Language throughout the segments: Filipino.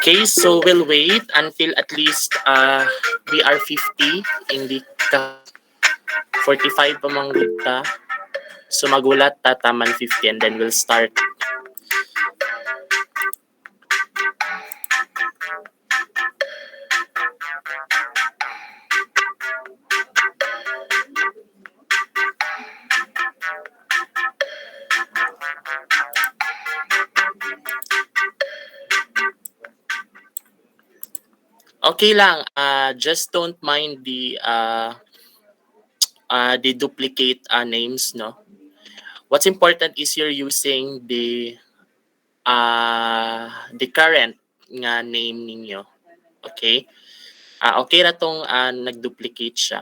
Okay, so we'll wait until at least we are 50 in the 45 pamang ta. So magulat tataman 50 and then we'll start. Okay lang, just don't mind the duplicate names, no? What's important is you're using the current nga name ninyo. Okay? Okay na tong nag-duplicate siya.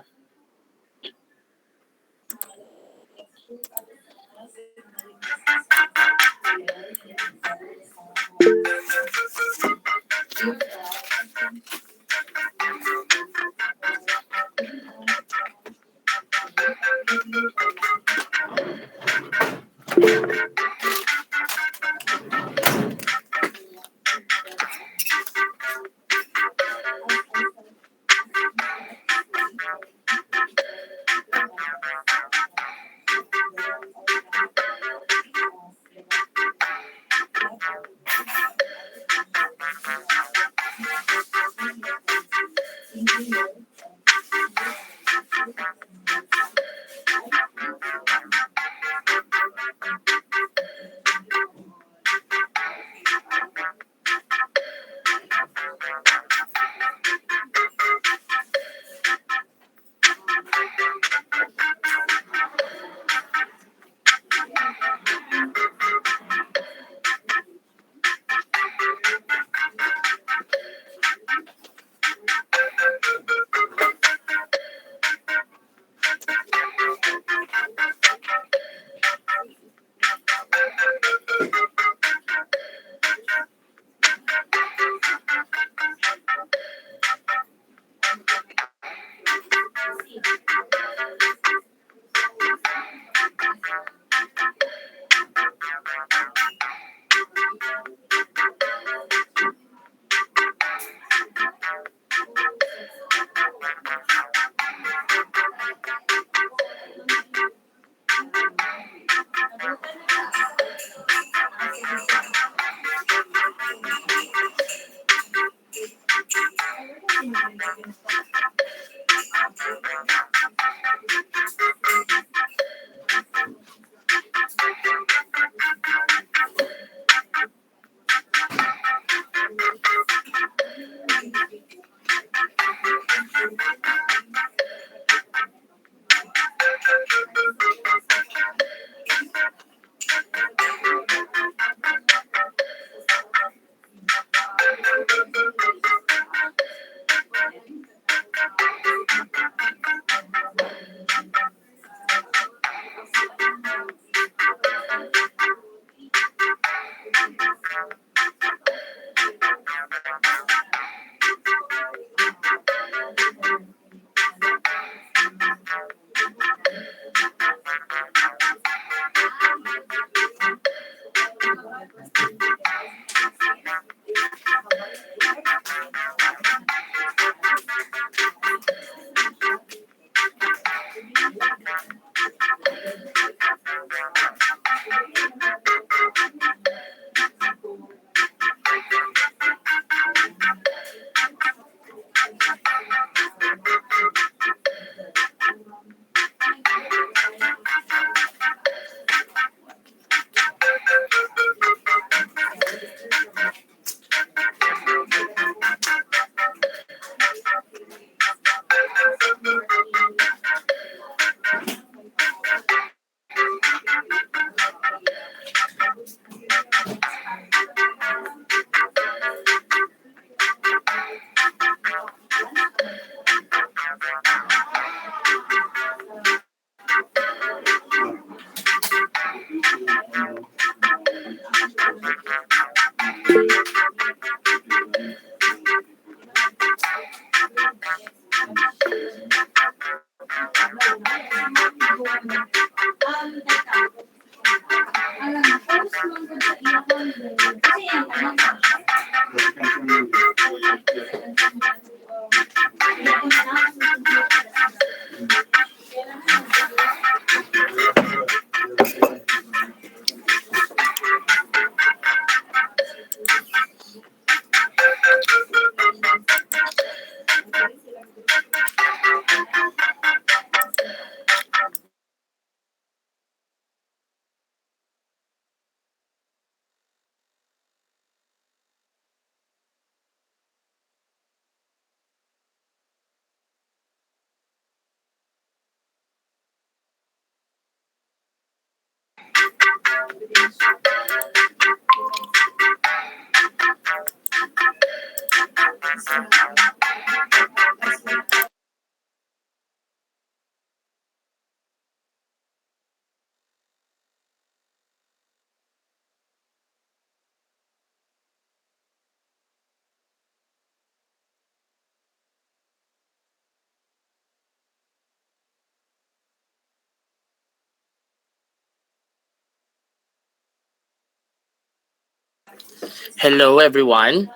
Hello everyone.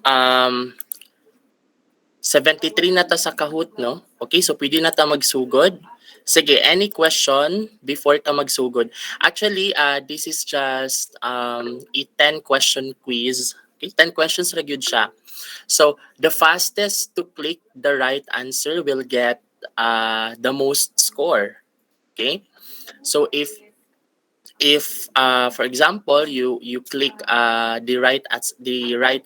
Um 73 na ta sa Kahoot, no? Okay, so pwede na ta magsugod. Sige, any question before ta magsugod? Actually, this is just a 10 question quiz. Okay, 10 questions ra gyud siya. So, the fastest to click the right answer will get the most score. Okay? So, if for example you click the right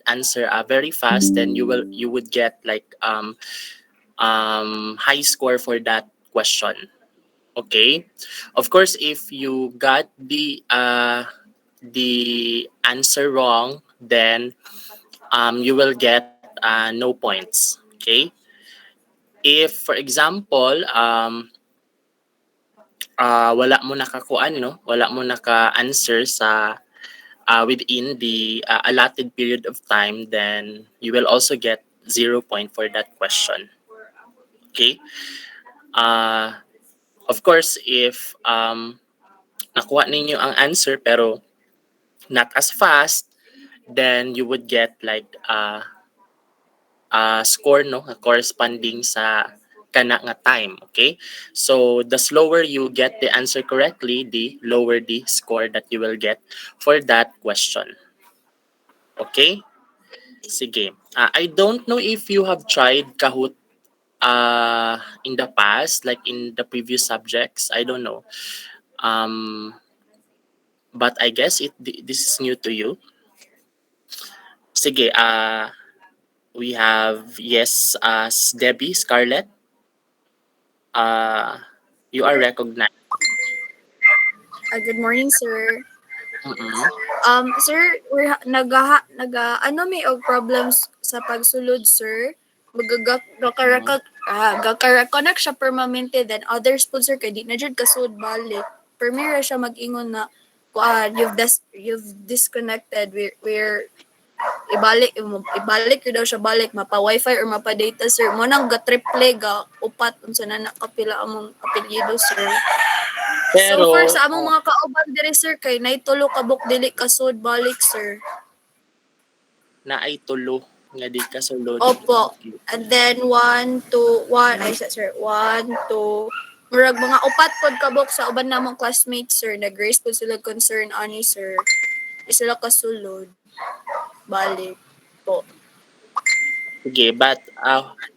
answer very fast, then you would get like high score for that question. Okay, of course if you got the answer wrong, then you will get no points. Okay, if for example wala mo nakakuan, no, wala mo naka-answer sa within the allotted period of time, then you will also get 0 point for that question. Okay? Uh, of course, if nakuha ninyo ang answer pero not as fast, then you would get like score, no, corresponding sa kana nga time. Okay? So the slower you get the answer correctly, the lower the score that you will get for that question. Okay? Sige. I don't know if you have tried Kahoot in the past, like in the previous subjects. I don't know. But I guess this is new to you. Sige. We have yes as Debbie Scarlett. Uh, you are recognized. Good morning, sir. Mm-mm. Sir, we're ano may og problems sa pagsulod, sir. Gakareconnect siya permanente, then other sponsor kay di na jud kasud balik. Permira siya mag-ingon na you've disconnected. We're ibalik yun daw siya balik mapa wifi or mapa data, sir. Mo nang ga triple ga upat unsa na nakapila among apelyido, sir. So Pero far sa among mga kauban diri, sir, kay naitulo ka buk dili kasud balik, sir. na ay tulo nga di ka sulod. Opo. Okay. And then 1, 2, 1 ay sir 1, 2 murag mga upat pod kabok sa uban namong classmates, sir. Nag-raise po sila concern ani, sir. Di sila kasulod balik po. Sige, but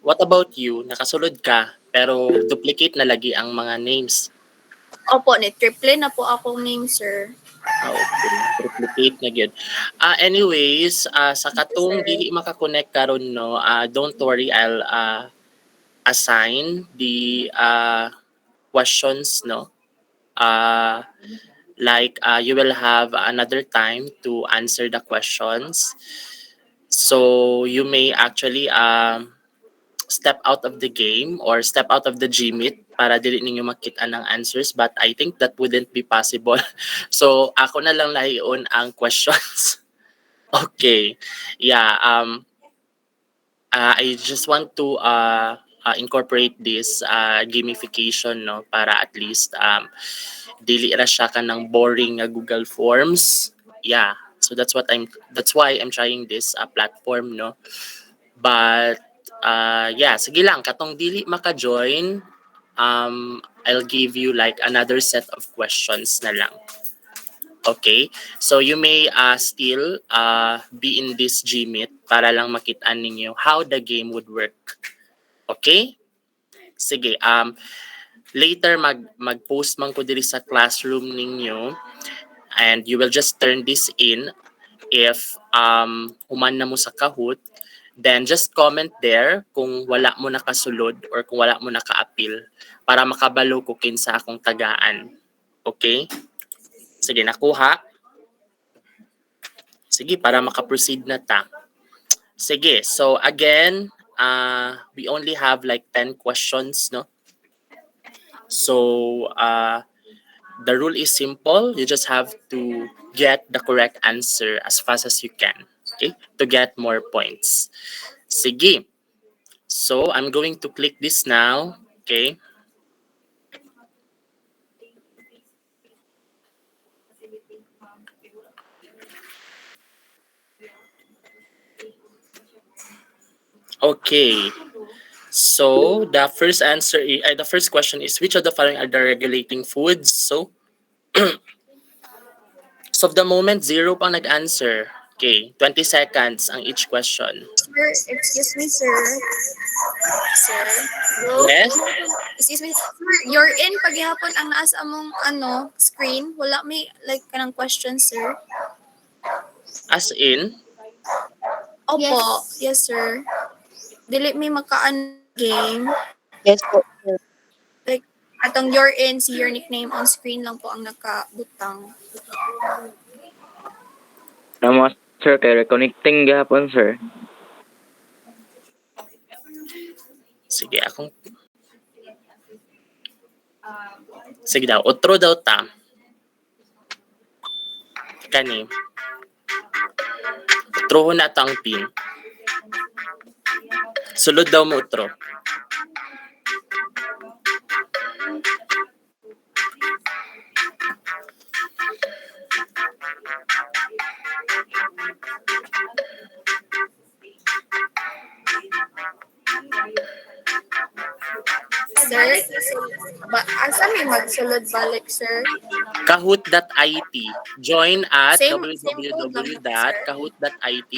what about you? Nakasulod ka pero duplicate na lagi ang mga names. Opo, ni triple na po akong name, sir. Okay, triplicate na gyud. Anyways, sa katong Sir. dili makakonect karon, no, don't worry, I'll assign the questions, no. Like you will have another time to answer the questions. So you may actually step out of the game or step out of the Gmeet para dili ninyo makita ng answers, but I think that wouldn't be possible. So ako na lang lahion ang questions. Okay. Yeah, I just want to incorporate this gamification, no, para at least dili ra siya kanang boring nga Google Forms. Yeah. So that's why I'm trying this platform, no. But yeah, sige lang katong dili maka-join, I'll give you like another set of questions na lang. Okay? So you may still be in this Gmeet para lang makita ninyo how the game would work. Okay? Sige, later mag-post man ko diri sa classroom ninyo, and you will just turn this in if human na mo sa Kahoot. Then just comment there kung wala mo nakasulod or kung wala mo naka-appeal para makabalo ko kinsa akong tagaan. Okay? Sige, nakuha. Sige, para makaproceed na ta. Sige, so again, we only have like 10 questions, no? So, the rule is simple. You just have to get the correct answer as fast as you can, okay? To get more points. Sige. So, I'm going to click this now, okay? Okay. So, the first answer, the first question is, which of the following are the regulating foods? So, so of the moment, zero pang nag-answer. Okay, 20 seconds ang each question. Sir, excuse me, sir. Sir. Bro. Yes? Excuse me. Sir, you're in paghihapon ang naas among screen. Wala may like kanang question, sir. As in? Opo. Yes, sir. Dili may makaan game. Yes po, sir. Like atong you're in, see your nickname on screen lang po ang nakabutang. Namo, sir, kay reconnecting gahapon, sir. Sige, akong... Sige daw, otro daw ta. Kani. Utrohon na ta ang pin. Sulod daw mo utro. Sir, asa may magsulod balik, sir? Kahoot.it. Join at Same code lang, www.kahoot.it.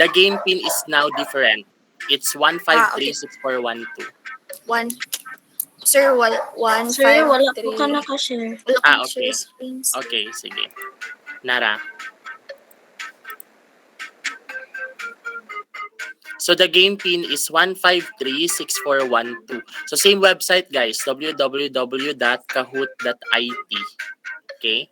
The game pin is now different. It's 1536412. One. Sir, one, Sir, five, wala three. po ka naka-share. Wala Ah, kang okay. share screen, sir. Okay, sige. Nara. So the game pin is 1536412. So same website guys, www.kahoot.it. Okay?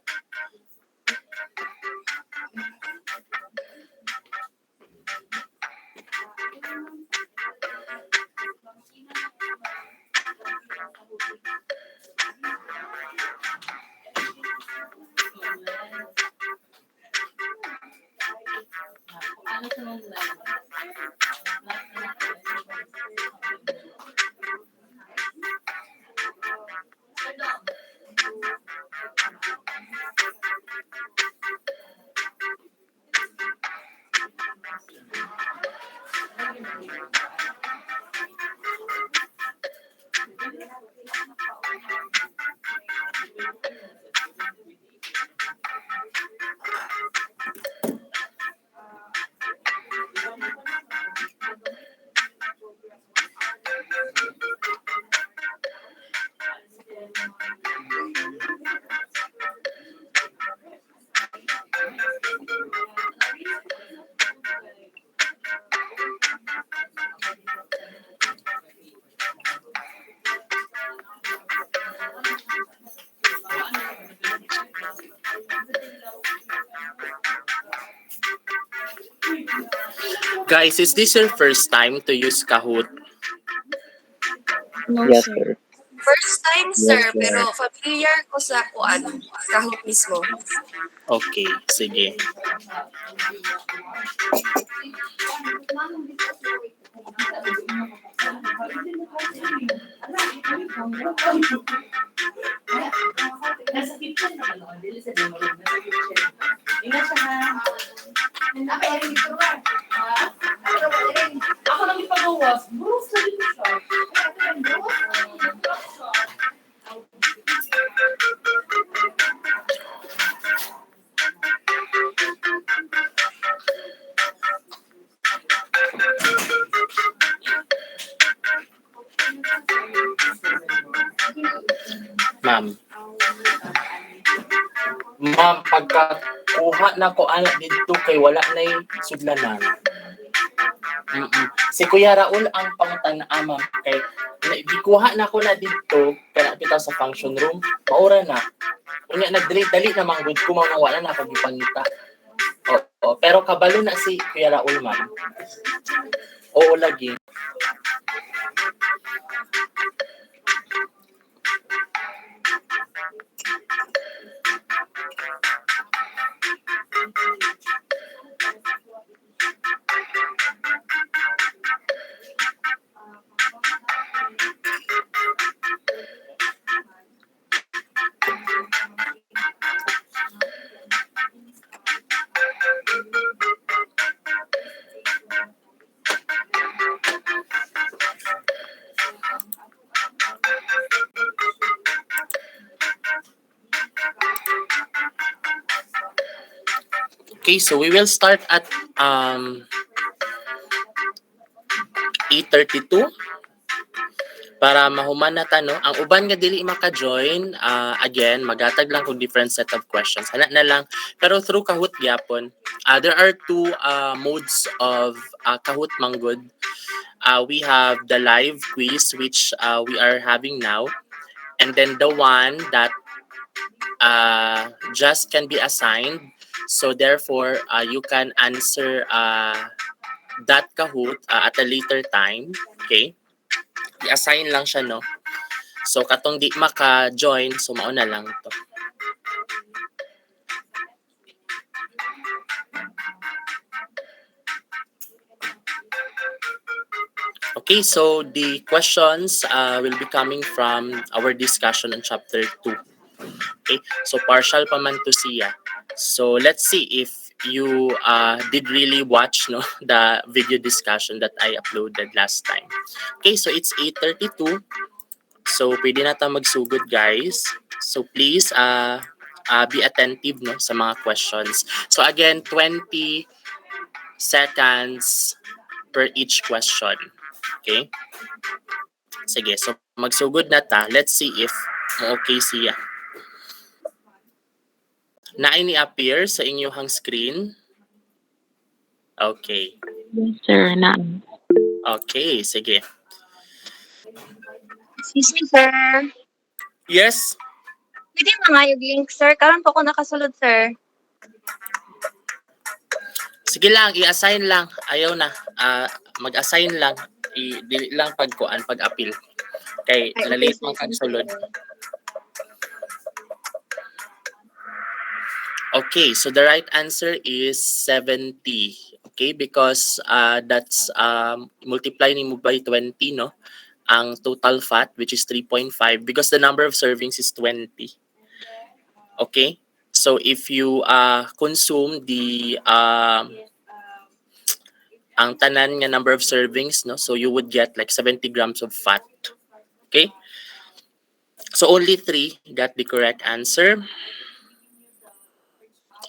Guys, is this your first time to use Kahoot? No, Yes, sir. sir. First time, Yes, sir, sir. pero familiar ko sa Kahoot mismo. Okay, sige. Ma'am. Ma'am, pagkakuha na ko anak dito kay wala na yung sudlanan. Si Kuya Raul ang pangtan-a, ma'am. Kay gikuha na ko na dito kana kita sa function room. Maura na. Unya nagdali-dali na manggod ko mga wala na pagipangita. Oo, pero kabalo na si Kuya Raul, ma'am. Oo, lagi. Okay, so we will start at 8:32 para mahuman na no. Ang uban nga dili maka-join, again, magatag lang kung different set of questions. Hana na lang. Pero through Kahoot gyapon, there are two modes of Kahoot Manggod. We have the live quiz which we are having now, and then the one that just can be assigned. So therefore, you can answer that Kahoot at a later time. Okay? I-assign lang siya, no? So katong di maka-join, so mauna lang to. Okay, so the questions will be coming from our discussion on chapter 2. Okay, so partial pa man to siya. So let's see if you did really watch no the video discussion that I uploaded last time. Okay, so it's 8:32. So pwede na tayo magsugod, guys. So please be attentive no sa mga questions. So again, 20 seconds per each question. Okay? Sige, so magsugod na ta. Let's see if okay siya. Naay ni appear sa inyong screen? Okay. Yes, sir. Na. Okay, sige. Excuse me, sir. Yes, Pwede mga yung link, sir. Karon po ako nakasulod, sir. sige lang, i-assign lang. Ayaw na. Mag-assign lang. Dili lang pagkuan, pag-appeal. Kay Ay, lalit okay, mang sir. kagsulod. Okay, so the right answer is 70. Okay, because that's multiply ni mo by 20, no? Ang total fat, which is 3.5, because the number of servings is 20. Okay? So if you consume the ang tanan nga number of servings, no? So you would get like 70 grams of fat. Okay? So only 3 got the correct answer.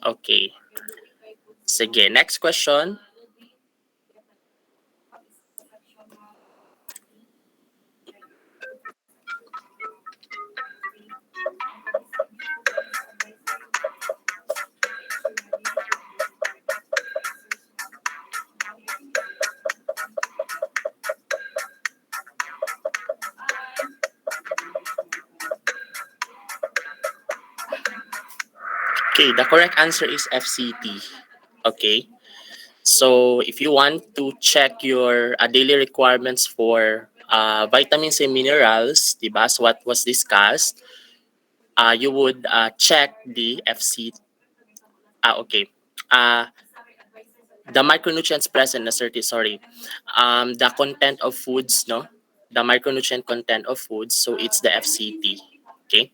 Okay. Sige, next question. Okay, the correct answer is FCT. Okay. So if you want to check your daily requirements for vitamins and minerals, diba, so what was discussed, you would check the FC. Okay. The micronutrients present, sorry. The content of foods, no? The micronutrient content of foods, so it's the FCT. Okay.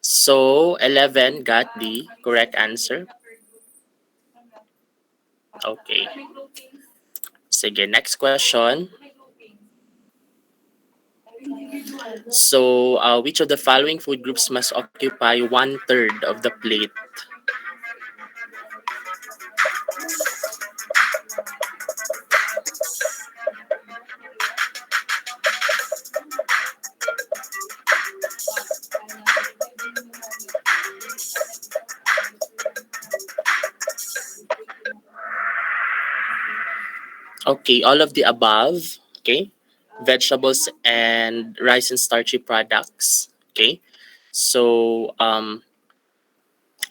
So 11 got the correct answer. Okay. Sige, next question. So, which of the following food groups must occupy 1/3 of the plate? Okay, all of the above. Okay, vegetables and rice and starchy products. Okay, so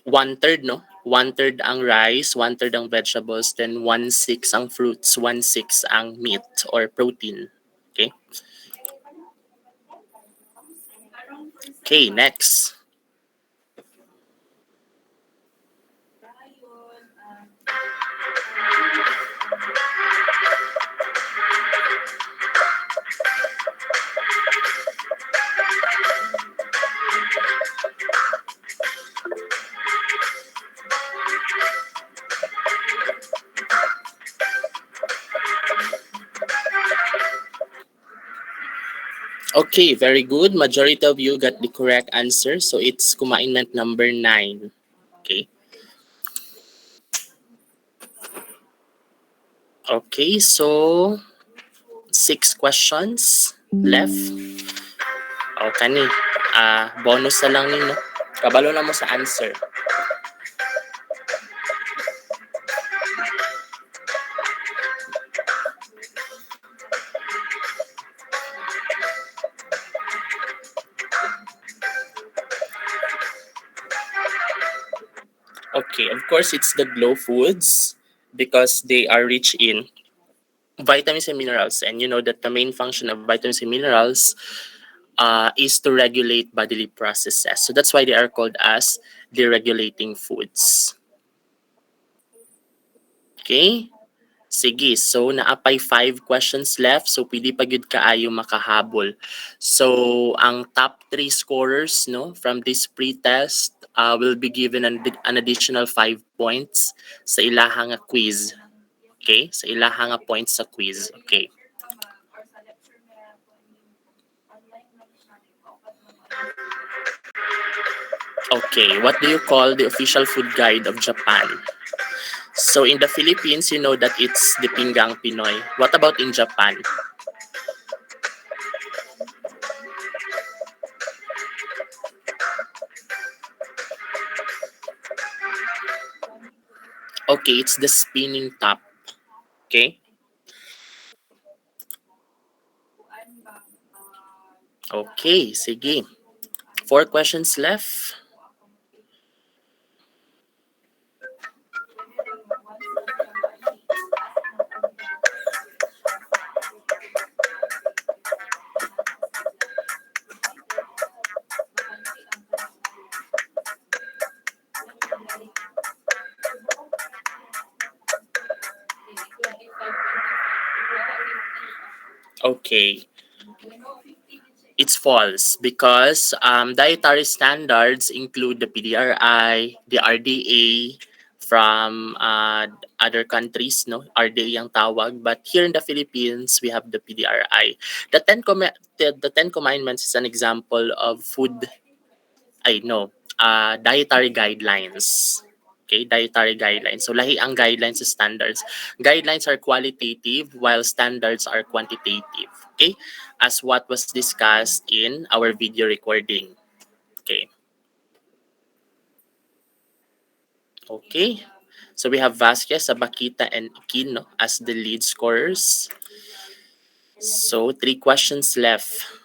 1/3, no, 1/3 ang rice, 1/3 ang vegetables, then 1/6 ang fruits, 1/6 ang meat or protein. Okay? Okay, next. Okay, very good. Majority of you got the correct answer. So it's kumainment number 9. Okay. Okay, so 6 questions left. O, kani. Bonus na lang nino. Kabalo na mo sa answer. Okay, of course, it's the glow foods because they are rich in vitamins and minerals. And you know that the main function of vitamins and minerals is to regulate bodily processes. So that's why they are called as deregulating foods. Okay? Sige, so naapay 5 questions left. So pwede pa gyud kaayo makahabol. So ang top 3 scorers no from this pre-test will be given an additional 5 points sa ilahang quiz. Okay? Sa ilahang points sa quiz. Okay. Okay, what do you call the official food guide of Japan? So in the Philippines, you know that it's the Pinggang Pinoy. What about in Japan? Okay, it's the spinning top. Okay? Okay, sige. 4 questions left. Okay. It's false because dietary standards include the PDRI, the RDA from other countries, no? RDA ang tawag. But here in the Philippines, we have the PDRI. The 10 Commandments is an example of dietary guidelines. Okay, dietary guidelines. So lahi ang guidelines sa standards. Guidelines are qualitative while standards are quantitative. Okay, as what was discussed in our video recording. Okay. Okay. So we have Vasquez, Sabakita, and Aquino as the lead scorers. So 3 questions left.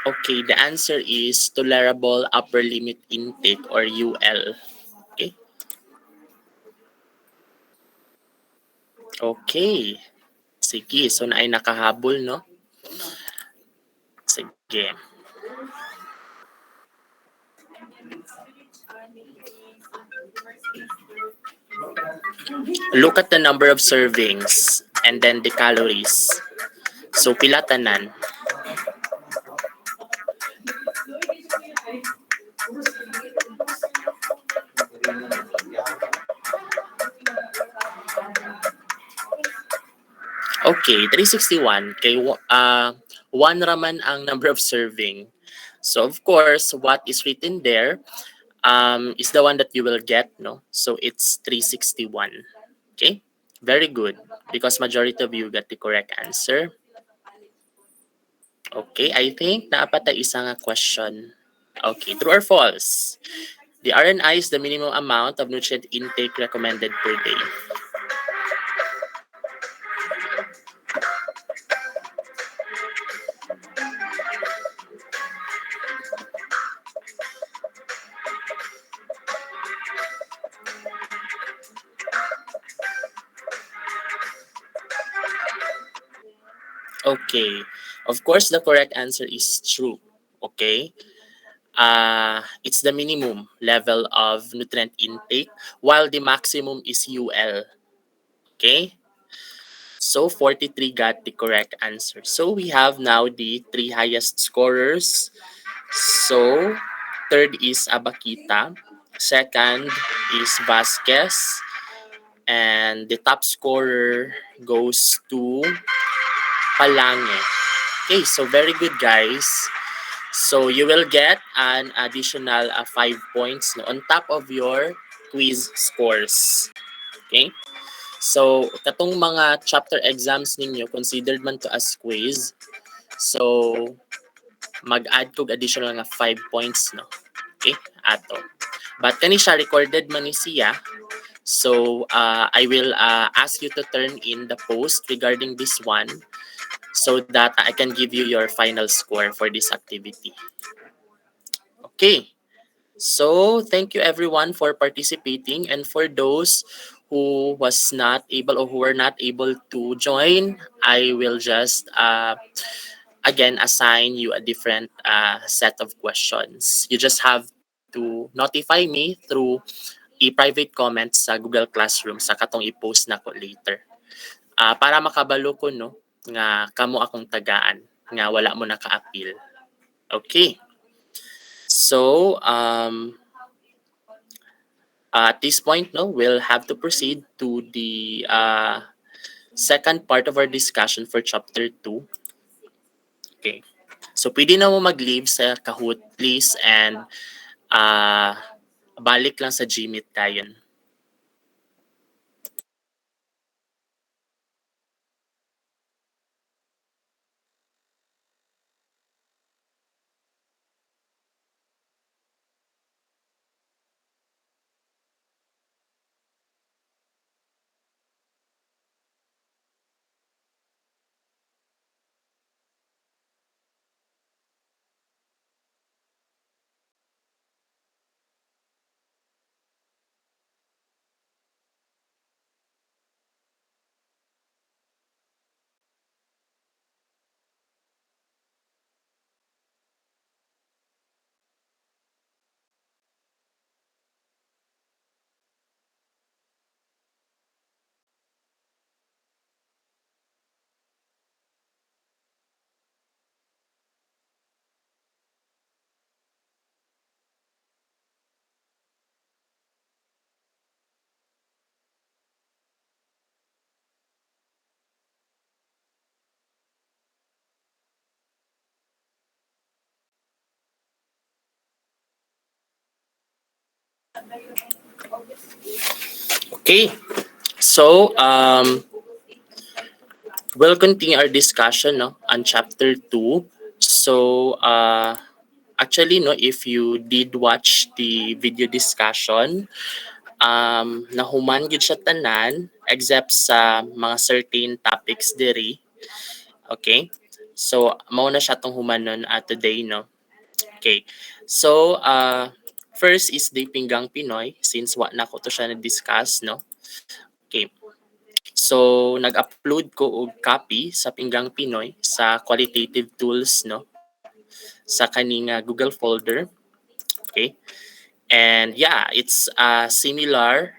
Okay, the answer is tolerable upper limit intake or UL. Okay. Okay. Sige, so na ay nakahabol, no? Sige. Look at the number of servings and then the calories. So, pila tanan? Okay, 361. Okay, 1 raman ang number of serving. So, of course, what is written there is the one that you will get, no? So, it's 361. Okay? Very good. Because majority of you got the correct answer. Okay, I think naapatay isa nga question. Okay, true or false? The RNI is the minimum amount of nutrient intake recommended per day. Okay, of course the correct answer is true. Okay, it's the minimum level of nutrient intake while the maximum is UL. Okay, so 43 got the correct answer. So we have now the three highest scorers. So third is Abakita, second is Vasquez, and the top scorer goes to Palange. Okay, so very good guys. So you will get an additional 5 points no, on top of your quiz scores. Okay? So katong mga chapter exams ninyo considered man to as quiz. So mag-add kog additional nga 5 points no. Okay? Ato. But kani siya recorded man ni siya. So I will ask you to turn in the post regarding this one so that I can give you your final score for this activity. Okay. So, thank you everyone for participating, and for those who was not able or who were not able to join, I will just again assign you a different set of questions. You just have to notify me through a private comment sa Google Classroom sa katong i-post na ko later. Para makabalo ko no nga kamo akong tagaan nga wala mo naka-appeal. Okay. So, at this point, no, we'll have to proceed to the second part of our discussion for chapter 2. Okay. So, pwede na mo mag-leave sa Kahoot, please, and uh, balik lang sa Gmeet tayo. Okay. So, we'll continue our discussion no, on chapter 2. So, actually, no, if you did watch the video discussion, nahuman gyud siya tanan except sa mga certain topics diri. Okay? So, mao na siya tong humanon today, no? Okay. So, first is the Pinggang Pinoy since wa na ko to siya na-discuss, no? Okay. So, nag-upload ko og copy sa Pinggang Pinoy sa qualitative tools, no? Sa kaning Google folder. Okay? And yeah, it's similar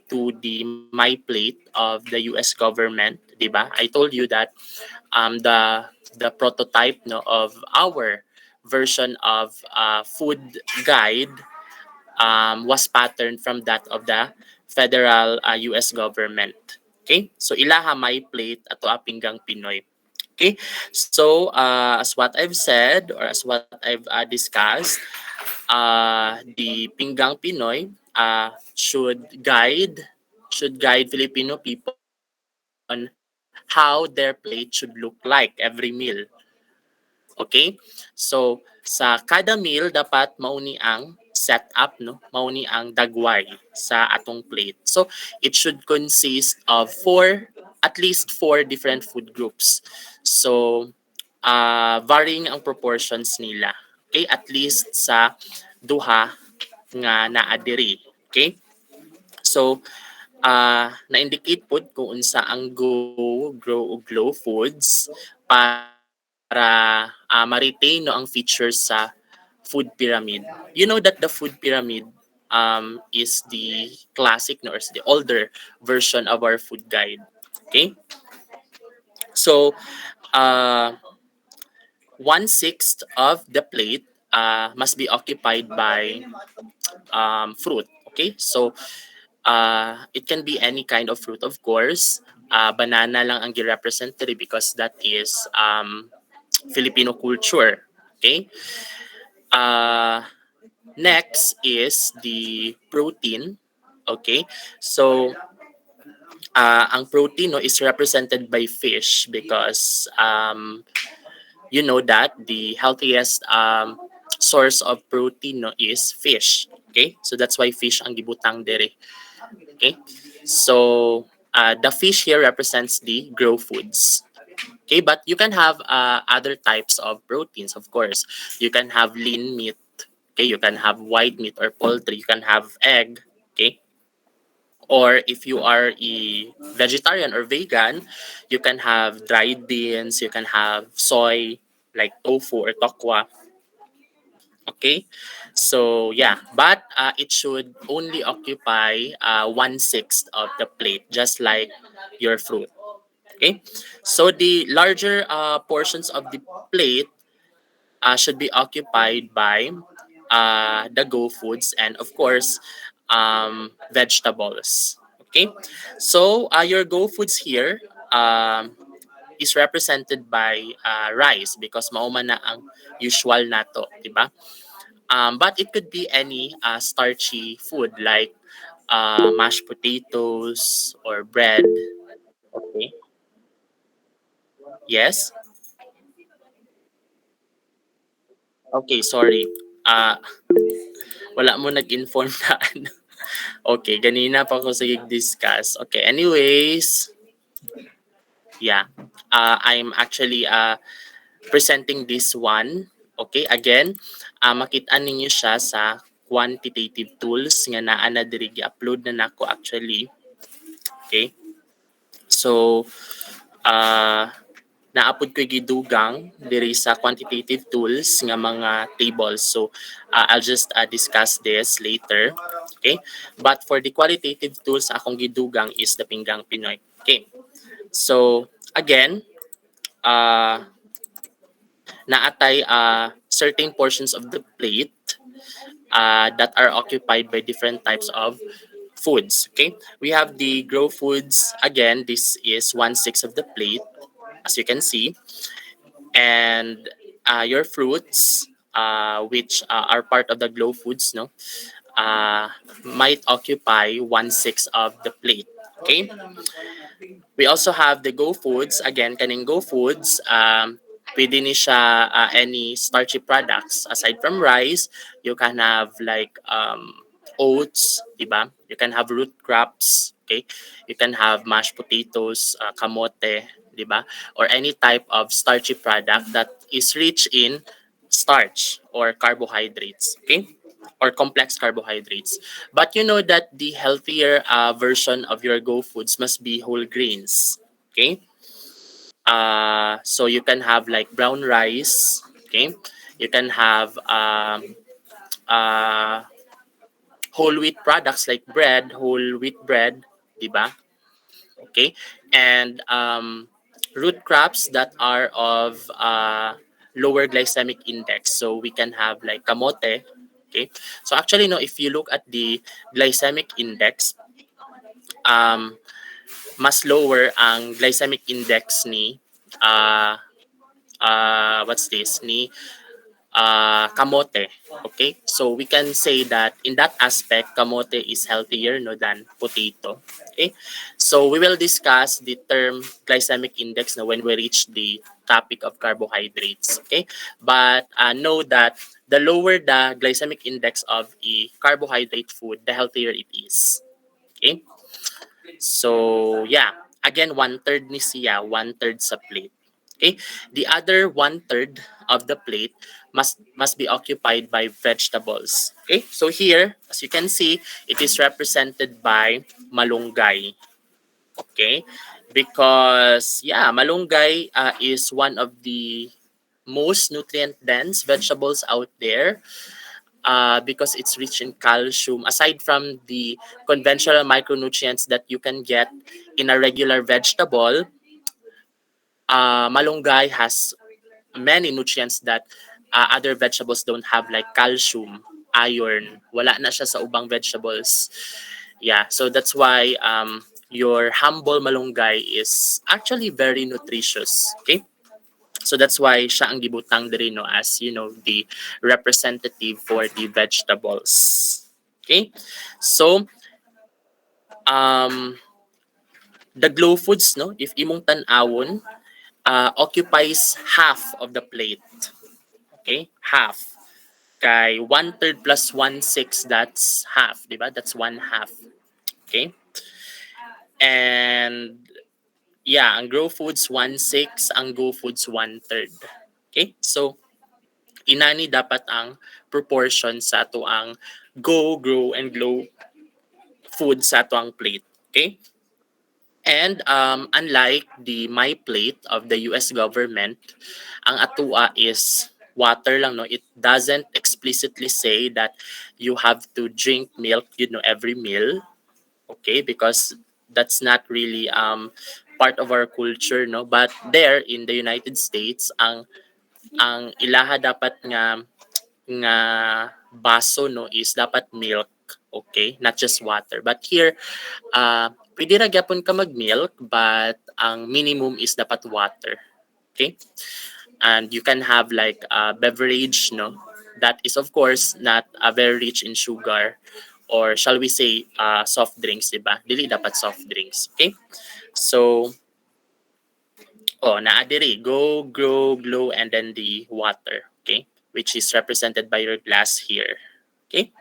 to the My Plate of the US government, 'di ba? I told you that the prototype no of our version of food guide was patterned from that of the federal US government. Okay? So ilaha My Plate ato Pinggang Pinoy. Okay? So as what I've said or as what I've discussed, the Pinggang Pinoy should guide Filipino people on how their plate should look like every meal. Okay? So sa kada meal dapat mauni ang setup, no? Mauni ang dagway sa atong plate. So it should consist of at least four different food groups. So varying ang proportions nila. Okay? At least sa duha nga naa diri. Okay? So na-indicate pod kung unsa ang go, grow ug glow foods para ma-retain no ang features sa food pyramid. You know that the food pyramid is the classic no, or is the older version of our food guide. Okay? So, uh, 1/6 of the plate must be occupied by fruit. Okay? So, it can be any kind of fruit, of course. Banana lang ang gi-represent diri because that is Filipino culture. Okay? Uh, Next is the protein. Okay? So, ang protein no, is represented by fish because you know that the healthiest source of protein no, is fish. Okay? So that's why fish ang gibutang dere. Okay? So, the fish here represents the grow foods. Okay, but you can have other types of proteins, of course. You can have lean meat. Okay, you can have white meat or poultry. You can have egg. Okay, or if you are a vegetarian or vegan, you can have dried beans. You can have soy, like tofu or tokwa. Okay, so yeah, but it should only occupy 1/6 of the plate, just like your fruit. Okay, so the larger portions of the plate should be occupied by the go foods and of course vegetables. Okay, so your go foods here is represented by rice because mauma na ang usual nato, di ba? But it could be any starchy food like mashed potatoes or bread. Okay. Yes. Okay, sorry. Ah, wala mo nag-inform na ano. Okay, ganina pa ako sa discuss. Okay, anyways, yeah. I'm actually presenting this one. Okay, again, makita ninyo siya sa quantitative tools nga naa na diri gi-upload na nako actually. Okay? So, naapod ko gidugang diri sa quantitative tools nga mga tables. So, I'll just discuss this later. Okay? But for the qualitative tools akong gidugang is the Pinggang Pinoy. Okay. So, again, naatay certain portions of the plate that are occupied by different types of foods. Okay, we have the grow foods. Again, this is 1/6 of the plate, as you can see, and your fruits, which are part of the grow foods, no, uh, might occupy 1/6 of the plate. Okay, we also have the Go Foods. Again, kaning Go Foods, pwede ni siya any starchy products. Aside from rice, you can have like oats, diba? You can have root crops, okay? You can have mashed potatoes, kamote, diba? Or any type of starchy product that is rich in starch or carbohydrates, okay? Or complex carbohydrates. But you know that the healthier version of your Go Foods must be whole grains. Okay? So you can have like brown rice. Okay? You can have uh, whole wheat products like bread, whole wheat bread, diba? Okay? And root crops that are of lower glycemic index. So we can have like kamote. Okay? So actually, no, if you look at the glycemic index, um, mas lower ang glycemic index ni what's this ni kamote. Okay, so we can say that in that aspect, kamote is healthier no than potato. Okay, so we will discuss the term glycemic index now when we reach the topic of carbohydrates. Okay, but know that the lower the glycemic index of a carbohydrate food, the healthier it is. Okay, so yeah, again, one-third ni siya, one-third sa plate. Okay, the other one-third of the plate must be occupied by vegetables. Okay, so here, as you can see, it is represented by malunggay. Okay, because yeah, malunggay is one of the most nutrient dense vegetables out there, because it's rich in calcium. Aside from the conventional micronutrients that you can get in a regular vegetable, malunggay has many nutrients that other vegetables don't have, like calcium, iron. Wala na siya sa ubang vegetables. Yeah, so that's why your humble malunggay is actually very nutritious. Okay? So that's why siya ang gibutang diri no as the representative for the vegetables. Okay? So um the glow foods no, if imong tan-awon, occupies half of the plate. Okay? Half. Kay one-third plus one-sixth, that's half, di ba? That's one half. Okay? And yeah, ang grow foods one-sixth, ang go foods one-third. Okay? So inani dapat ang proportion sa ato ang go, grow, and glow food sa ato ang plate. Okay? And unlike the My Plate of the US government, ang atua is water lang, no? It doesn't explicitly say that you have to drink milk, every meal. Okay? Because that's not really part of our culture, no? But there in the United States, ang ilaha dapat nga baso no is dapat milk, okay, not just water. But here pwede ra gyapon ka mag-milk, but ang minimum is dapat water. Okay, and you can have like a beverage no that is of course not very rich in sugar, or shall we say soft drinks, diba? Dili dapat soft drinks. Okay, so naa diri go, grow, glow, and then the water. Okay, which is represented by your glass here. Okay,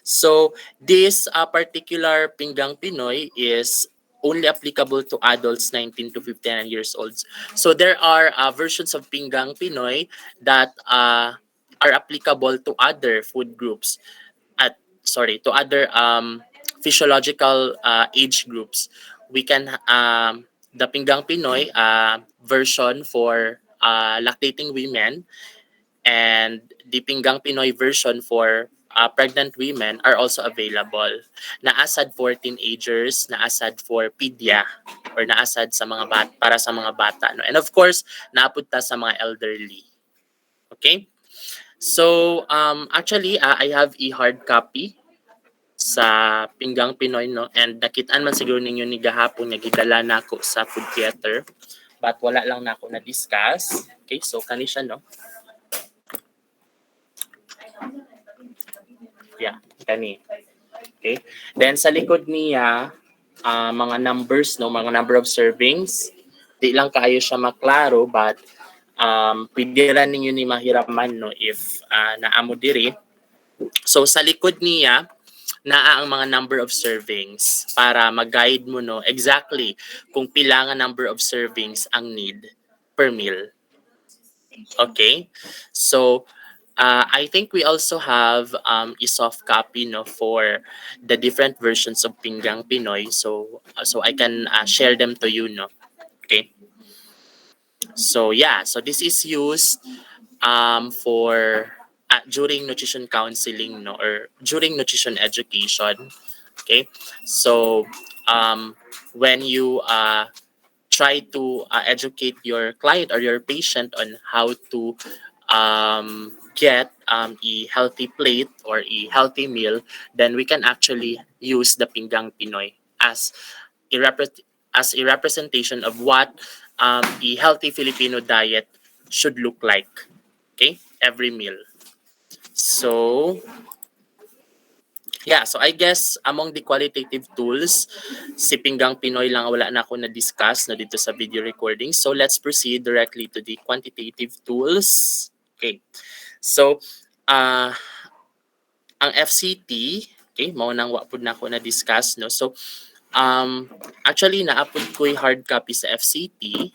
so this particular Pinggang Pinoy is only applicable to adults 19 to 59 years old. So there are versions of Pinggang Pinoy that are applicable to other food groups, to other physiological age groups. We can the Pinggang Pinoy version for lactating women, and the Pinggang Pinoy version for pregnant women are also available. Naasad for teenagers, naasad for pedia, or naasad sa mga para sa mga bata, no? And of course, naapunta sa mga elderly. Okay? So, actually, I have a hard copy sa Pinggang Pinoy, no? And nakitaan man siguro ninyo ni gahapon nga gidala nako sa food theater, but wala lang nako na discuss. Okay, so kani siya, no? Yeah, kani. Okay. Then sa likod niya, mga numbers, no, mga number of servings. Di lang kayo siya maklaro, but pwede lang ninyo ni mahiraman no if naamo diri. So sa likod niya, naa ang mga number of servings para mag-guide mo no exactly kung pila nga number of servings ang need per meal. Okay? So I think we also have a soft copy no for the different versions of Pinggang Pinoy, so I can share them to you, no. Okay. So yeah, so this is used for during nutrition counseling, no, or during nutrition education. Okay. So when you try to educate your client or your patient on how to get a healthy plate or a healthy meal, then we can actually use the Pinggang Pinoy as as a representation of what a healthy Filipino diet should look like. Okay? every meal. So, yeah, so I guess among the qualitative tools, si Pinggang Pinoy lang wala na ako na-discuss no, dito sa video recording. So let's proceed directly to the quantitative tools. Okay. So, ang FCT, okay, mao nang wa pud na ako na-discuss no. So, actually naapod ko yung hard copy sa FCT.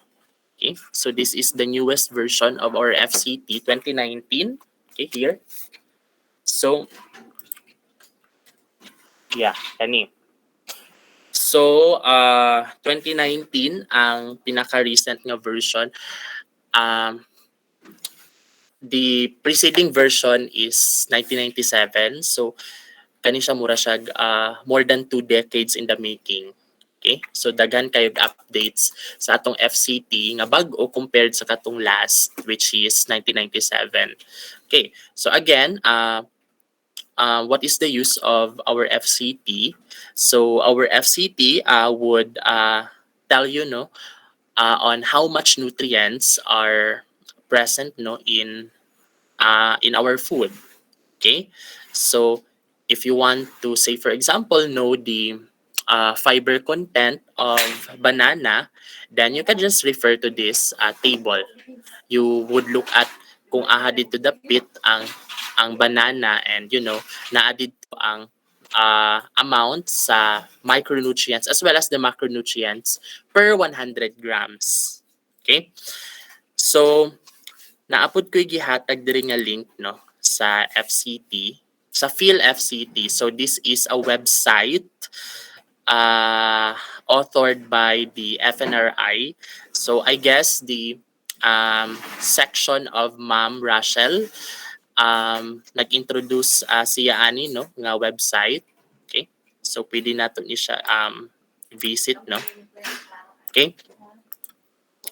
Okay, so this is the newest version of our FCT 2019. Okay, here. So, yeah, kani. So, 2019 ang pinaka-recent nga version. The preceding version is 1997. So, kani siya mura siya more than 2 decades in the making. Okay? So, daghan kayo updates sa atong FCT nga bag-o compared sa katong last, which is 1997. Okay. So, again, what is the use of our FCT? So our FCT would tell you no on how much nutrients are present no in our food. Okay, so if you want to say for example know the fiber content of banana, then you can just refer to this table. You would look at kung aha dito dapit ang banana and naa dito ang amount sa micronutrients as well as the macronutrients per 100 grams. Okay? So, naapod ko'y gihatag diri nga link no sa FCT, sa Phil FCT. So, this is a website authored by the FNRI. So, I guess the section of Ma'am Rachel nag-introduce siya ani no nga website. Okay? So pwede nato ni siya visit no. Okay?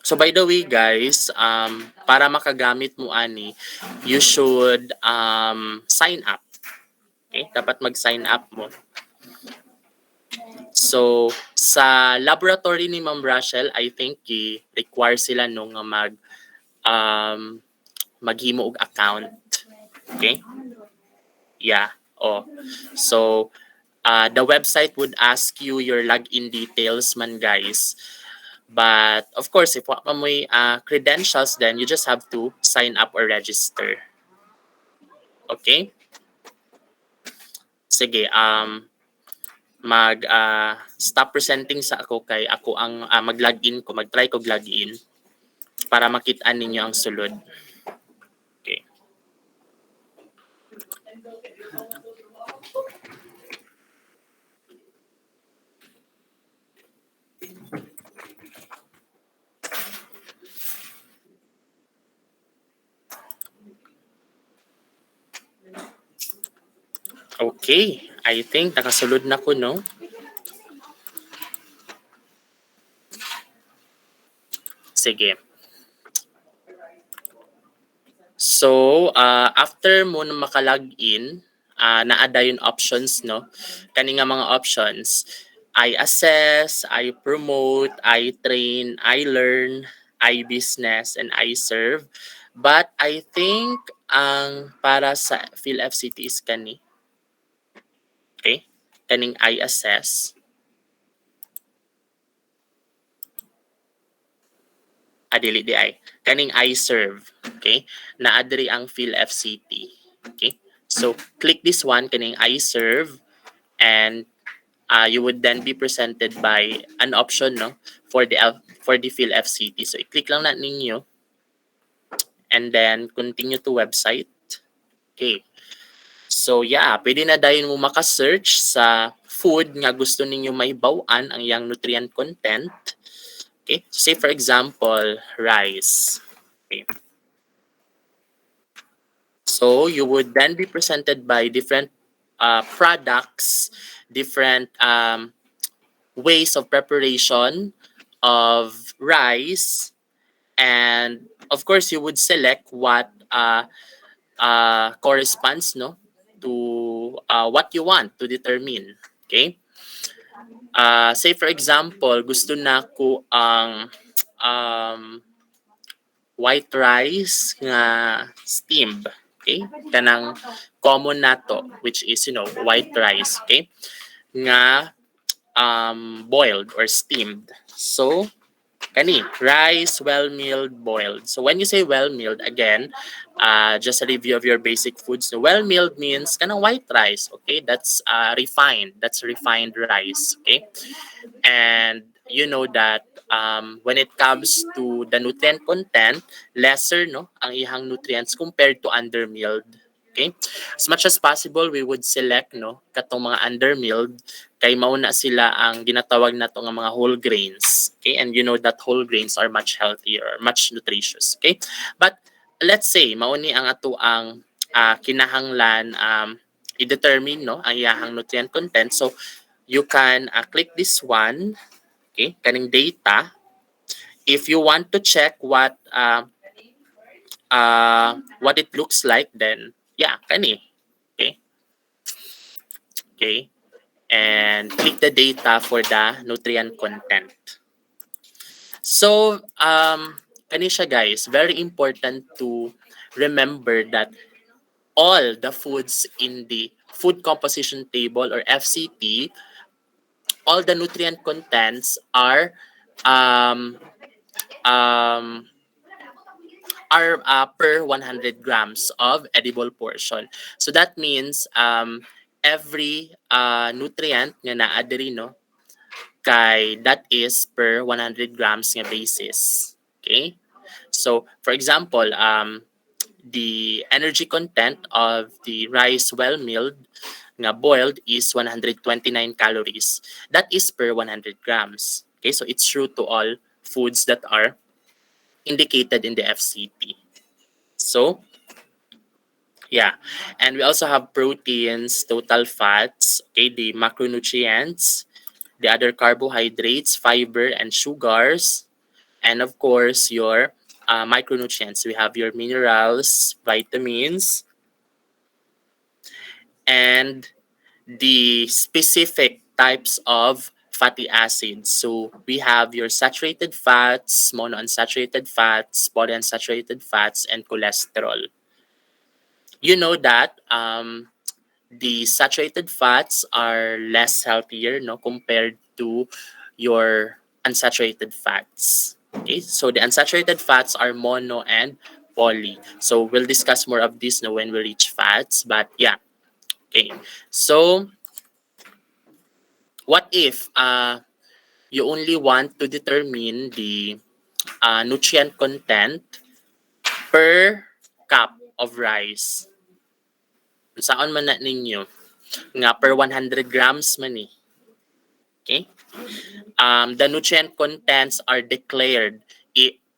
So by the way guys, para makagamit mo ani, you should sign up. Okay? Dapat mag-sign up mo. So sa laboratory ni Ma'am Rachel, I think i-require sila no nga maghimo og account. Okay? Yeah. Oh. So the website would ask you your login details man guys. But of course, if wa pa mo'y credentials, then you just have to sign up or register. Okay? Sige, stop presenting sa ako kay ako ang mag-login ko, mag-try ko login para makita ninyo ang sulod. Okay. Okay, I think nakasulod na ko, no? Sige. So, after mo na makalogin, naada yung options, no? Kani nga mga options, I assess, I promote, I train, I learn, I business, and I serve. But I think ang para sa PhilFCT is kani. Okay? Kaning I assess. Dili di ay. Kaning I serve. Okay? Naadri ang PhilFCT. Okay? So, click this one, kaning I serve, and you would then be presented by an option no for the PhilFCT. So, i-click lang na ninyo and then continue to website. Okay. So, yeah, pwede na dayon mo maka-search sa food nga gusto ninyo maibaw-an ang iyang nutrient content. Okay? So, say for example, rice. Okay. So, you would then be presented by different products, different ways of preparation of rice, and of course, you would select what corresponds no to what you want to determine. Okay? Say for example, gusto na ko ang white rice nga steamed. Okay? Kanang common nato, which is, white rice. Okay? Nga boiled or steamed. So, kani, rice, well-milled, boiled. So when you say well-milled, again, just a review of your basic foods. So well-milled means kanang white rice, okay? That's refined. That's refined rice, okay? And you know that when it comes to the nutrient content, lesser no ang ihang nutrients compared to undermilled. Okay? As much as possible, we would select no katong mga undermilled kay mauna sila ang ginatawag nato nga mga whole grains. Okay? And you know that whole grains are much healthier, much nutritious. Okay? But let's say mauni ang ato ang kinahanglan i-determine no ang iyahang nutrient content. So you can click this one, okay, kaning data. If you want to check what it looks like, then yeah, kani, okay, okay, and click the data for the nutrient content. So kani siya guys, very important to remember that all the foods in the food composition table or FCT, all the nutrient contents um, um, per 100 grams of edible portion. So that means every nutrient nga naa diri no kay that is per 100 grams nga basis. Okay? So for example, the energy content of the rice well milled nga boiled is 129 calories. That is per 100 grams. Okay, so it's true to all foods that are indicated in the FCT. So, yeah. And we also have proteins, total fats, okay, the macronutrients, the other carbohydrates, fiber, and sugars, and of course, your micronutrients. We have your minerals, vitamins, and the specific types of fatty acids. So we have your saturated fats, monounsaturated fats, polyunsaturated fats, and cholesterol. You know that the saturated fats are less healthier no compared to your unsaturated fats. Okay, so the unsaturated fats are mono and poly. So we'll discuss more of this no when we reach fats. But yeah, okay. So what if you only want to determine the nutrient content per cup of rice? Saan man na ninyo? Nga per 100 grams man eh. Okay? The nutrient contents are declared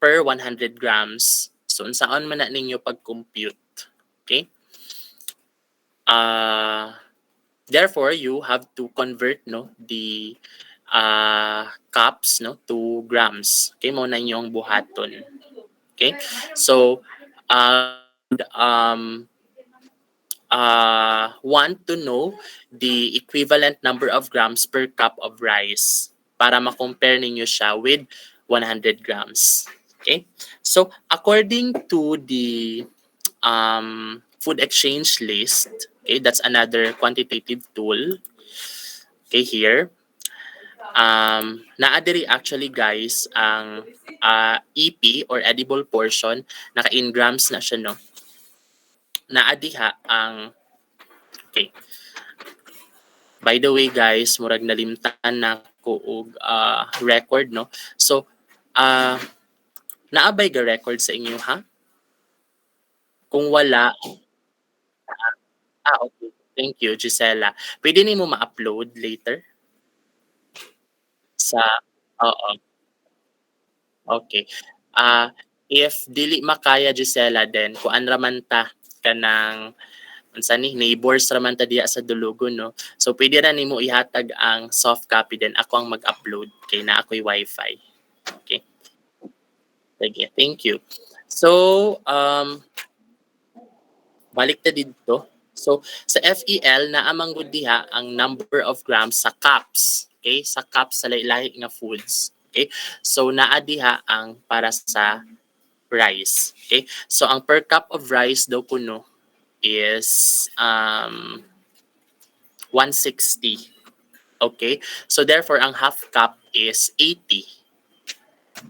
per 100 grams. So, saan man na ninyo pag-compute? Okay? Therefore, you have to convert no the cups no to grams. Okay, mo na inyong buhaton. Okay? So, you would want to know the equivalent number of grams per cup of rice para ma-compare ninyo siya with 100 grams. Okay? So, according to the food exchange list, okay, that's another quantitative tool. Okay, here. Naadiri actually guys ang EP or edible portion, naka in grams na siya no. Naadiha ang okay. By the way guys, murag nalimtan na ko og record no. So naabay ga record sa inyo ha? Kung wala, okay. Thank you, Gisela. Pwede nimo ma-upload later sa oo. Okay. If dili makaya Gisela then kuan raman ta kanang unsa ni neighbors raman ta diya sa Dulugon no. So pwede ra nimo ihatag ang soft copy then ako ang mag-upload kay na ako'y wifi. Okay. Sige, thank you. So balik ta dito. So sa FEL na amang gud diha ang number of grams sa cups. Okay? Sa cups sa lahi nga foods. Okay? So naa diha ang para sa rice. Okay? So ang per cup of rice daw kuno is 160. Okay? So therefore ang half cup is 80.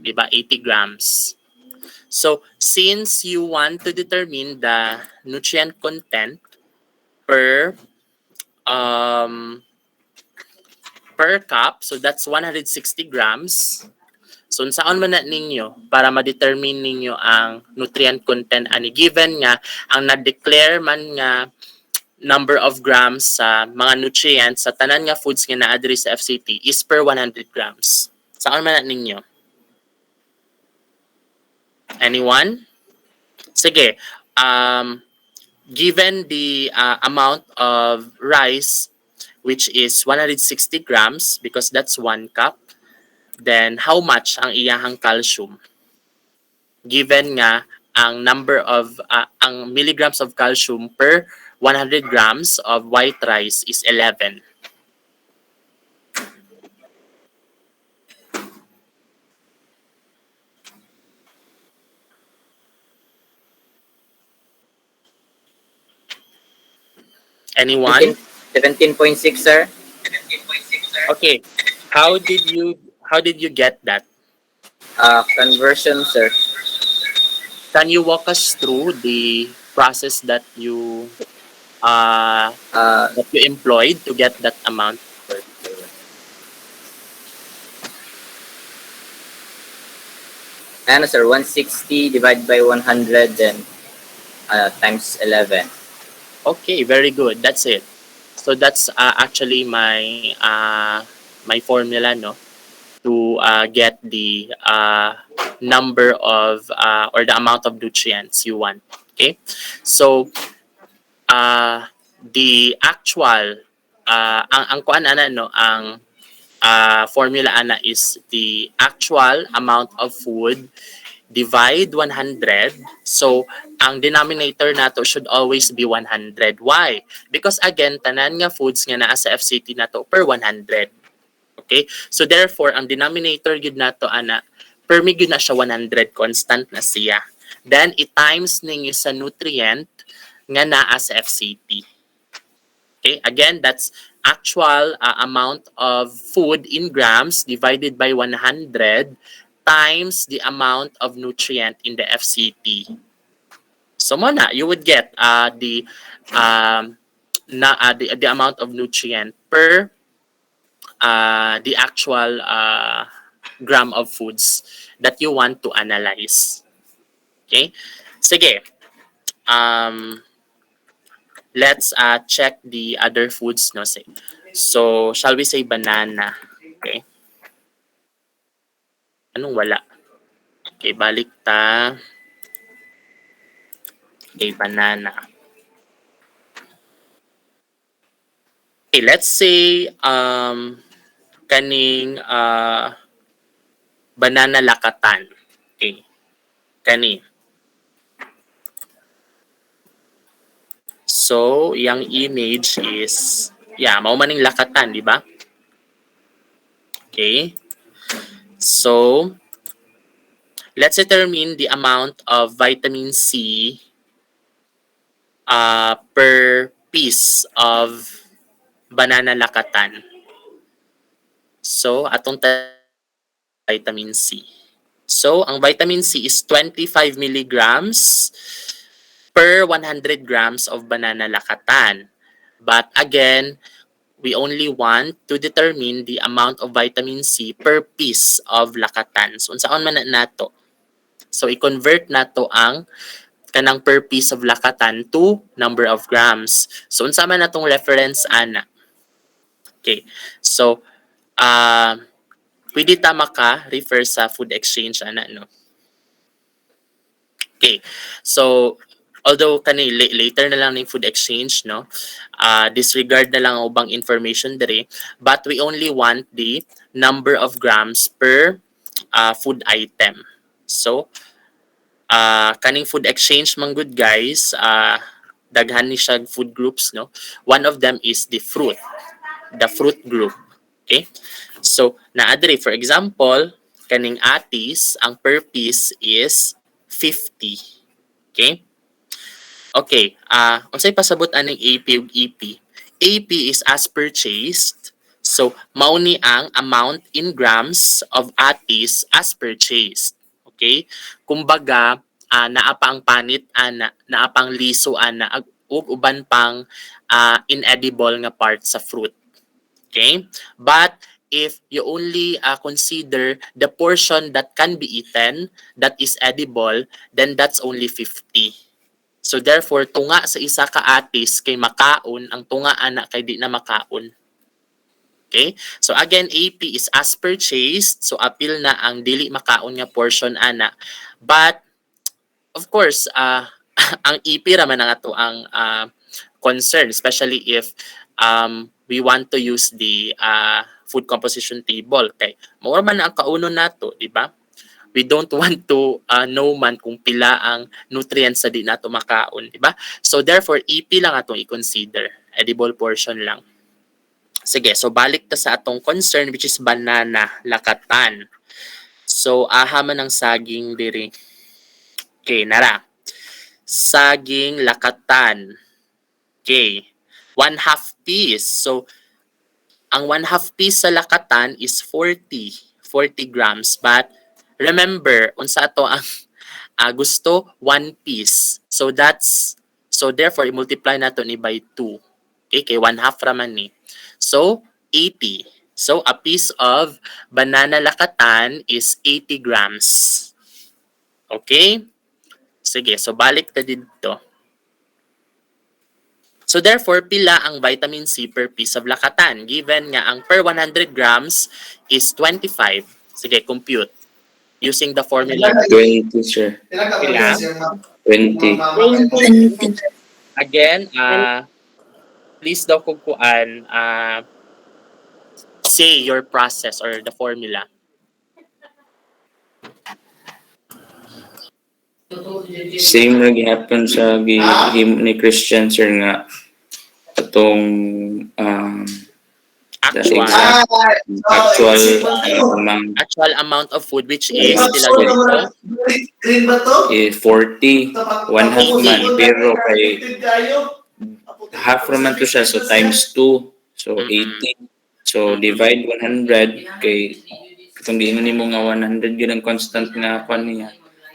Diba? 80 grams. So since you want to determine the nutrient content per um per cup, so that's 160 grams. So unsaon man na ninyo para ma-determine ninyo ang nutrient content ani given nga ang na-declare man nga number of grams sa mga nutrients sa tanan nga foods nga naa diri sa FCT is per 100 grams. Saan man na ninyo? Anyone? Sige. Given the amount of rice which is 160 grams because that's 1 cup, then how much ang iyahang calcium? Given nga ang number of ang milligrams of calcium per 100 grams of white rice is 11. Anyone? 17.6, sir. Okay. How did you get that? Conversion, sir. Can you walk us through the process that you employed to get that amount? Ano, sir? 160 divided by 100, then times 11. Okay, very good. That's it. So that's actually my my formula, no, to get the number of or the amount of nutrients you want. Okay, so the actual ang kuan ana no ang formula ana is the actual amount of food divide 100. So ang denominator nato should always be 100. Why? Because again tanan nga foods nga naa sa FCT nato per 100. Okay? So therefore ang denominator gyud nato ana per mig gyud na siya 100, constant na siya. Then i-times ninyo sa nutrient nga naa sa FCT. Okay? Again, that's actual amount of food in grams divided by 100 times the amount of nutrient in the FCT. So muna, you would get the amount of nutrient per the actual gram of foods that you want to analyze. Okay? Sige. Let's check the other foods, no? So, shall we say banana? Okay. Anong wala? Okay, balik ta. Okay, banana. Okay, let's say kaning banana lakatan. Okay. Kani. So, yung image is mao maning lakatan, di ba? Okay. So, let's determine the amount of vitamin C per piece of banana lakatan. So, atong vitamin C. So, ang vitamin C is 25 milligrams per 100 grams of banana lakatan. But again, we only want to determine the amount of vitamin C per piece of lakatan. So, unsaon man na nato? So, i-convert nato ang kanang per piece of lakatan to number of grams. So, unsa man natong reference ana? Okay. So, pwede ta maka-refer sa food exchange ana, no? Okay. So, although later na lang ng food exchange, no, disregard na lang ang ubang information dere, but we only want the number of grams per food item. So kaning food exchange man good guys, daghan ni siya food groups, no. One of them is the fruit group. Okay, so naa dere for example kaning atis ang per piece is 50. Okay? Okay, unsay pasabot aning AP ug EP? AP is as purchased. So, mao ni ang amount in grams of atis as purchased. Okay? Kumbaga, naa pa ang panit ana, naa pang liso ana ug uban pang inedible nga part sa fruit. Okay? But if you only consider the portion that can be eaten, that is edible, then that's only 50. So therefore, tunga sa isa ka atis kay makaon, ang tunga ana kay di na makaon. Okay? So again, AP is as purchased. So apil na ang dili makaon nga portion ana. But of course, ang EP raman nga to ang concern, especially if we want to use the food composition table. Okay? Mao man ang kaunon nato, di ba? We don't want to know man kung pila ang nutrients sa di nato makaon, di ba? So therefore, EP lang atong i-consider. Edible portion lang. Sige, so balik ta sa atong concern which is banana, lakatan. So aha man ang saging diri. Okay, nara. Saging, lakatan. Okay. 1/2 piece. So ang 1/2 piece sa lakatan is 40 grams, but remember, unsa ato ang gusto 1 piece. So therefore i-multiply nato ni by 2. Okay, kay 1/2 raman ni. So 80. So a piece of banana lakatan is 80 grams. Okay? Sige, so balik ta dito. So therefore, pila ang vitamin C per piece of lakatan given nga ang per 100 grams is 25. Sige, compute. Using the formula. 20, sir. Pila? 20. Again, please daw kung kuan, say your process or the formula. Same na gihapon sa gihimo ni Christian, sir, nga atong Actual amount actual amount of food which is pila ganito? 40, 1/2 man, pero kay half naman to siya, so times 2, so 80. So divide 100 kay kung di ni mo nga 100 yun ang constant nga kwan niya.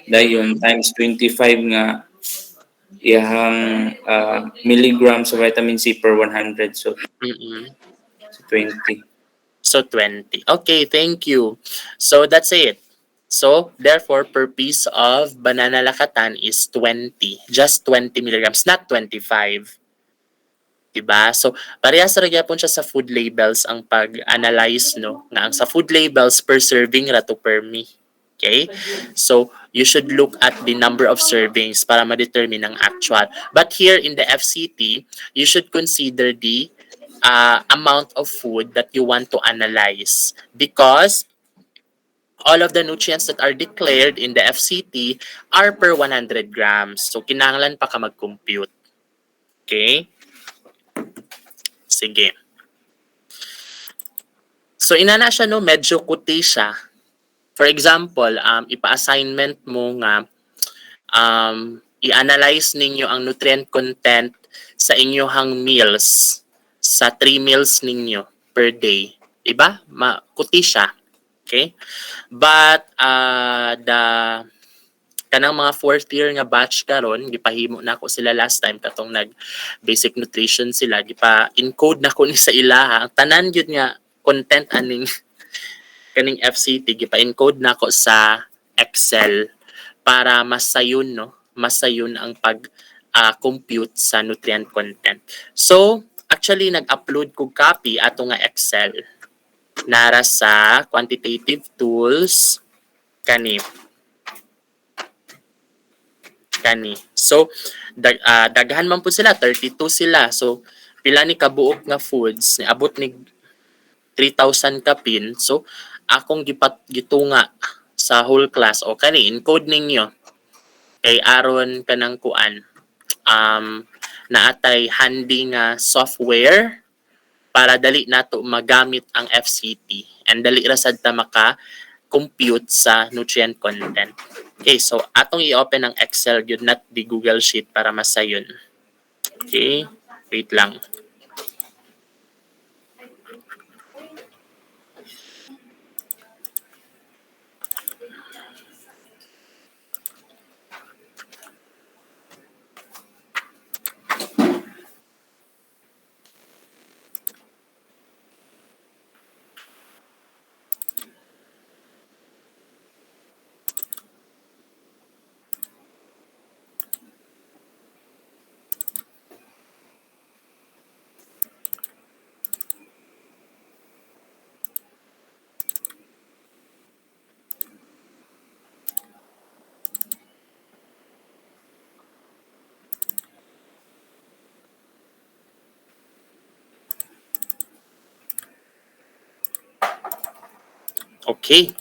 Dayon times 25 nga iyang milligrams of vitamin C per 100, so 20. So 20. Okay, thank you. So that's it. So therefore, per piece of banana lakatan is 20. Just 20 milligrams, not 25. Diba? So parehas ra gyapon siya sa food labels ang pag-analyze, no? Nga ang sa food labels per serving ra to per me. Okay? So you should look at the number of servings para ma-determine ang actual. But here in the FCT, you should consider the amount of food that you want to analyze because all of the nutrients that are declared in the FCT are per 100 grams. So kinahanglan pa ka mag-compute. Okay? Sige. So inana siya, no, medyo kuti siya. For example, ipa-assignment mo nga i-analyze ninyo ang nutrient content sa inyong meals, sa 3 meals ninyo per day. Diba? Kuti siya. Okay? But kanang mga 4th year nga batch karon, gipahimo na ako sila last time katong nag basic nutrition sila, gipa-encode na ko ni sa ilaha. Ang tanan gyud nga content aning kaning FCT gipa-encode na ako sa Excel para masayon, no? Masayon ang pag compute sa nutrient content. So, actually nag-upload ko copy ato nga Excel nara sa quantitative tools kani. So, daghan man po sila, 32 sila. So, pila ni kabuok nga foods, niabot ni 3,000 ka pin. So, akong gitunga sa whole class. O kani, encode ninyo. Kay aron kanang kuan. Naatay handy nga software para dali nato magamit ang FCT. And dali ra sad ta maka compute sa nutrient content. Okay, so atong i-open ang Excel yun, not the Google Sheet para masayon. Okay, wait lang. Okay.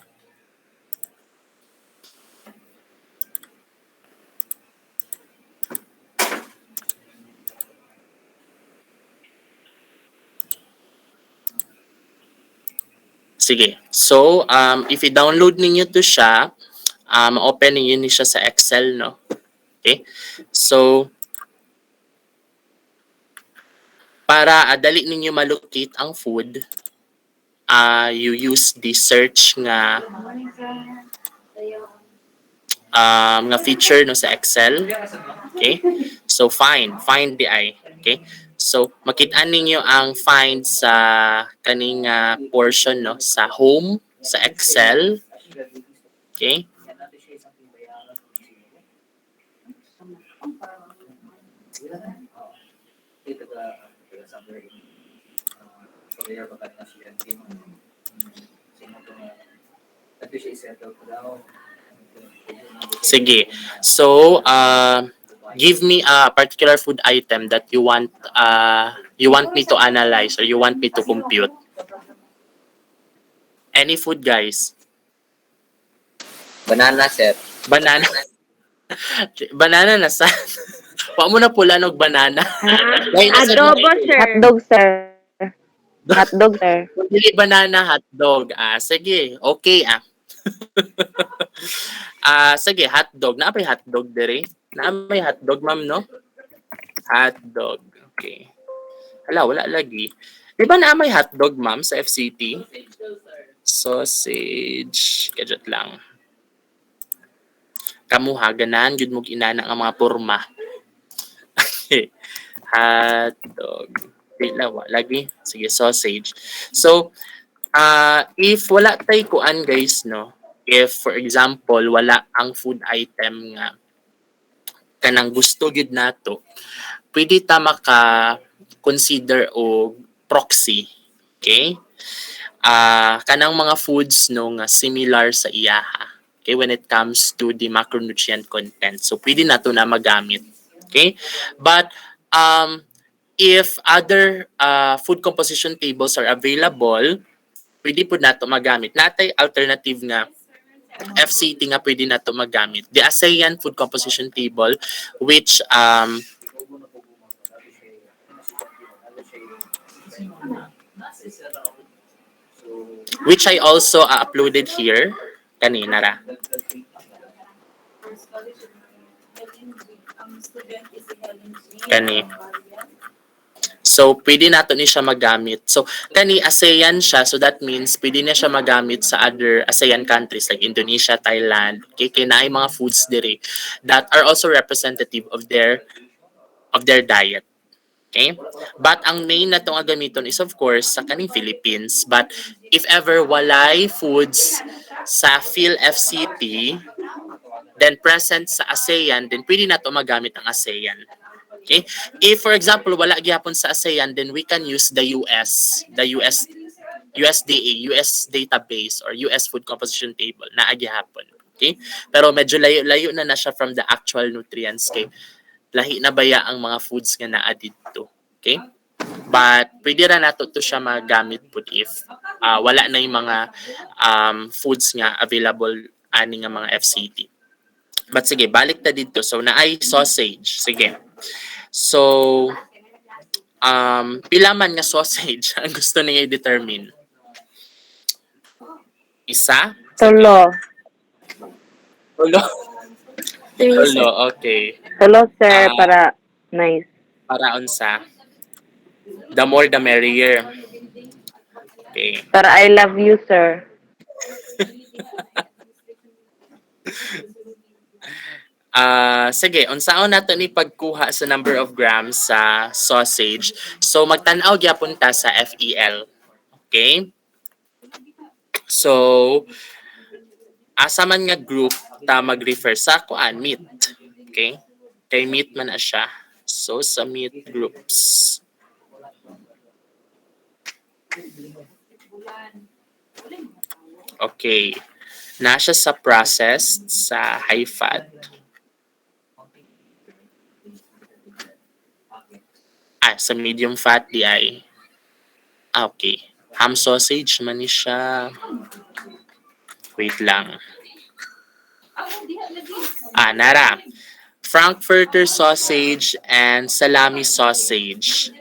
Sige. So, if i-download ninyo to siya, open ninyo ni siya sa Excel, no? Okay? So, para dali ninyo malocate ang food, you use the search nga feature no sa Excel. Okay? So, find the I. Okay? So, makita ninyo ang find sa kaning portion no sa home sa Excel. Okay? Sige. So, give me a particular food item that you want me to analyze or you want me to compute. Any food, guys? Banana, sir. Banana. Banana na sa. Wa mo na pula og banana. Dahil nasa Adobo, sir. Hotdog, sir. Hotdog, sir. Dili banana, hotdog. Sige. Okay, sige, hotdog. Naapay hotdog dire. Naamay hotdog, ma'am, no? Hotdog. Okay. Wala lagi. Di ba naamay hotdog, ma'am, sa FCT? Sausage. Gadget lang. Kamuha, ganan, yun mo inana ang mga porma. Okay. Hotdog. Wait lang, lagi. Sige, sausage. So, if wala tay kuan, guys, no? If, for example, wala ang food item nga kanang gusto gid nato, pwede ta maka-consider o proxy. Okay? Kanang mga foods no nga similar sa iyaha. Okay, when it comes to the macronutrient content. So pwede nato na magamit. Okay? But if other food composition tables are available, pwede po nato magamit. Natay alternative nga FCT nga pwede nato magamit. The ASEAN Food Composition Table which I also uploaded here kanina ra. Kani. So, pwede nato ni siya magamit. So, kani ASEAN siya, so that means pwede na siya magamit sa other ASEAN countries like Indonesia, Thailand. Okay, kinaay mga foods dire that are also representative of their diet. Okay? But ang main na itong gamiton is of course sa kaning Philippines. But if ever walay foods sa PhilFCT, then present sa ASEAN, then pwede na ito magamit ang ASEAN. Okay? If for example wala gyapon sa ASEAN, then we can use the USDA, US database or US food composition table na agyapon. Okay? Pero medyo layo na siya from the actual nutrients kay lahi na baya ang mga foods nga naa dito. Okay? But pwede ra nato to siya magamit pud if wala na yung mga foods nga available ani nga mga FCT. But sige, balik ta dito. So naay sausage. Sige. So pila man nga sausage ang gusto niya i-determine? Isa? Sige. Tulo. Tulo. Three, Tulo, sir. okay. Tulo, sir, Ah, para nice. para unsa? The more the merrier. Okay. Para I love you, sir. Sige, unsaon nato ni pagkuha sa number of grams sa sausage. So magtan-aw gyapon ta sa FEL. Okay? So asa man nga group ta mag-refer sa kuan meat. Okay? Kay meat man na siya. So sa meat groups. Okay. Nasa sa processed sa high fat. Sa medium fat di ay. Okay. Ham sausage man ni siya. Wait lang. Nara. Frankfurter sausage and salami sausage.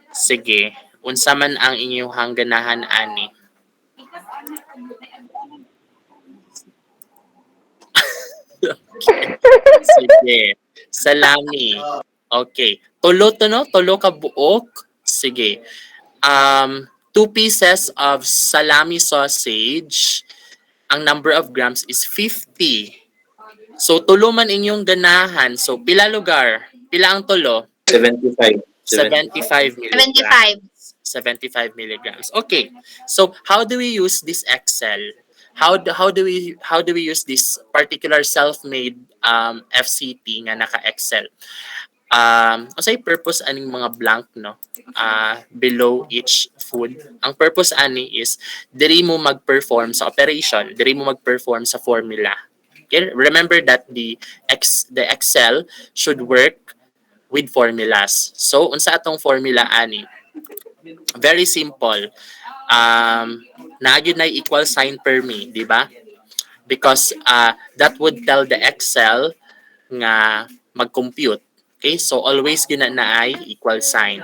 Sige. Unsa man ang inyong ganahan ani? Okay. Sige. Salami. Okay. Tulo to no? Tulo ka buok? Sige. 2 pieces of salami sausage. Ang number of grams is 50. So, tulo man inyong ganahan. So, pila lugar? Pila ang tulo? 75. 75 75. milligrams. 75 milligrams. Okay. So, how do we use this Excel? How do we use this particular self-made FCT nga naka-Excel? Unsay purpose aning mga blank no? Below each food. Ang purpose ani is diri mo mag-perform sa operation, diri mo mag-perform sa formula. Okay? Remember that the Excel should work with formulas. So unsa atong formula ani? Very simple. Nagyud na equal sign per me, di ba? Because that would tell the Excel nga mag-compute. Okay, so always gina na ay equal sign.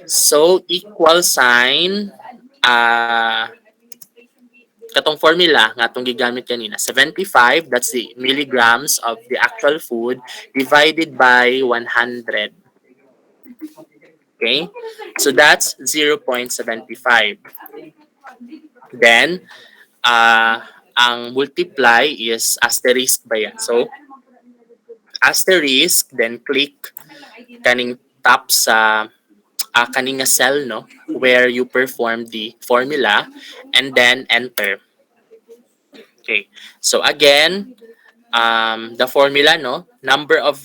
So equal sign katong formula nga atong gigamit kanina, 75, that's the milligrams of the actual food divided by 100. Okay? So that's 0.75. Then ang multiply is asterisk ba yan? So asterisk, then click kaning top sa kaning nga cell no where you perform the formula and then enter. Okay. So again, the formula no, number of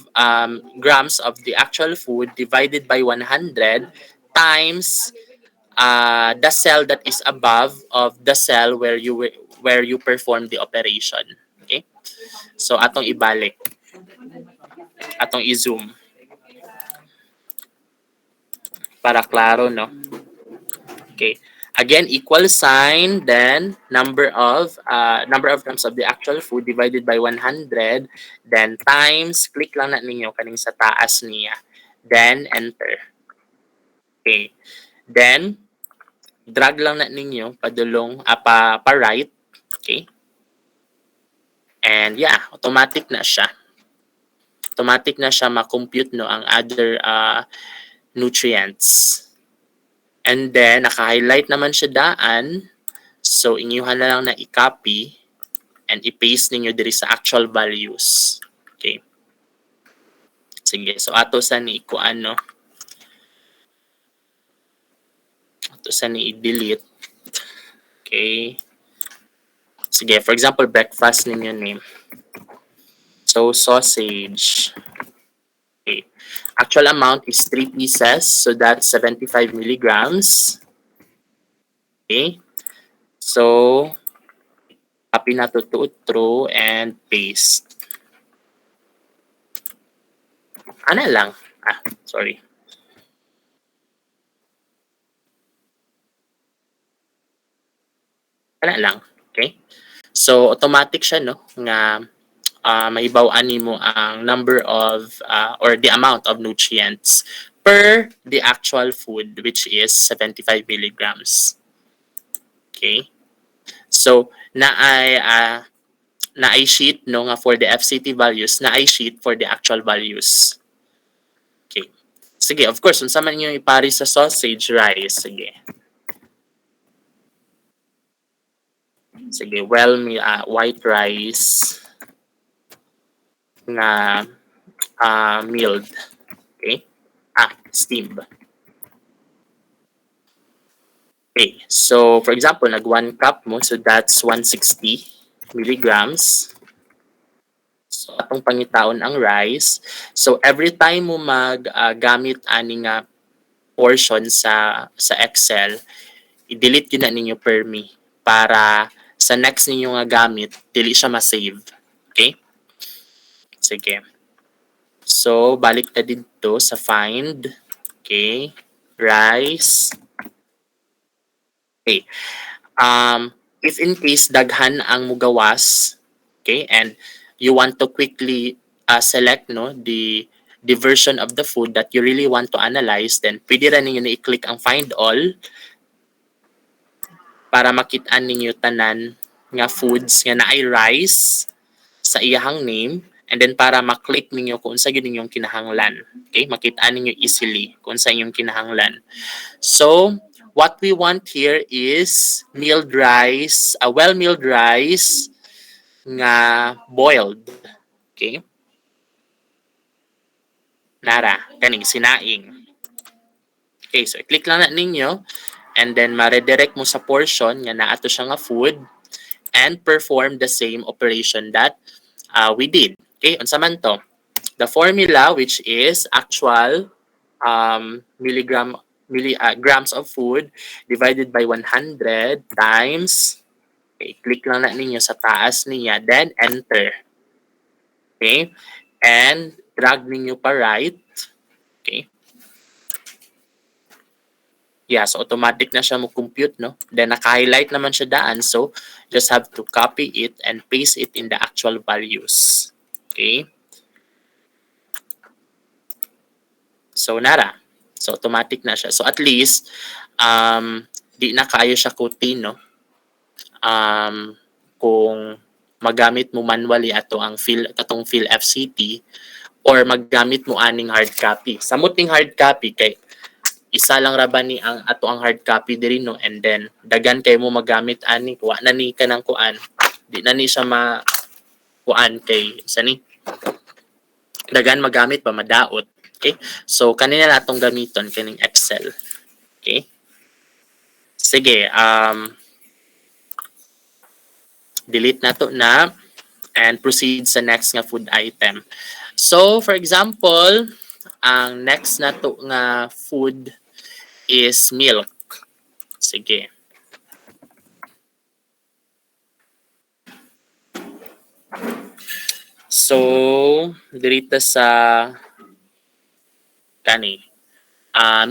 grams of the actual food divided by 100 times the cell that is above of the cell where you perform the operation. Okay? So atong ibalik. Atong i-zoom. Para klaro, no? Okay. Again, equal sign, then number of grams of the actual food divided by 100, then times, click lang na ninyo kaning sa taas niya. Then, enter. Okay. Then, drag lang na ninyo padulong, pa-right. Okay. And yeah, automatic na siya. Automatic na siya ma-compute no ang other nutrients. And then, naka-highlight naman siya daan. So, inyuhan na lang na i-copy and i-paste ninyo diri sa actual values. Okay. Sige. So, ato sa ni ikuan, no? Ato sa ni i-delete. Okay. Sige. For example, breakfast ninyo name. So, sausage. Okay. Actual amount is 3 pieces. So, that's 75 milligrams. Okay. So, copy na to true and paste. Ano lang? Sorry. Ano lang. Okay? So, automatic siya, no? Nga maibaw-an mo ang number of or the amount of nutrients per the actual food which is 75 milligrams. Okay? So na ay sheet no nga for the FCT values, na ay sheet for the actual values. Okay. Sige, of course, unsa man yung ipari sa sausage rice, sige. Sige, white rice nga milled. Okay? Steamed. Okay, so for example, nag 1 cup mo, so that's 160 milligrams. So atong pangitaon ang rice. So every time mo gamit ani nga portion sa Excel, i-delete yun na ninyo permi para sa next ninyo nga gamit, dili siya ma-save. Okay? Sige. So, balik na dito sa find. Okay. Rice. Okay. If in case daghan ang mugawas, okay, and you want to quickly select the version of the food that you really want to analyze, then pwede rin ninyo na i-click ang find all para makita ninyo tanan nga foods nga naay rice sa iyahang name, and then para maklik ninyo kung sa yun ninyong kinahanglan. Okay, makita ninyo easily kung sa inyong kinahanglan. So, what we want here is milled rice, well-milled rice nga boiled. Okay? Nara, kaning sinaing. Okay, so i-click lang na ninyo and then ma-redirect mo sa portion nga naato siya nga food and perform the same operation that we did. Okay, unsa man to? The formula, which is actual grams of food divided by 100 times, okay, click lang na ninyo sa taas niya, then enter. Okay, and drag ninyo pa right. Okay. Yeah, so automatic na siya mo compute, no? Then naka-highlight naman siya daan, so just have to copy it and paste it in the actual values. Okay? So nara. So automatic na siya. So at least di na kaayo siya kutin, no? Kung magamit mo manually atong fill FCT or maggamit mo aning hard copy. Samot ning hard copy kay isa lang ra ba ni ang ato ang hard copy diri, no, and then dagan kay mo magamit ani wa na ni kanang kuan, di na ni siya kuan kay sani dagan magamit pa madaot. Okay, so kanina natong gamiton kining Excel. Okay, sige, delete na to na and proceed sa next nga food item. So for example, ang next na to nga food is milk. Sige. So, dito sa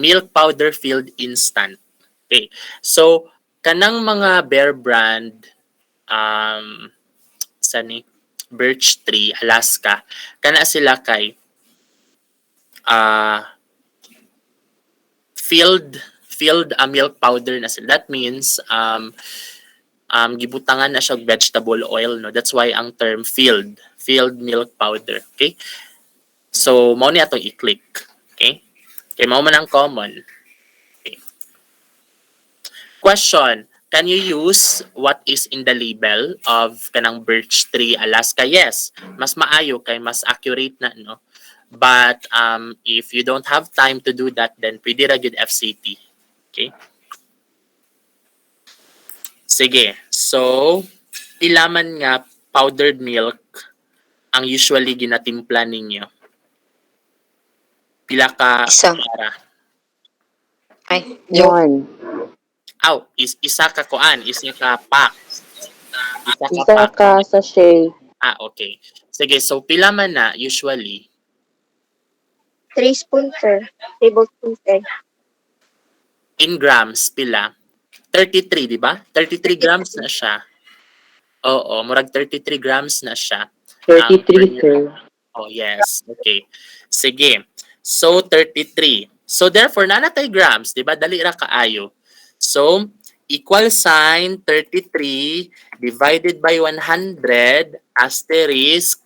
milk powder filled instant. Okay. So, kanang mga Bear brand Birch Tree, Alaska, kana sila kay filled milk powder na sila. That means gibutangan na siya vegetable oil, no. That's why ang term filled milk powder. Okay, so mao ni atong i-click. Okay, kay mao man ang common. Okay. Question: can you use what is in the label of kanang Birch Tree, Alaska? Yes, mas maayo kay mas accurate na, no. But if you don't have time to do that, then pwede ra gyud FCT. Okay? Sige. So, ilaman nga powdered milk ang usually ginatimpla ninyo? Pila ka Isa. para? Ay, joke. 1. Isa ka kuan, isa ka pack. Isa ka sachet. Okay. Sige, so pila man na usually? 3 spoons, sir. Tablespoons, sir. In grams, pila? 33, di ba? 33 grams na siya. Oo, murag 33 grams na siya. 33, sir. Oh, yes. Okay. Sige. So, 33. So, therefore, nanatay grams, di ba? Dali ra kaayo. So, equal sign 33 divided by 100 asterisk,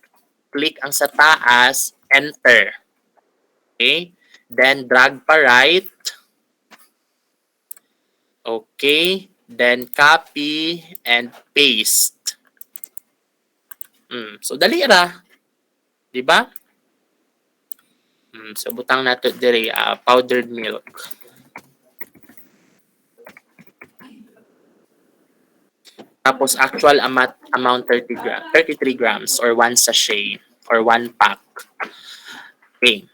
click ang sa taas, enter. Okay? Then drag pa right. Okay? Then copy and paste. So dali ra. Di ba? So butang nato dire powdered milk. Tapos actual amount 33 grams or 1 sachet or 1 pack. Okay.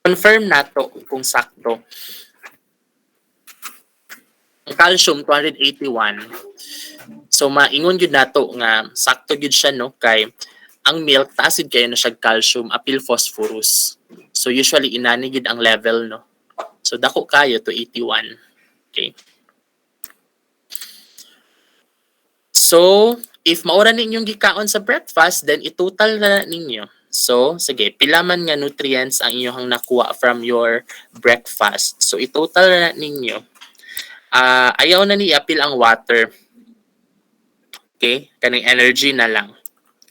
Confirm nato kung sakto. Ang calcium 281. So maingon gyud nato nga sakto gyud siya no kay ang milk tasid kayo na siya calcium apil phosphorus. So usually inani gyud ang level no. So dako kayo to 81. Okay. So if maura ninyong gikaon sa breakfast then itotal na ninyo. So sige, pila man nga nutrients ang inyong nakuha from your breakfast. So itotal na ninyo. Ayaw na ni apil ang water. Okay? Kaning energy na lang.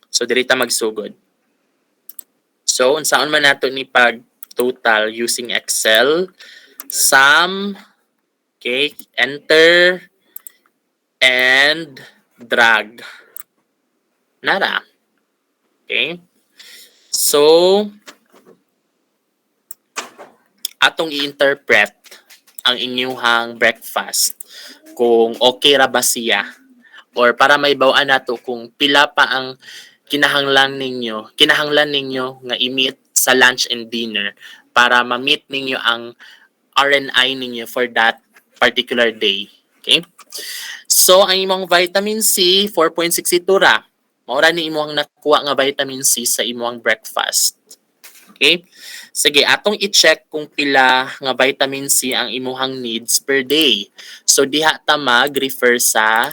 So, dirita magsugod. So, unsaon man nato ni pag total using Excel. Sum, okay, enter, and drag. Nara. Okay? So, atong i-interpret ang inyuhang breakfast kung okay ra ba siya or para may bawaan nato kung pila pa ang kinahanglan ninyo nga i-meet sa lunch and dinner para ma-meet ninyo ang RNI ninyo for that particular day. Okay? So, ang imong vitamin C, 4.62 ra. Maura ni imong nakuha nga vitamin C sa imong breakfast. Okay? Sige, atong i-check kung pila nga vitamin C ang imuhang needs per day. So, diha ta mag-refer sa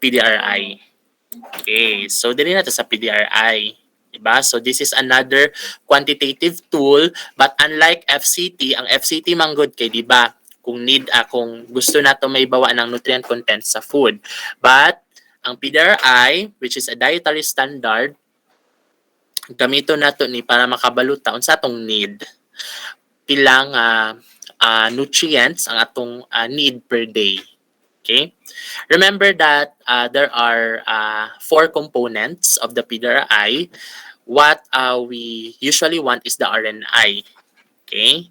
PDRI. Okay, so dili na to sa PDRI. Diba? So, this is another quantitative tool but unlike FCT, ang FCT manggod kay diba? Kung kung gusto nato may bawa ng nutrient content sa food. But, ang PDRI, which is a dietary standard, gamito nato ni para makabaluta unsa atong need. Pilang nutrients ang atong need per day. Okay? Remember that there are 4 components of the PDRI. What we usually want is the RNI. Okay?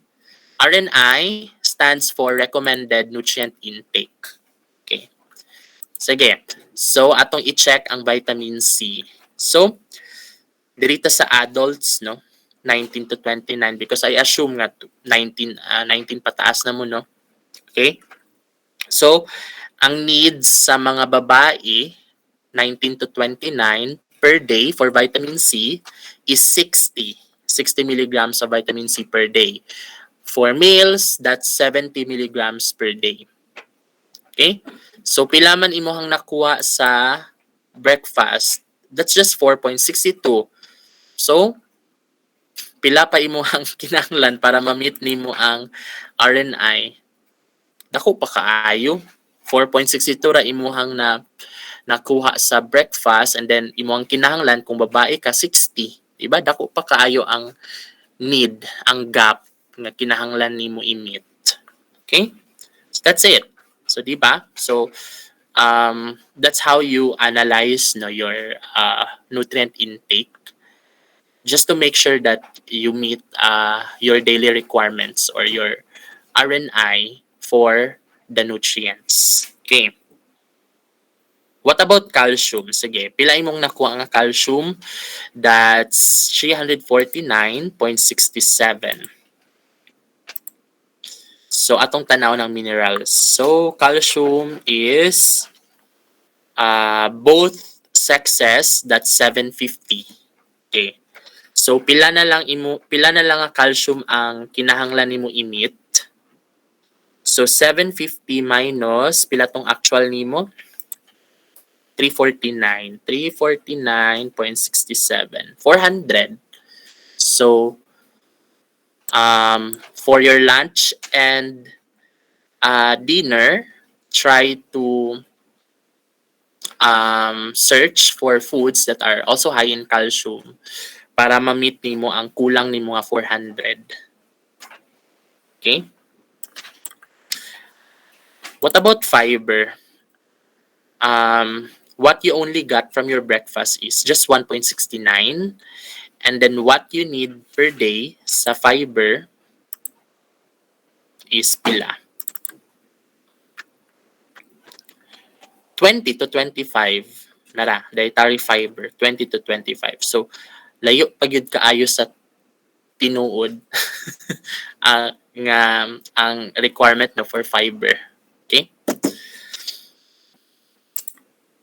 RNI stands for recommended nutrient intake. Okay? Sige. So, atong i-check ang vitamin C. So, dirita sa adults, no? 19 to 29 because I assume nga 19 pataas na mo, no? Okay? So, ang needs sa mga babae 19 to 29 per day for vitamin C is 60 milligrams of vitamin C per day. For males, that's 70 milligrams per day. Okay? So, pila man imuhang nakuha sa breakfast, that's just 4.62. So, pila pa imuhang kinahanglan para ma-meet nimo ang RNI. Dako pa kaayo. 4.62 ra imuhang nakuha sa breakfast and then imuhang kinahanglan kung babae ka 60. Diba? Dako pa kaayo ang need, ang gap nga kinahanglan nimo i-meet. Okay? So that's it. So diba? So that's how you analyze your nutrient intake. Just to make sure that you meet your daily requirements or your RNI for the nutrients. Okay. What about calcium? Sige, pila imong nakuha nga calcium? That's 349.67. So, atong tanaw ng minerals. So, calcium is both sexes, that's 750. Okay. So, pila na lang nga calcium ang kinahanglan nimo i-meet. So, 750 minus, pila tong actual nimo? 349. 349.67. 400. So, for your lunch and dinner, try to search for foods that are also high in calcium para ma-meet nimo ang kulang ni mga 400. Okay? What about fiber? What you only got from your breakfast is just 1.69, and then what you need per day sa fiber is pila? 20 to 25 nara, dietary fiber, 20 to 25. So, layo pag yun kaayo sa tinuod nga ang requirement no for fiber. Okay?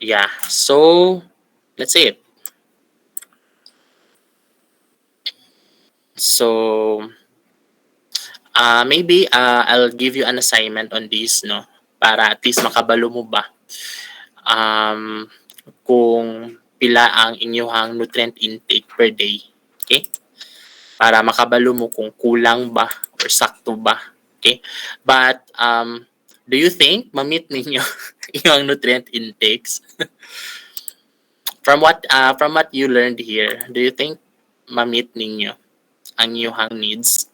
Yeah. So, let's see it. So, maybe I'll give you an assignment on this, no? Para at least makabalo mo ba kung pila ang inyong nutrient intake per day. Okay? Para makabalo mo kung kulang ba or sakto ba. Okay? But do you think ma-meet ninyo yung nutrient intakes? From what you learned here, do you think ma-meet ninyo ang inyong needs?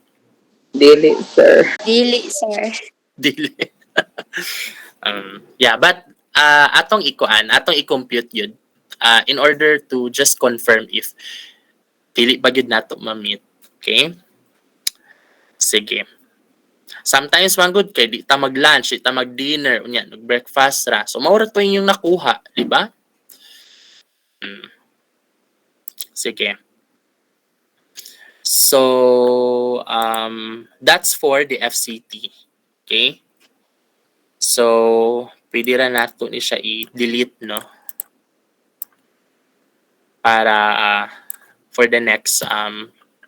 Dili, sir. Dili, sir. Dili. Yeah, but atong i-compute yun. In order to just confirm if dili ba gyud nato ma-meet. Okay? Sige. Sometimes man good kay di ta mag-lunch, di ta mag-dinner, unya, nag-breakfast ra. So mao ra to yung nakuha, di ba? Sige. So that's for the FCT. Okay? So pwede ra nato ni siya i-delete, no? Para for the next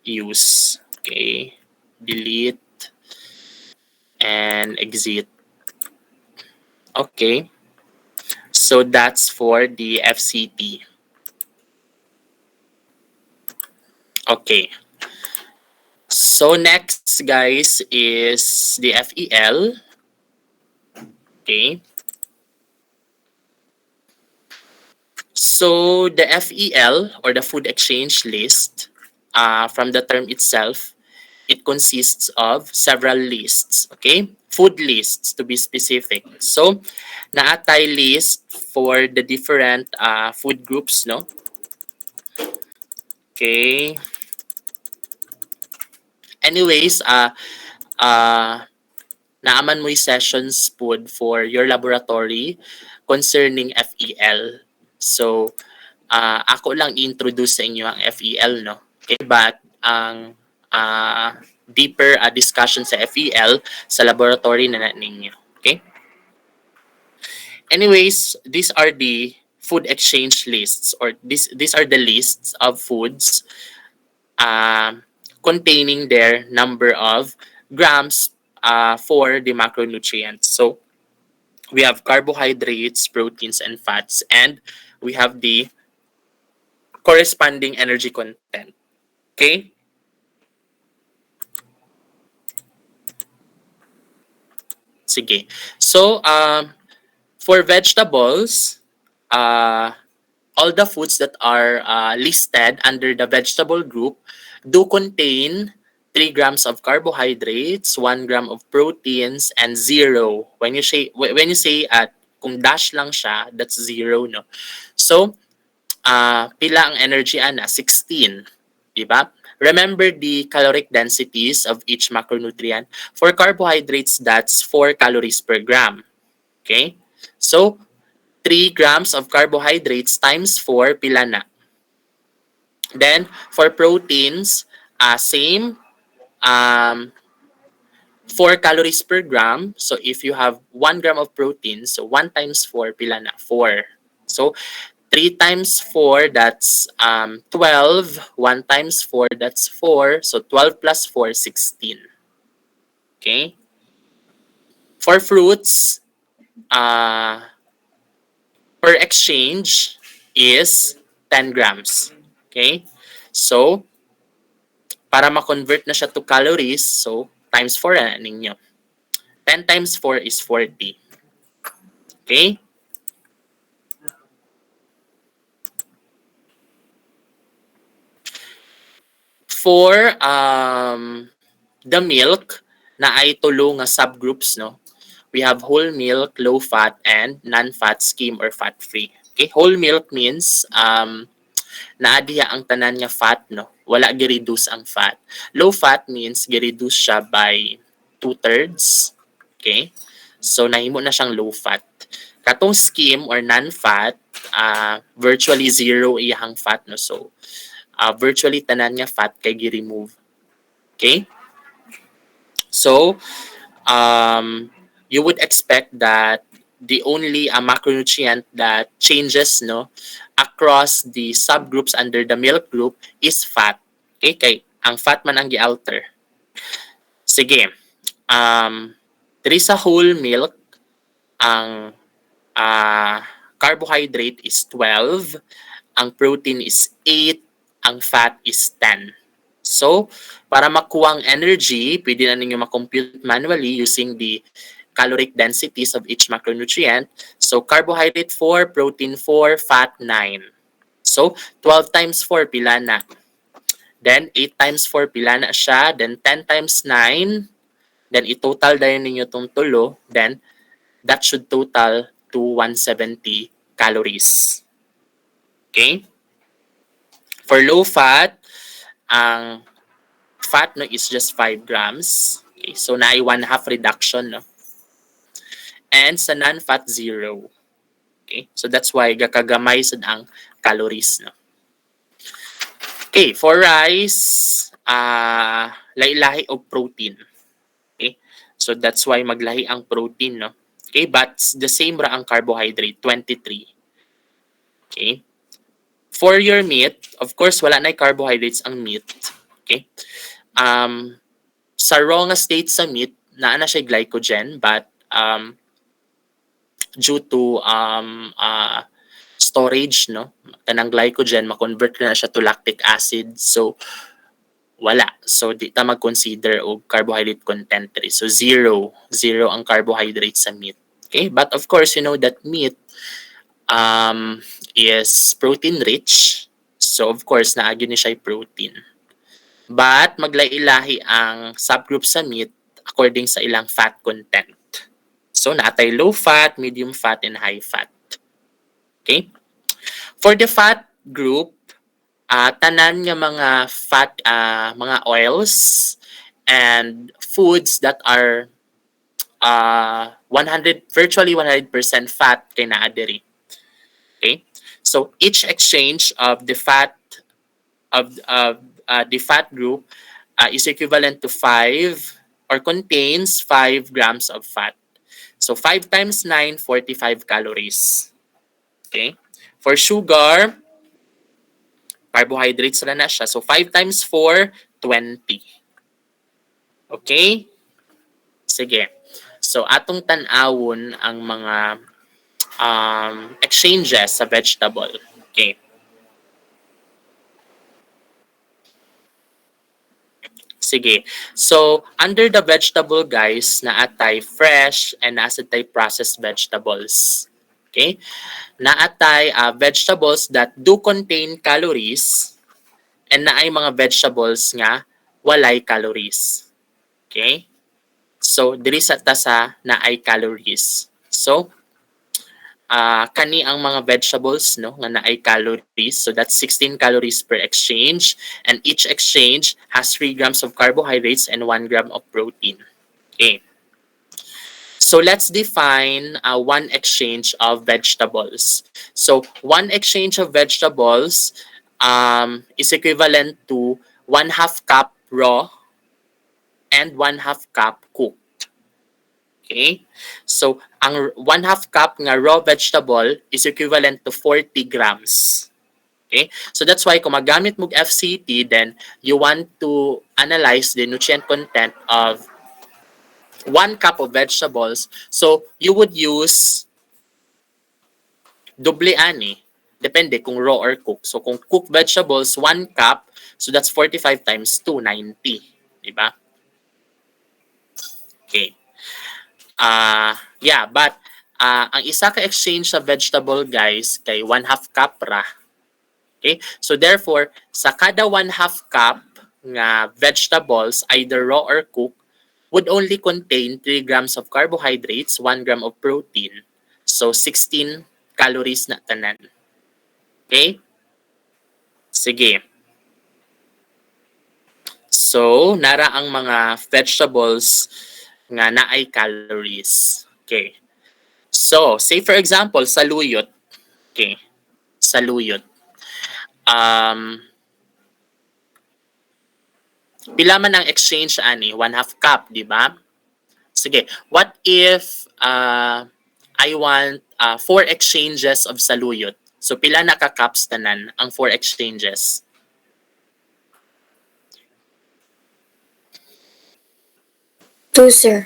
use. Okay? Delete and exit. Okay. So that's for the FCT. Okay. So next, guys, is the FEL. Okay. So the FEL, or the food exchange list, from the term itself, it consists of several lists. Okay, food lists to be specific. So naatay list for the different food groups, no? Okay. Anyways, naaman mo'y sessions food for your laboratory concerning FEL. So, ako lang introduce sa inyo ang FEL, no? Okay, but ang deeper discussion sa FEL sa laboratory na ninyo. Okay? Anyways, these are the food exchange lists, or these are the lists of foods containing their number of grams for the macronutrients. So we have carbohydrates, proteins, and fats, and we have the corresponding energy content. Okay? Sige. So, for vegetables, all the foods that are listed under the vegetable group do contain 3 grams of carbohydrates, 1 gram of proteins, and 0. When you say kung dash lang siya, that's 0, no? So, pila ang energy ana? 16. Diba? Remember the caloric densities of each macronutrient. For carbohydrates, that's 4 calories per gram. Okay? So, 3 grams of carbohydrates times 4, pila na? Then, for proteins, same, 4 calories per gram. So, if you have 1 gram of protein, so 1 times 4, pila na? 4. So, 3 times 4, that's 12. 1 times 4, that's 4. So, 12 plus 4, 16. Okay? For fruits, per exchange is 10 grams. Okay? So, para ma-convert na siya to calories, so times 4 na ninyo. 10 times 4 is 40. Okay? For the milk na ay tulo nga subgroups, no? We have whole milk, low fat, and non-fat, skim, or fat-free. Okay? Whole milk means naa diha ang tanan nga fat, no? Wala gi-reduce ang fat. Low fat means gi-reduce siya by 2/3. Okay? So nahimo na siyang low fat. Katong skim or non-fat, virtually zero iyahang fat, no? So virtually tanan nga fat kay gi-remove. Okay? So you would expect that the only macronutrient that changes, no, across the subgroups under the milk group is fat. Okay, kay ang fat man ang gi-alter. Sige. There is a whole milk, ang carbohydrate is 12, ang protein is 8, ang fat is 10. So, para makuha ang energy, pwede na ninyo makompute manually using the caloric densities of each macronutrient. So, carbohydrate 4, protein 4, fat 9. So, 12 times 4, pila na? Then, 8 times 4, pila na siya? Then, 10 times 9. Then, i-total dahil ninyo itong tulo. Then, that should total to 170 calories. Okay? For low fat, ang fat, no, is just 5 grams. Okay? So, na 1/2 reduction, no? And sa non-fat, 0. Okay? So that's why gakagamay sad ang calories, no? Okay, for rice, lahi-lahi og protein. Okay? So that's why maglahi ang protein, no? Okay, but the same ra ang carbohydrate, 23. Okay? For your meat, of course wala na carbohydrates ang meat. Okay? Sa raw nga state sa meat, naa na siya glycogen, but due to storage, no, kanang glycogen ma-convert na siya to lactic acid, so wala, so di ta mag-consider og carbohydrate content diri. So zero ang carbohydrate sa meat. Okay, but of course you know that meat is protein rich, so of course naagi ni siya protein, but maglahi-lahi ang subgroup sa meat according sa ilang fat content. So, naatay low fat, medium fat, and high fat. Okay? For the fat group, tanan nga mga fat, mga oils, and foods that are virtually 100% fat kay naa diri. Okay? So, each exchange of the fat the fat group is equivalent to 5 or contains 5 grams of fat. So 5 times 9, 45 calories. Okay? For sugar, carbohydrates na siya. So 5 times 4, 20. Okay? Sige. So atong tan-awon ang mga exchanges sa vegetable. Okay. Sige. So, under the vegetable, guys, naatay fresh and naatay processed vegetables. Okay? Naatay vegetables that do contain calories and naay mga vegetables nga walay calories. Okay? So, diri sa tasa naay calories. So, kani ang mga vegetables, no, nga naay calories. So that's 16 calories per exchange, and each exchange has 3 grams of carbohydrates and 1 gram of protein. Okay. So let's define one exchange of vegetables. So one exchange of vegetables is equivalent to 1/2 cup raw and 1/2 cup cooked. Okay? So, ang 1/2 cup nga raw vegetable is equivalent to 40 grams. Okay? So, that's why kung magamit mo FCT, then you want to analyze the nutrient content of 1 cup of vegetables. So, you would use doble ani. Depende kung raw or cooked. So, kung cooked vegetables, 1 cup, so that's 45 times 2, 90. Diba? Okay. Yeah, but ang isa ka exchange sa vegetable guys kay 1/2 cup ra. Okay? So therefore, sa kada 1/2 cup nga vegetables, either raw or cooked, would only contain 3 grams of carbohydrates, 1 gram of protein. So 16 calories na tanan. Okay? Sige. So, nara ang mga vegetables nga naay calories. Okay. So, say for example, saluyot. Okay. Saluyot. Pila man ang exchange ani? 1/2 cup, di ba? Sige. What if I want 4 exchanges of saluyot? So, pila na ka cups tanan ang 4 exchanges? 2, sir.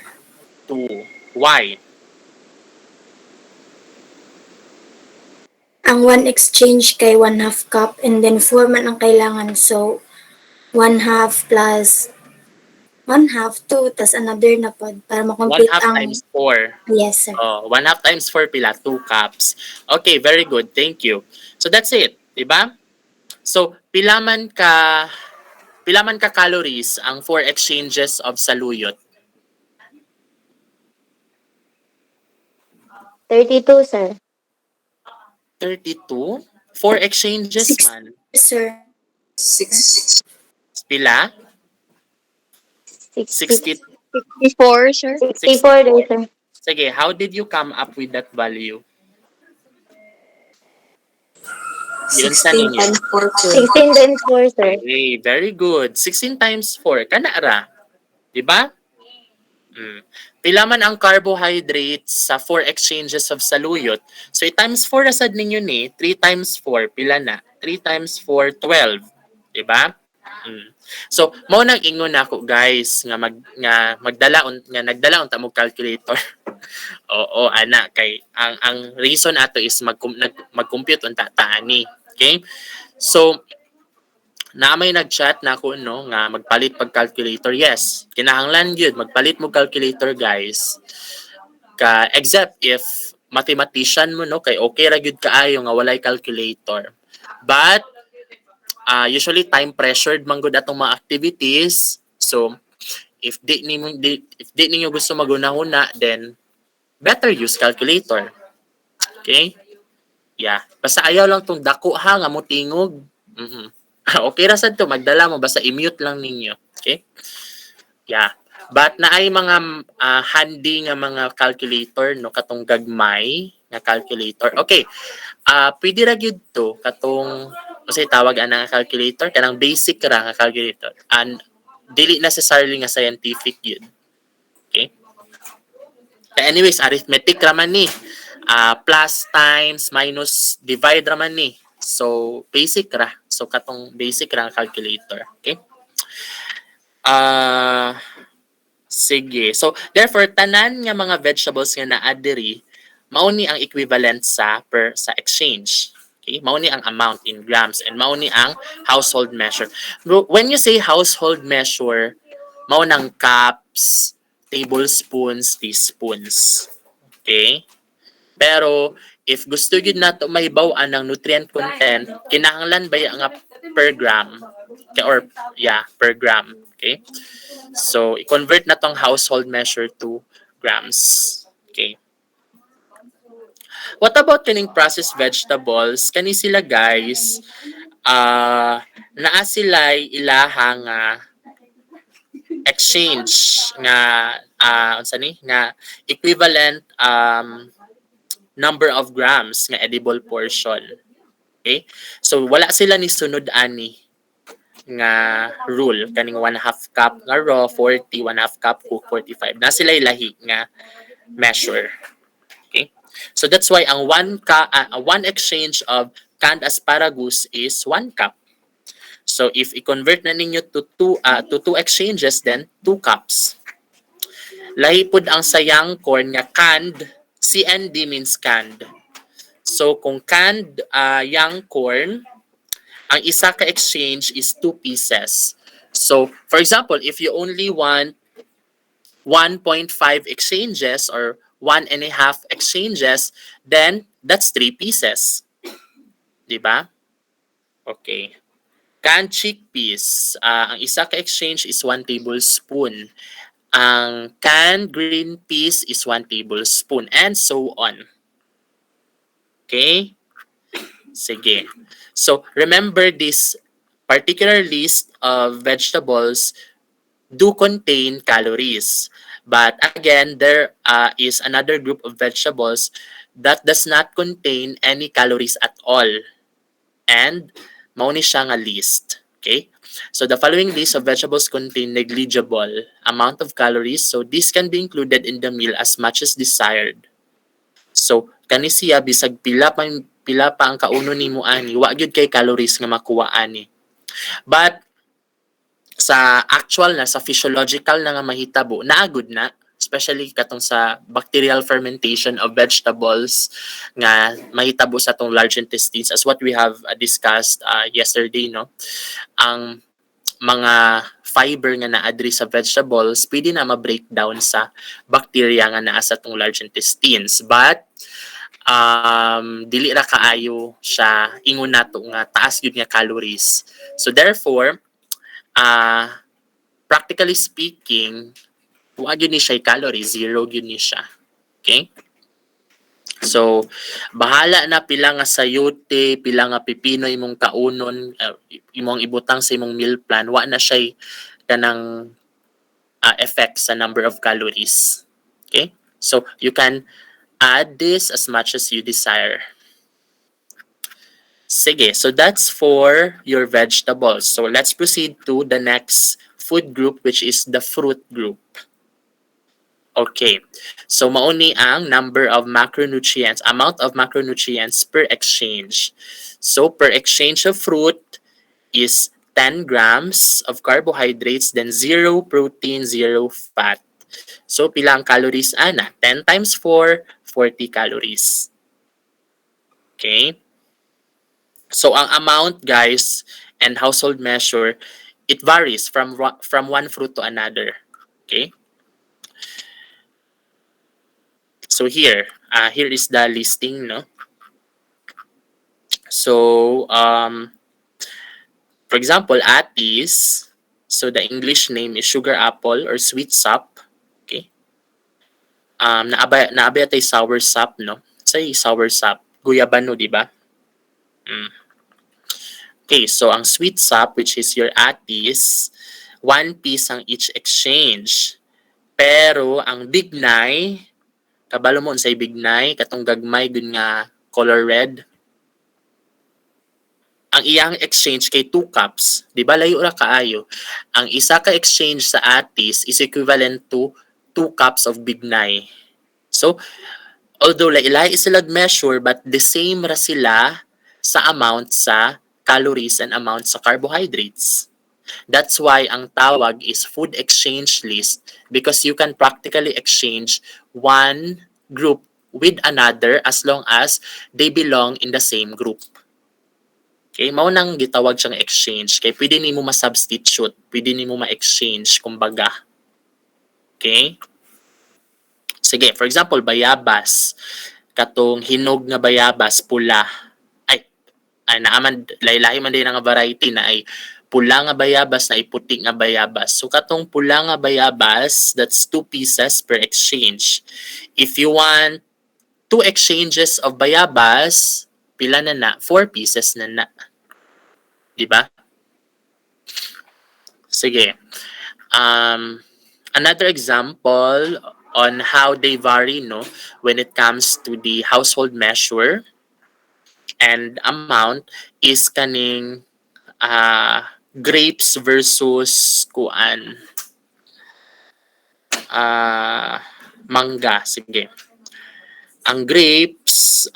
2. Why? Ang 1 exchange kay 1/2 cup and then 4 man ang kailangan. So, 1/2 plus 1/2, 2, tas another na pod para 1/2 makomplete ang... times 4. Yes, sir. Oh, 1/2 times 4 pila? 2 cups. Okay, very good. Thank you. So that's it, 'di ba? So pilaman ka calories ang 4 exchanges of saluyot? 32, sir. 32? 4 exchanges Six. man. Sir. Pila? 60, 60. 64, sir. 64 days, sir. Sige, how did you come up with that value? Yun sa 16 ninyo. and 4, sir. 16 times 4, sir. Okay, very good. 16 times 4. Kana ra. 'Di ba? Pila man ang carbohydrates sa 4 exchanges of saluyot. So, times 4 asad ninyo ni, 3 times 4, pila na? 3 times 4, 12. Diba? So, mao nang ingon nako guys nga nagdala unta mo calculator. Oo, ana kay ang reason ato is mag-compute unta taani. Okay? So, na may nag-chat na ako no nga magpalit pag calculator. Yes, kinahanglan gyud magpalit mo calculator guys. Except if mathematician mo no kay okay ra gyud kaayo nga walay calculator. But usually time pressured man gud atong mga activities. So if di ninyo gusto magunahuna then better use calculator. Okay? Yeah. Basta ayaw lang tong dako ha nga mo tingog. Okay ra sad to magdala mo basta i-mute lang ninyo. Okay? Yeah. But naay mga handy nga mga calculator no katong gagmay nga calculator. Okay. Pwede ra gyud to katong kasi tawag ana nga calculator kanang basic ra nga calculator. And dili necessarily nga scientific yun. Okay? Anyways, arithmetic raman ni. Plus, times, minus, divide raman ni. So, basic ra. So, katong basic ra calculator. Okay? Sige. So, therefore, tanan nga mga vegetables nga naa diri, mao ni ang equivalent sa exchange. Okay? Mao ni ang amount in grams and mao ni ang household measure. When you say household measure, mao nang cups, tablespoons, teaspoons. Okay? Pero if gusto gyud nato mahibaw-an ang nutrient content, kinahanglan ba nga per gram? Per gram. Okay? So, i-convert na tong household measure to grams. Okay. What about kaning processed vegetables? Kani sila guys, naa sila ilahang exchange nga unsa ni nga equivalent number of grams nga edible portion. Okay? So wala sila ni sunod ani nga rule kaning 1/2 cup nga raw 40, 1/2 cup cook 45. Na sila ilahi nga measure. Okay? So that's why ang one exchange of canned asparagus is 1 cup. So if i-convert na ninyo to two exchanges then 2 cups. Lahi pud ang sayang corn nga canned. CND means canned. So kung canned young corn, ang isa ka exchange is 2 pieces. So for example, if you only want 1.5 exchanges or 1.5 exchanges, then that's 3 pieces. Diba? Okay. Canned chickpeas. Ang isa ka exchange is 1 tablespoon. Ang canned green peas is 1 tablespoon and so on. Okay? Sige. So, remember this particular list of vegetables do contain calories. But again, there is another group of vegetables that does not contain any calories at all. And mauni siya nga list. Okay? So the following list of vegetables contain negligible amount of calories. So this can be included in the meal as much as desired. So kani siya bisag pila pa ang kauno nimo ani, wa gyud kay calories nga makuha ani. But sa actual na, sa physiological na nga mahitabo, naagod na, especially katong sa bacterial fermentation of vegetables nga mahitabo sa tong large intestines as what we have discussed yesterday, no? Ang mga fiber nga naadri sa vegetables pwede na ma-breakdown sa bacteria nga naa sa tong large intestines. But dili ra kaayo siya ingon nato nga taas gyud nga calories. So therefore, practically speaking, wa gyud ni siya calories, zero gyud ni siya. Okay? So, bahala na pila nga sayote, pila nga pipino imong kaunon, imong ibutang sa imong meal plan, wa na siya kanang effect sa number of calories. Okay? So, you can add this as much as you desire. Sige, so that's for your vegetables. So, let's proceed to the next food group, which is the fruit group. Okay, so mauni ang number of macronutrients, amount of macronutrients per exchange. So per exchange of fruit is 10 grams of carbohydrates, then 0 protein, 0 fat. So pila ang calories ana? 10 times 4, 40 calories. Okay? So ang amount, guys, and household measure, it varies from one fruit to another. Okay? So here is the listing, no? So, for example, atis, so the English name is sugar apple or sweet sap. Okay? Naabay tay sour sap, no? Say sour sap, guyabano, di ba? Okay, so ang sweet sap, which is your atis, 1 piece ang each exchange. Pero ang bignay, kabalo mo unsay bignay, katong gagmay gun nga color red. Ang iyang exchange kay 2 cups, di ba layo ra kaayo. Ang isa ka exchange sa atis is equivalent to 2 cups of bignay. So, although lailay sila measure, but the same ra sila sa amount sa calories and amount sa carbohydrates. That's why ang tawag is food exchange list, because you can practically exchange one group with another as long as they belong in the same group. Okay, mao nang gitawag siyang exchange. Kay pwede nimo ma-substitute, pwede nimo ma-exchange kumbaga. Okay? Sige, for example, bayabas. Katong hinog nga bayabas, pula. Ay naaman lahi-lahi man din nga variety na ay pula nga bayabas na puti nga bayabas. So katong pula nga bayabas, that's 2 pieces per exchange. If you want 2 exchanges of bayabas, pila na? 4 pieces na. Di ba? Sige. Another example on how they vary, no, when it comes to the household measure and amount is kaning grapes versus mangga. Sige. Ang grapes,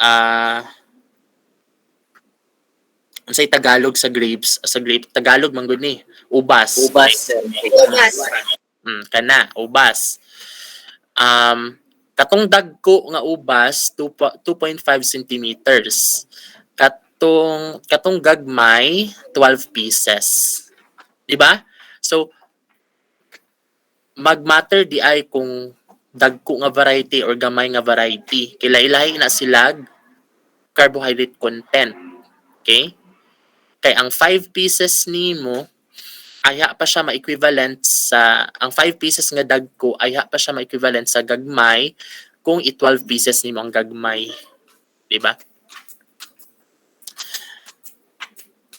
unsay Tagalog sa grapes? Sa grape, Tagalog man gud ni. Ubas. Ubas. Kana, ubas. Katong dagko nga ubas 2.5 centimeters. Katong gagmay 12 pieces. Di ba? So magmatter di ay kung dagko nga variety or gamay nga variety. Kilailahi na sila carbohydrate content. Okay? Kay ang 5 pieces nimo aya pa siya ma-equivalent sa ang 5 pieces nga dagko aya pa siya ma-equivalent sa gagmay kung i-12 pieces nimo ang gagmay. Di ba?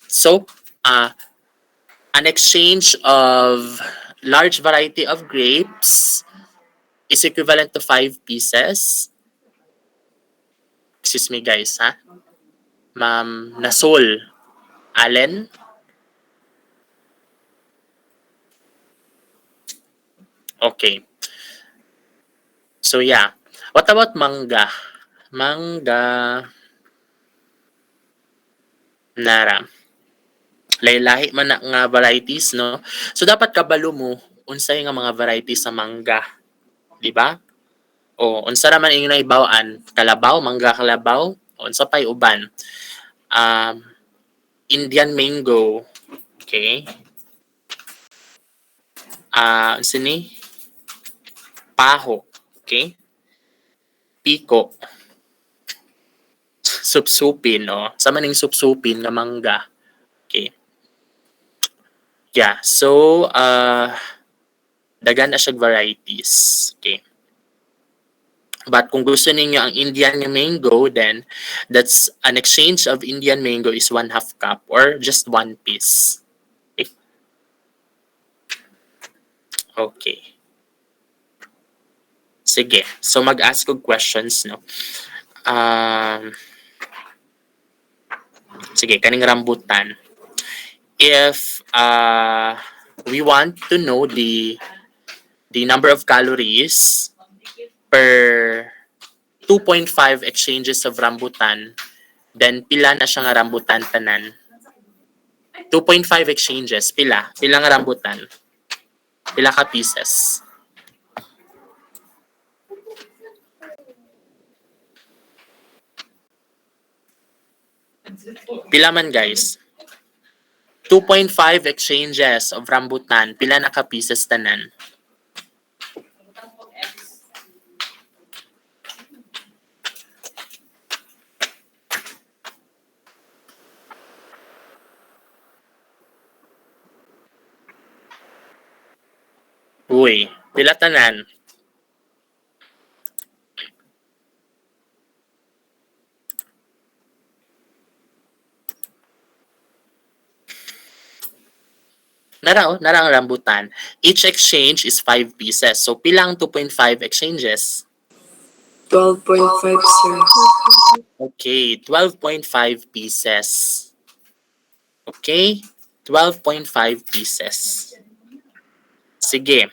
So, an exchange of large variety of grapes is equivalent to 5 pieces. Excuse me guys, ha? Ma'am Nasol Allen. Okay. So yeah. What about mangga? Mangga. Nara. Lahi-lahi man na nga varieties, no? So dapat kabalo mo unsay nga mga varieties sa mangga. Di ba? O unsa ra man ingon nahibaw-an? Kalabaw, mangga kalabaw, o unsa pay uban? Indian mango. Okay. Unsa ni? Paho. Okay. Piko. Supsupin, no? Sa maning supsupin nga mangga. Okay. Yeah, so dagan na siya varieties. Okay. But kung gusto ninyo ang Indian mango, then that's an exchange of Indian mango is 1/2 cup or just 1 piece. Okay. Okay. Sige. So mag-ask og questions, no? Sige, kaning rambutan. If we want to know the number of calories per 2.5 exchanges of rambutan, then pila na siya nga rambutan tanan? 2.5 exchanges, pila? Pila nga rambutan? Pila ka pieces? Pila man guys? 2.5 exchanges of rambutan, pila na ka pieces tanan? Uy, pila tanan? Nara ang rambutan. Each exchange is 5 pieces. So, pilang 2.5 exchanges? 12.5, sir. Okay, 12.5 pieces. Okay, 12.5 pieces. Sige.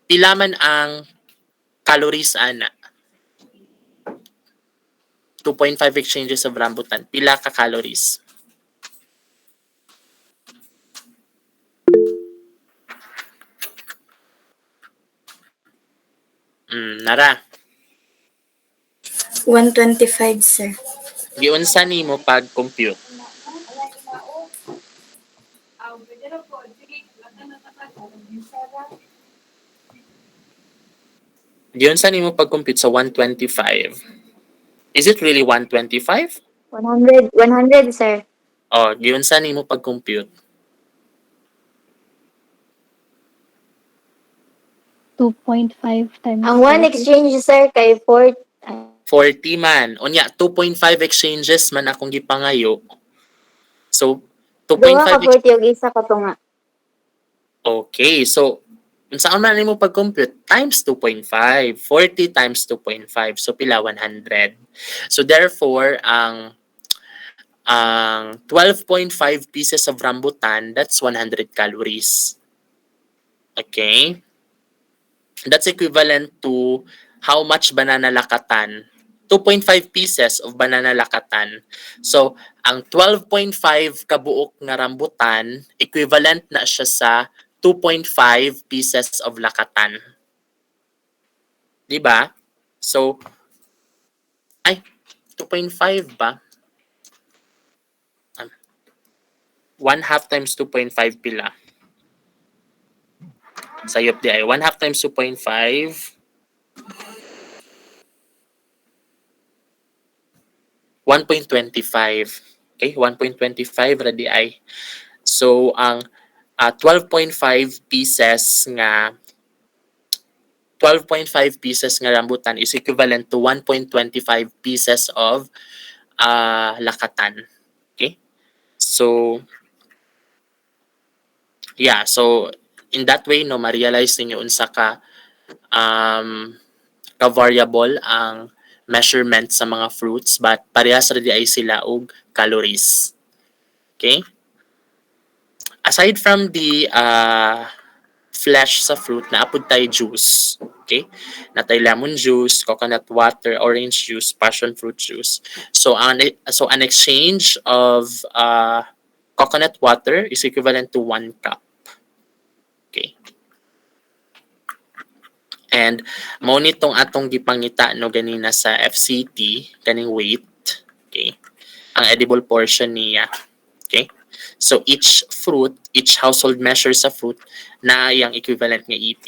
Pila man ang calories ana? 2.5 exchanges of rambutan. Pila ka calories? Nara. 125, sir. Giunsa nimo pag-compute? Giunsa nimo pag-compute sa 125? Is it really 125? 100, sir. Oh, giunsa nimo pag-compute? 2.5 times Ang one 40. exchange, sir, kay 4. 40 man. Unya, 2.5 exchanges man akong gipangayo. So, Duha ka 2.5 40 og isa ka tunga. Okay, so saan man nimo pag-compute? Times 2.5. 40 times 2.5. So, pila 100. So, therefore, ang 12.5 pieces of rambutan, that's 100 calories. Okay? That's equivalent to how much banana lakatan? 2.5 pieces of banana lakatan. So, ang 12.5 kabuok nga rambutan, equivalent na siya sa 2.5 pieces of lakatan. Diba? So, 2.5 ba? 1/2 times 2.5 pila. Sayop di ay 1/2 times 2.5. 1.25. Okay, 1.25 ra di ay. So ang 12.5 pieces nga 12.5 pieces nga rambutan is equivalent to 1.25 pieces of lakatan. Okay? So yeah, so in that way no ma-realize ninyo unsa ka ka-variable ang measurement sa mga fruits but parehas ra di ay sila og calories. Okay? Aside from the flesh sa fruit, naapod tayo juice. Okay? Na tayo lemon juice, coconut water, orange juice, passion fruit juice. So an exchange of coconut water is equivalent to 1 cup. Okay? And mao nitong atong gipangita no ganina sa FCT kaning weight. Okay? Ang edible portion niya. Okay? So each fruit, each household measure sa fruit na yang equivalent nga EP.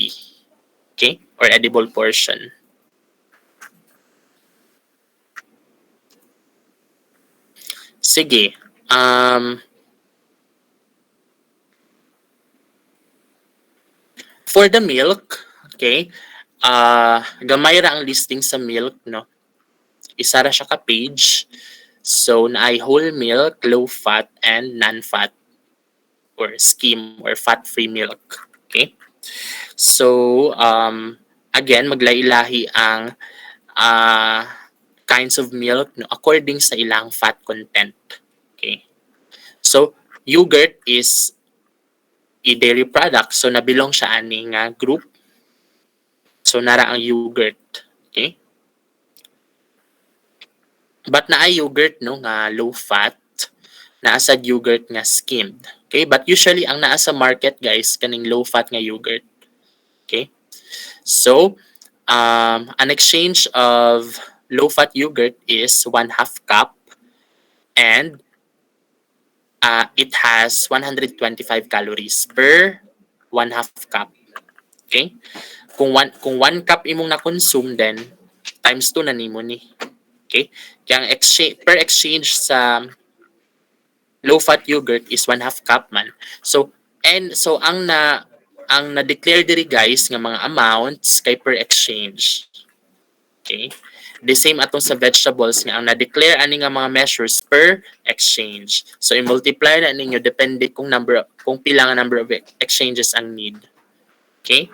Okay? Or edible portion. Sige. For the milk, okay? Gamay ra ang listing sa milk, no? Isa ra siya ka page. So na ay whole milk, low fat and non-fat or skim or fat-free milk. Okay? So again, maglailahi ang kinds of milk no according sa ilang fat content. Okay? So yogurt is a dairy product so nabilong siya ani nga group. So nara ang yogurt. Okay? But naay yogurt no nga low fat, naa sad yogurt nga skimmed. Okay? But usually ang naa sa market guys kaning low fat nga yogurt. Okay? So an exchange of low fat yogurt is 1/2 cup and it has 125 calories per 1/2 cup. Okay? Kung 1 cup imong na-consume then times 2 na nimo ni. Okay? Kaya ang per exchange sa low-fat yogurt is 1/2 cup man. So ang na-declare diri guys nga mga amounts kay per exchange. Okay? The same atong sa vegetables nga ang na-declare ani nga mga measures per exchange. So i-multiply na ninyo depende kung pila nga number of exchanges ang need. Okay?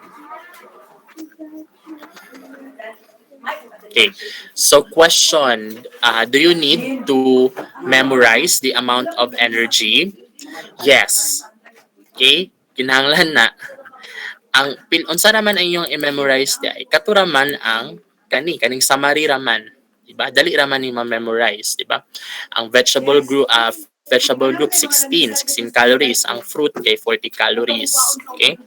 Okay, so question, do you need to memorize the amount of energy? Yes. Okay, kinahanglan na. Ang unsa naman ang iyong i-memorize di ay katuraman ang kaning summary raman, di ba? Dali raman ni ma-memorize, di ba? Ang vegetable group 16 calories, ang fruit kay 40 calories. Okay?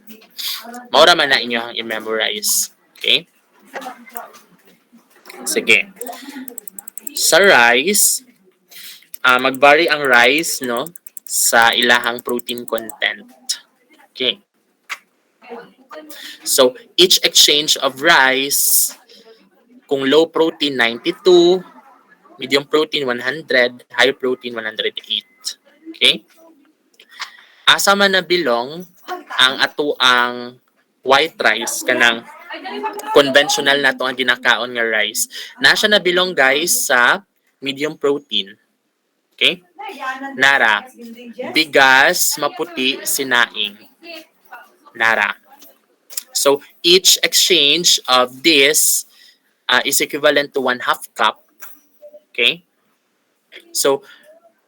Mao raman na inyong i-memorize. Okay? Sige. Sa rice, mag-vary ang rice no sa ilahang protein content. Okay. So, each exchange of rice, kung low protein 92, medium protein 100, high protein 108. Okay? Asa man na bilong ang atoang white rice kanang conventional na to ang ginakaon nga rice. Nasa na bilong guys sa medium protein. Okay? Nara. Bigas, maputi, sinaing. Nara. So each exchange of this is equivalent to 1/2 cup. Okay? So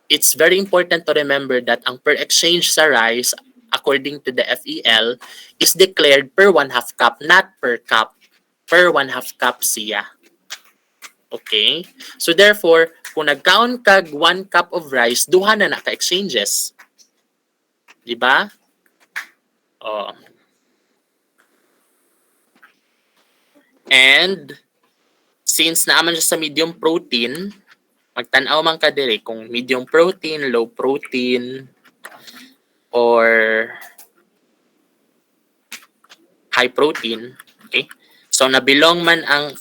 it's very important to remember that ang per exchange sa rice according to the FEL is declared per 1/2 cup, not per cup. Per 1/2 cup siya. Okay? So therefore, kung nagkaon kag 1 cup of rice, duha na ka-exchanges. Di ba? Oh. And since naaman siya sa medium protein, magtan-aw man ka dire kung medium protein, low protein, or high protein. Okay? So nabilong man ang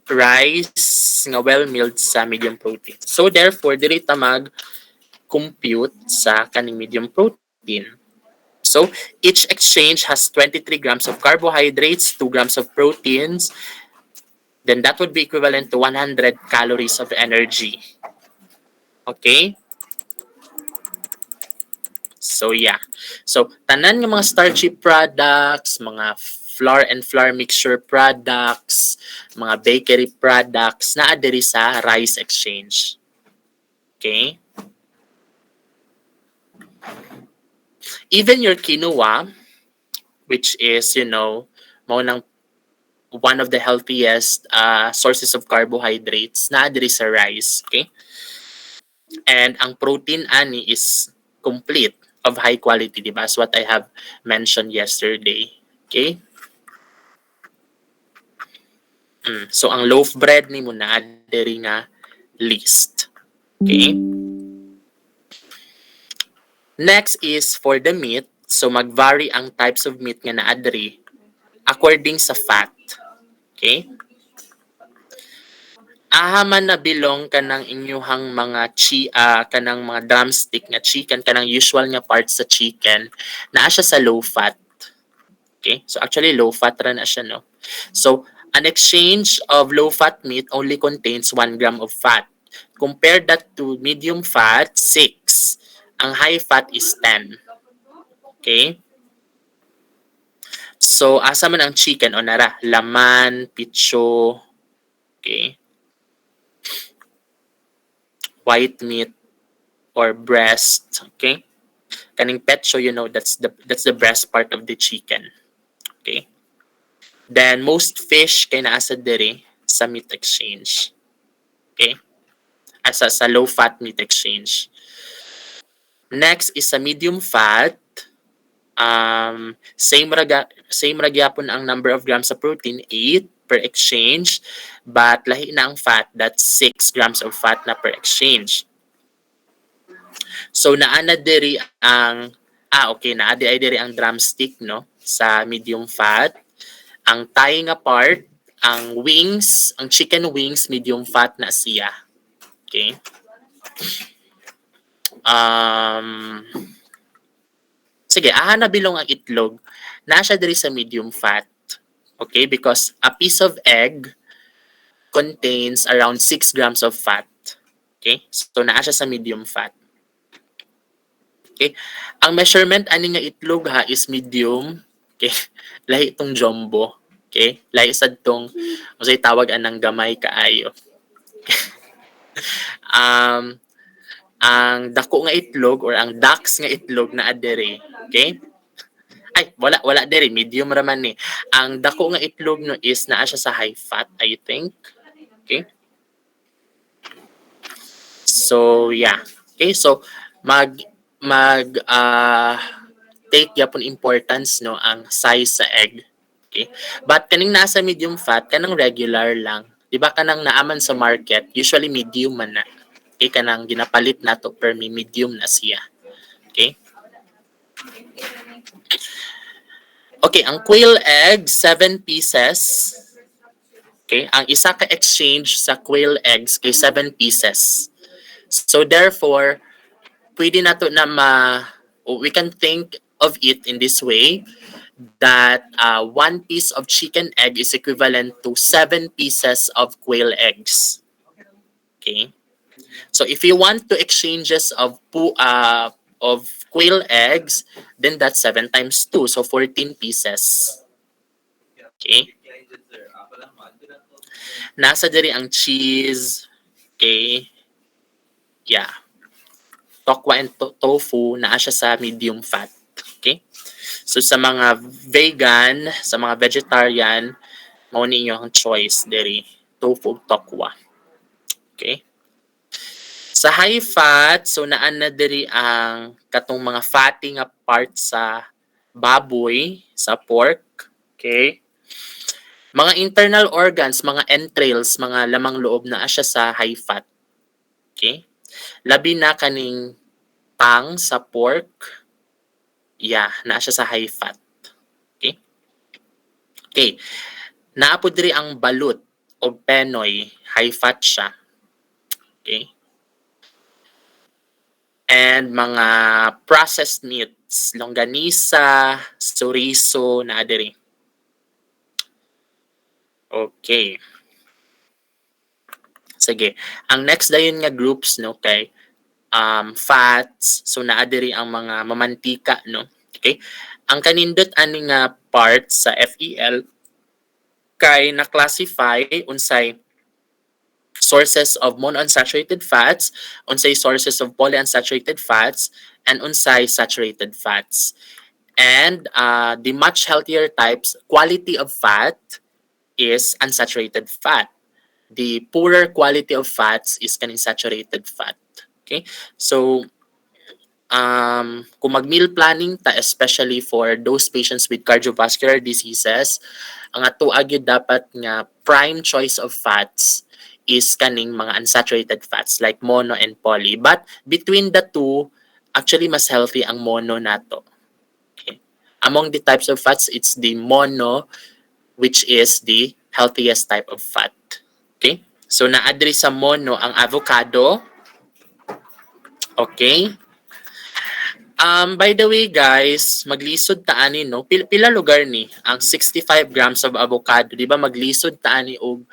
rice nga well milled sa medium protein. So therefore dili ta mag compute sa kaning medium protein. So each exchange has 23 grams of carbohydrates, 2 grams of proteins, then that would be equivalent to 100 calories of energy. Okay? So yeah. So tanan ng mga starchy products, mga flour and flour mixture products, mga bakery products naa diri sa rice exchange. Okay? Even your quinoa, which is, mao nang one of the healthiest sources of carbohydrates na diri sa rice, okay? And ang protein ani is complete of high quality, di ba? As what I have mentioned yesterday. Okay? So ang loaf bread ni mo na diri nga list. Okay? Next is for the meat. So mag-vary ang types of meat nga naa diri according sa fat. Okay? Ahaman na bilong kanang inyuhang mga kanang mga drumstick nga chicken, kanang usual nga parts sa chicken, naa siya sa low fat. Okay? So actually low fat ra na siya, no? So an exchange of low fat meat only contains 1 gram of fat. Compare that to medium fat, 6. Ang high fat is 10. Okay? So asa man ang chicken o nara, laman, pitso, okay? White meat or breast, okay? Kaning petso, that's the breast part of the chicken. Okay? Then most fish kay naa sa diri sa meat exchange. Okay? Asa sa low fat meat exchange. Next is sa medium fat. Same ra gyapon ang number of grams of protein, 8 per exchange, but lahi na ang fat, that's 6 grams of fat na per exchange. So naana diri ang naa diri ang drumstick, no, sa medium fat. Ang thigh nga part, ang wings, ang chicken wings medium fat na siya. Okay? Sige, na bilong ang itlog. Nasa diri sa medium fat. Okay? Because a piece of egg contains around 6 grams of fat. Okay? So naa siya sa medium fat. Okay? Ang measurement ani nga itlog is medium. Okay? Lahi itong jumbo. Okay? Lahi sad tong usay tawag anang gamay kaayo. Ang dako nga itlog or ang ducks nga itlog na adere, okay? Ay, wala dere, medium raman ni. Ang dako nga itlog no is naa siya sa high fat, I think. Okay? So, yeah. Okay, so take yapon importance no ang size sa egg. Okay? But kaning nasa medium fat kanang regular lang. Di ba kanang naaman sa market, usually medium man na. Okay, kanang ginapalit nato per medium na siya. Okay? Okay, ang quail egg 7 pieces. Okay, ang isa ka exchange sa quail eggs kay 7 pieces. So therefore, pwede nato na we can think of it in this way that 1 piece of chicken egg is equivalent to 7 pieces of quail eggs. Okay? So if you want to exchanges of quail eggs, then that's 7 times 2, so 14 pieces. Okay? Nasa diri ang cheese. Okay? Yeah. Tokwa and tofu, naa siya sa medium fat. Okay? So sa mga vegan, sa mga vegetarian, mao ninyo ang choice diri, tofu ug tokwa. Okay? Sa high fat, so naan na diri ang katong mga fatty nga parts sa baboy, sa pork, okay? Mga internal organs, mga entrails, mga lamang loob na siya sa high fat. Okay? Labi na kaning tang sa pork, yeah, na siya sa high fat. Okay? Okay. Naapod diri ang balut o penoy, high fat siya. Okay. And mga processed meats, longganisa, chorizo, na diri. Okay. Sige. Ang next dayon nga groups no kay fats, so naa diri ang mga mamantika no. Okay? Ang kanindot ani nga part sa FEL kay na-classify unsay sources of monounsaturated fats, unsay sources of polyunsaturated fats, and unsay saturated fats. And the much healthier types, quality of fat is unsaturated fat. The poorer quality of fats is kaning saturated fat. Okay? So, kung mag-meal planning ta, especially for those patients with cardiovascular diseases, ang ato gyud dapat nga prime choice of fats is kaning mga unsaturated fats like mono and poly. But between the two, actually mas healthy ang mono nato. Okay. Among the types of fats, it's the mono which is the healthiest type of fat. Okay? So naadri sa mono ang avocado. Okay? By the way, guys, maglisod ta ani no. Pila lugar ni ang 65 grams of avocado, di ba maglisod ta ani og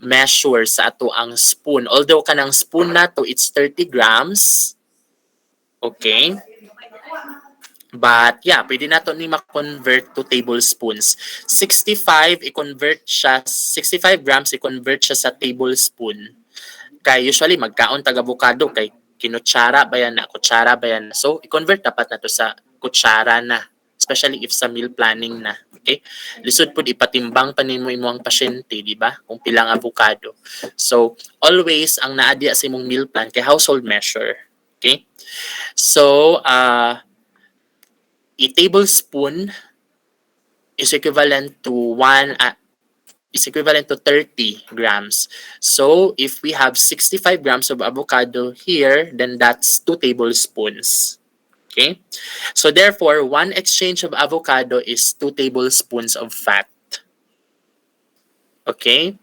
measure sa ato ang spoon. Although kanang spoon na to, it's 30 grams. Okay? But yeah, pwede nato ni ma-convert to tablespoons. 65 grams i-convert siya sa tablespoon. Kay usually magkaon tag avocado kay kinutsara ba yan na, kutsara ba yan na. So, i-convert dapat na to sa kutsara na. Especially if sa meal planning na. Okay? Lisod po, ipatimbang pa nimo imong pasyente, di ba? Kung pilang avocado. So, always, ang naadya sa imong meal plan kay household measure. Okay? So, a tablespoon is equivalent to 30 grams. So, if we have 65 grams of avocado here, then that's 2 tablespoons. Okay? So, therefore, one exchange of avocado is 2 tablespoons of fat. Okay?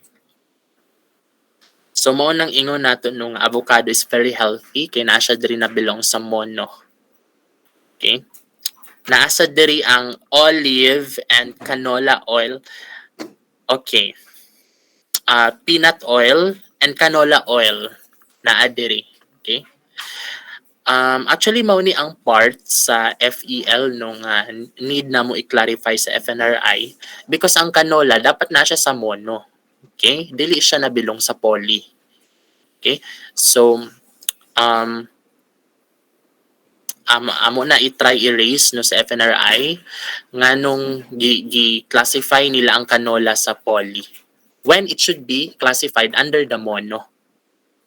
So, mo nang ingon nato nung avocado is very healthy, kaya naa siya diri na belong sa mono. Okay? Naasa diri ang olive and canola oil. Okay. Peanut oil and canola oil na adiri. Okay? Actually, mao ni ang part sa FEL nung need na mo i-clarify sa FNRI because ang canola dapat na siya sa mono. Okay? Dili siya nabilong sa poly. Okay? So, amo na i-try erase no sa FNRI nga nung gi-classify nila ang canola sa poly when it should be classified under the mono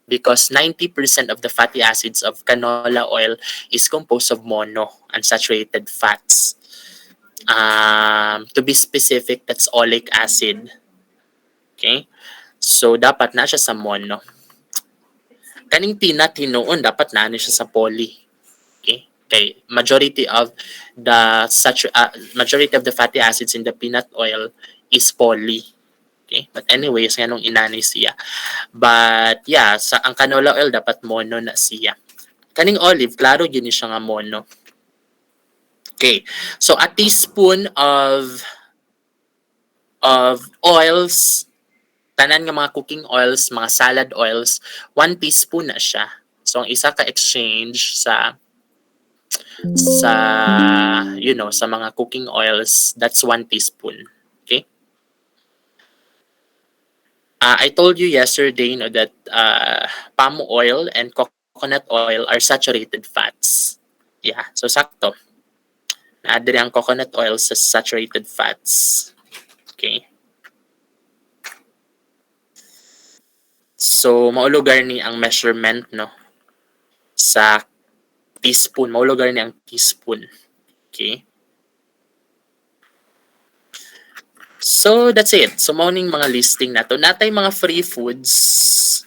because 90% of the fatty acids of canola oil is composed of mono unsaturated fats. To be specific, that's oleic acid. Okay? So dapat na siya sa mono. Kaning peanut hinuon dapat na siya sa poly. Okay, majority of the fatty acids in the peanut oil is poly. Okay, but anyways, ganong inani siya. But yeah, sa ang canola oil dapat mono na siya. Kaning olive, klaro yun siya nga mono. Okay, so a teaspoon of oils, tanan nga mga cooking oils, mga salad oils, 1 teaspoon na siya. So ang isa ka exchange sa sa mga cooking oils, that's 1 teaspoon. Okay? I told you yesterday that palm oil and coconut oil are saturated fats. Yeah, so sakto. Naadiri ang coconut oil sa saturated fats. Okay? So, maulugar ni ang measurement no sa teaspoon. Maulugar ni ang teaspoon. Okay? So, that's it. So, mauning mga listing na to. Natay mga free foods.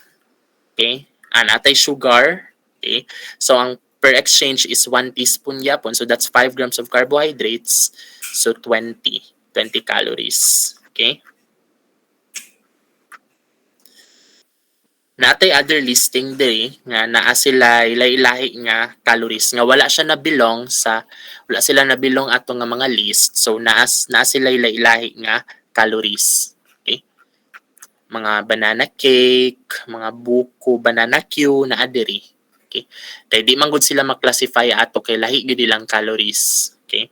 Okay? Natay sugar. Okay? So, ang per exchange is 1 teaspoon yapon. So, that's 5 grams of carbohydrates. So, 20 20 calories. Okay? Natay other listing diri nga naa sila lahi-lahi nga calories nga wala sila nabilong ato nga mga list, so naa sila lahi-lahi nga calories. Okay? Mga banana cake, mga buko banana Q naa diri. Okay? Kay di man gud sila ma-classify ato kay lahi gyud ilang calories. Okay?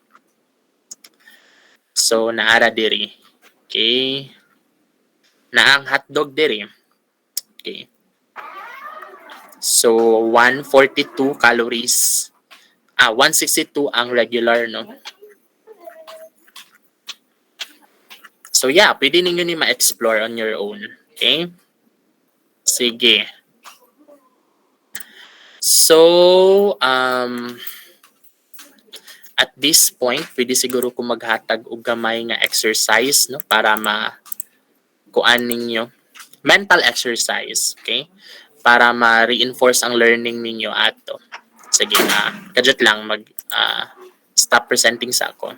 So naara diri. Okay? Naang hotdog diri. Okay? So 142 calories. 162 ang regular, no? So yeah, pwede ninyo ni ma-explore on your own. Okay? Sige. So, at this point, pwede siguro kung maghatag og gamay nga exercise, no? Para kuan ninyo. Mental exercise, okay? Para ma-reinforce ang learning ninyo ato. Sige, kadjot lang stop presenting sa ako.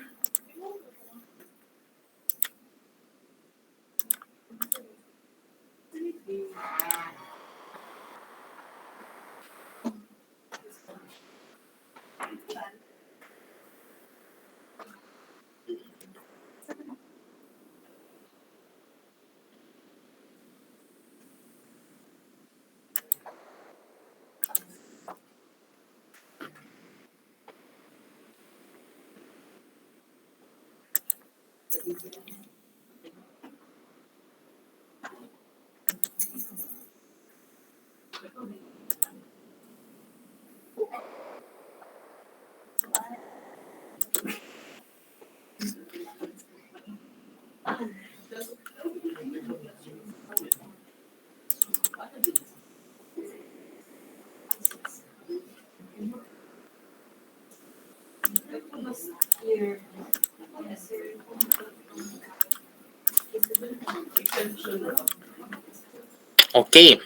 Okay.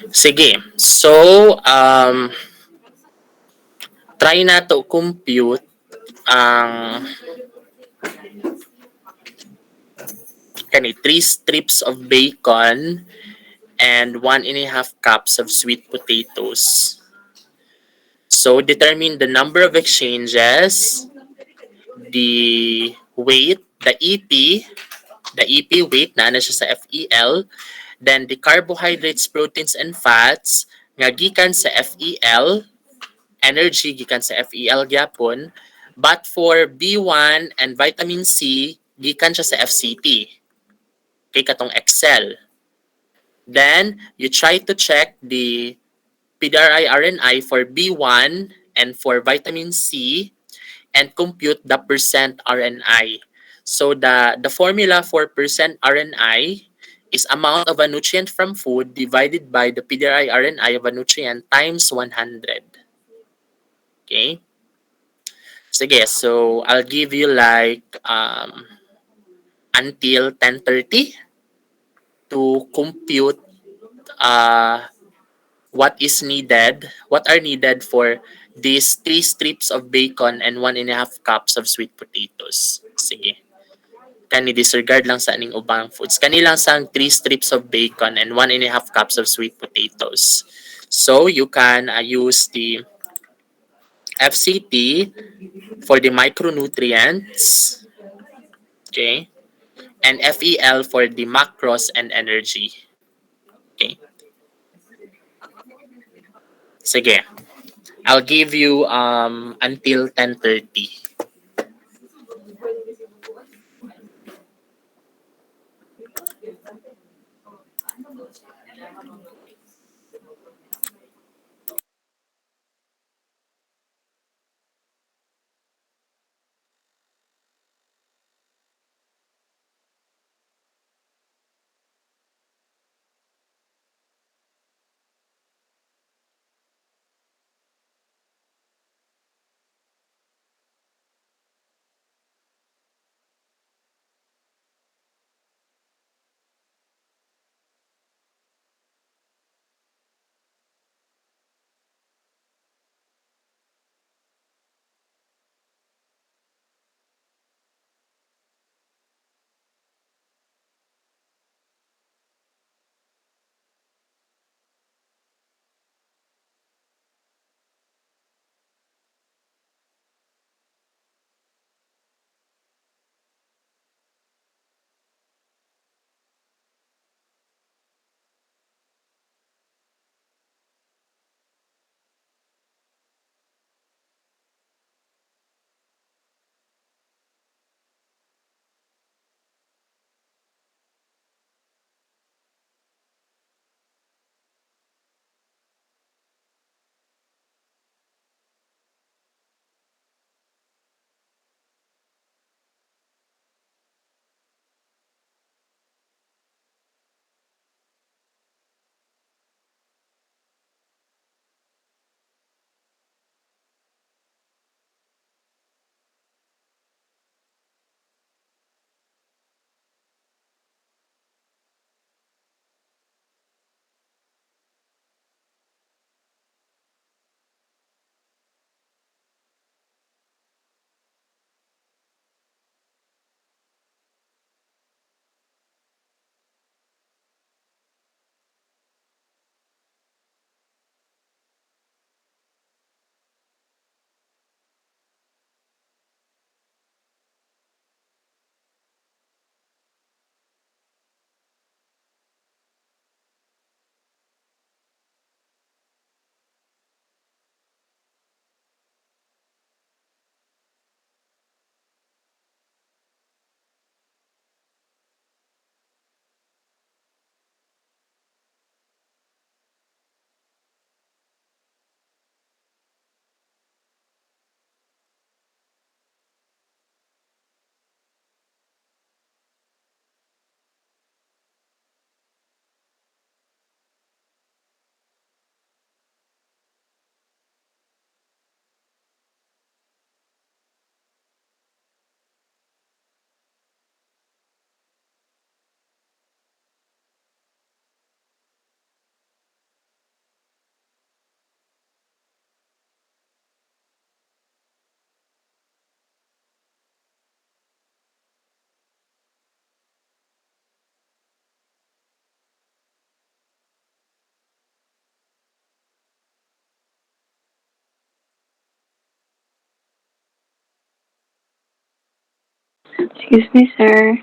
Sige. So, try na to compute ang kani 3 strips of bacon and 1.5 cups of sweet potatoes. So, determine the number of exchanges, the weight, the EP weight na siya sa FEL, then the carbohydrates, proteins, and fats nga gikan sa FEL, energy gikan sa FEL gyapon, but for B1 and vitamin C gikan siya sa FCT. Okay, katong Excel. Then you try to check the PDRI RNI for B1 and for vitamin C and compute the percent RNI. So the formula for percent RNI is amount of a nutrient from food divided by the PDRI RNI of a nutrient times 100. Okay? Sige, so I'll give you like until 10:30 to compute what are needed for these 3 strips of bacon and 1.5 cups of sweet potatoes. Sige. Kani disregard lang sa aning ubang foods. Kani lang sang 3 strips of bacon and 1.5 cups of sweet potatoes. So you can use the FCT for the micronutrients, okay, and FEL for the macros and energy. Okay. Sige. I'll give you until 10:30. Excuse me, sir.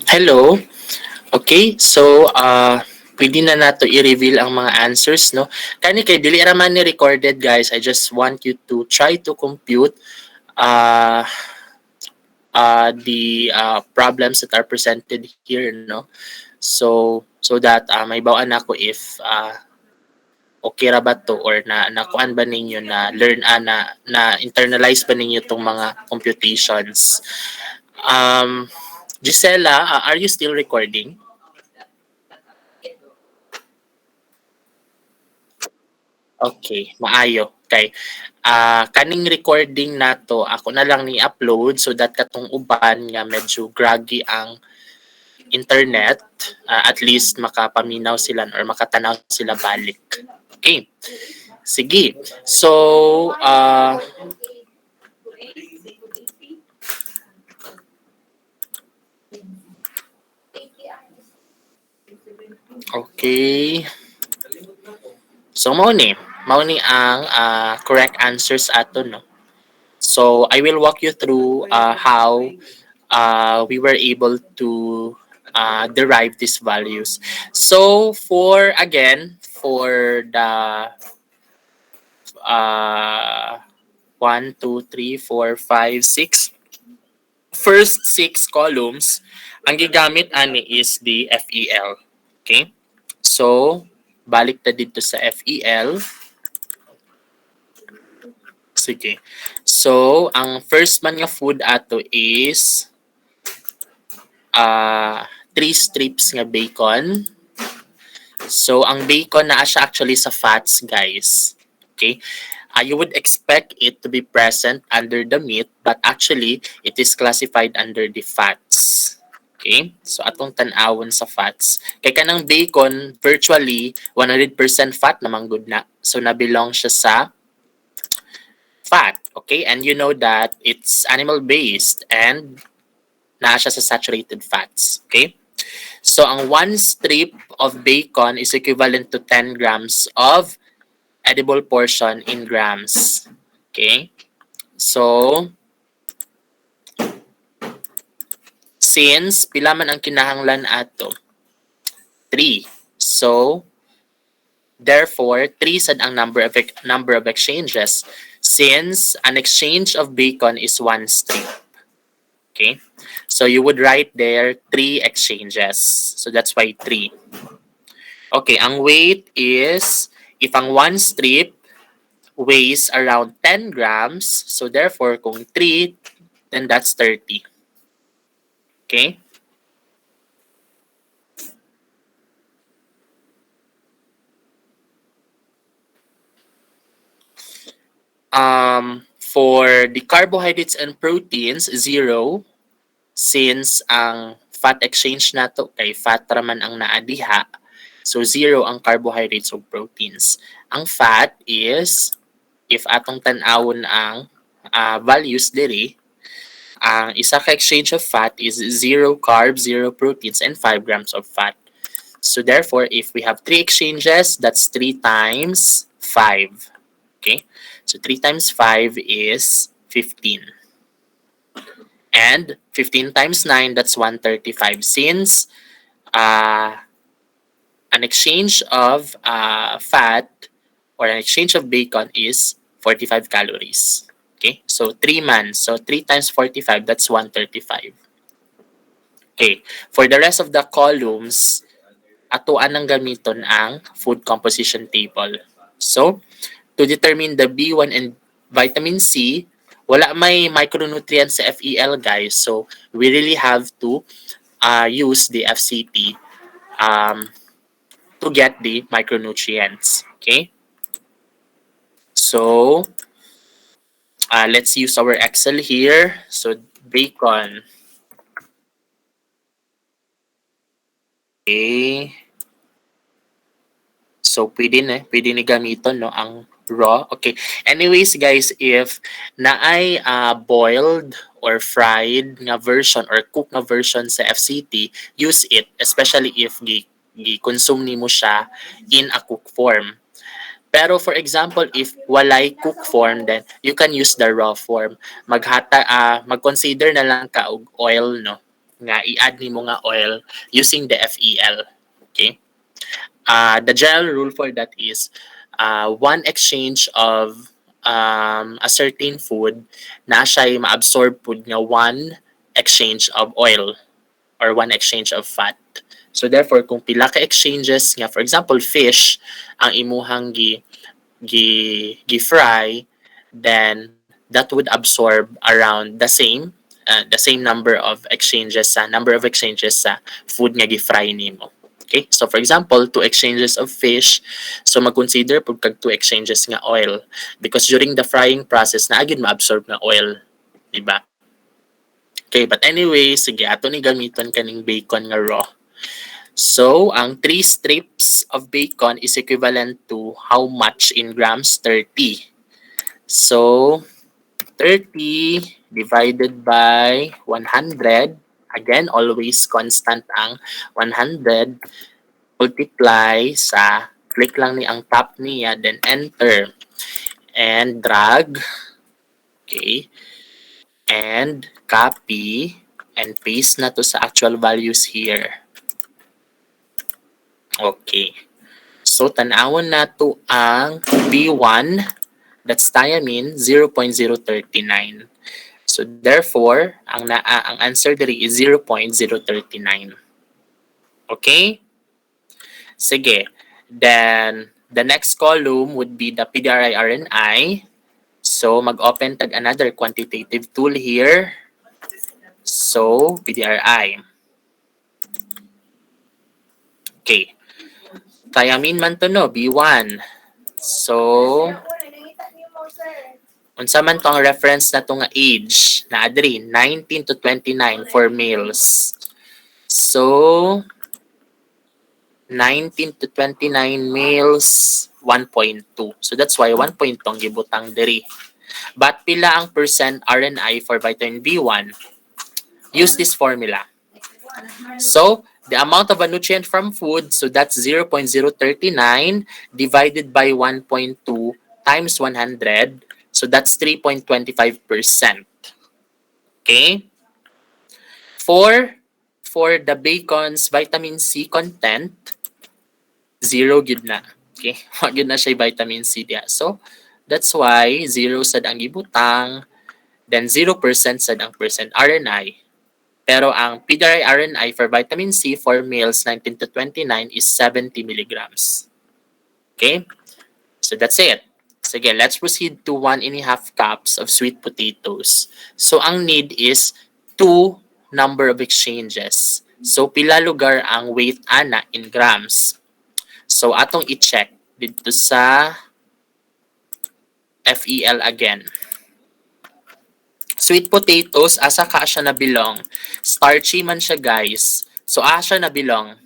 Hello. Okay, so pwede na nato i-reveal ang mga answers, no? Kani kay dili ra man ni recorded, guys. I just want you to try to compute uh the problems that are presented here, no? So that may bawaan ako if okay ra ba to, or na nakuan ba ninyo na learn na internalize ba ninyo tong mga computations. Gisela, are you still recording? Okay, maayo. Okay. Kaning recording nato ako na lang ni upload so that katong uban nga medyo groggy ang internet, at least makapaminaw sila or makatanaw sila balik. Okay. Sige. So, okay. So, mao ni ang correct answers ato, no? So, I will walk you through how we were able to derive these values. So, for the uh, 1, 2, 3, 4, 5, 6, first 6 columns, ang gigamit ani is the FEL. Okay? So, balik ta dito sa FEL. Sige. So, ang first man nga food ato is 3 strips nga bacon. So, ang bacon naa siya actually sa fats, guys. Okay? You would expect it to be present under the meat, but actually, it is classified under the fats. Okay? So, atong tan-awon sa fats. Kay kanang bacon, virtually 100% fat naman good na. So, na-belong siya sa fat. Okay? And you know that it's animal-based and naa siya sa saturated fats. Okay? So, ang 1 strip of bacon is equivalent to 10 grams of edible portion in grams. Okay? So, since pila man ang kinahanglan ato? 3. So, therefore, 3 sad ang number of exchanges since an exchange of bacon is 1 strip. Okay? So, you would write there 3 exchanges. So, that's why 3. Okay, ang weight is, if ang 1 strip weighs around 10 grams, so therefore, kung 3, then that's 30. Okay? For the carbohydrates and proteins, 0, since ang fat exchange nato kay fat raman ang naadiha, so 0 ang carbohydrates o proteins. Ang fat is, if atong tan-awon ang values diri, ang isa ka exchange of fat is 0 carbs, 0 proteins, and 5 grams of fat. So therefore, if we have 3 exchanges, that's 3 times 5. Okay? So 3 times 5 is 15. And 15 times 9, that's 135. Since an exchange of fat or an exchange of bacon is 45 calories. Okay? So 3 man. So 3 times 45, that's 135. Okay. For the rest of the columns, atuan ang gamiton ang food composition table. So, to determine the B1 and vitamin C, wala may micronutrients sa FEL, guys. So, we really have to use the FCT to get the micronutrients. Okay? So, let's use our Excel here. So, bacon. Okay. So, pwede ni gamiton, no, ang raw. Okay. Anyways, guys, if naay boiled or fried nga version or cooked nga version sa FCT, use it, especially if gi-consume nimo siya in a cooked form. Pero for example, if walay cook form, then you can use the raw form. Mag-consider na lang ka og oil, no? nga i-add nimo nga oil using the FEL. Okay? The general rule for that is one exchange of a certain food na siya ma-absorb pud nga one exchange of oil or one exchange of fat. So therefore, kung pila ka exchanges nga, for example, fish, ang imuhang gi-fry, then that would absorb around the same number of exchanges sa food nga gi-fry nimo. Okay? So for example, 2 exchanges of fish, so mag-consider pud kag 2 exchanges nga oil because during the frying process na agad ma-absorb nga oil, di ba? Okay, but anyway, sige ato ni gamiton kaning bacon nga raw. So, ang 3 strips of bacon is equivalent to how much in grams? 30. So, 30 divided by 100. Again, always constant ang 100. Multiply sa, click lang ni ang top niya, then enter. And drag. Okay. And copy. And paste na to sa actual values here. Okay. So, tanawon na to ang B1. That's thiamine, 0.039. So, therefore, ang answer diri is 0.039. Okay? Sige. Then, the next column would be the PDRI-RNI. So, mag-open tag another quantitative tool here. So, PDRI. Okay. Thiamine man to no, B1. So, unsa man to ang reference na to nga age na adri 19 to 29 for males. So 19 to 29 males 1.2. So that's why 1.2 ang gibutang diri. But pila ang percent RNI for vitamin B1? Use this formula. So the amount of a nutrient from food, so that's 0.039 divided by 1.2 times 100. So that's 3.25%. Okay? For the bacon's vitamin C content, 0 gyud na. Okay? Wag gyud na siya vitamin C diya. So that's why 0 sad ang gibutang, then 0% sad ang percent RNI. Pero ang PDRI RNI for vitamin C for males 19 to 29 is 70 milligrams. Okay? So that's it. Sige, let's proceed to 1.5 cups of sweet potatoes. So ang need is 2 number of exchanges. So pila lugar ang weight ana in grams. So atong i-check dito sa FEL again. Sweet potatoes, asa ka siya na belong? Starchy man siya, guys. So asa na belong?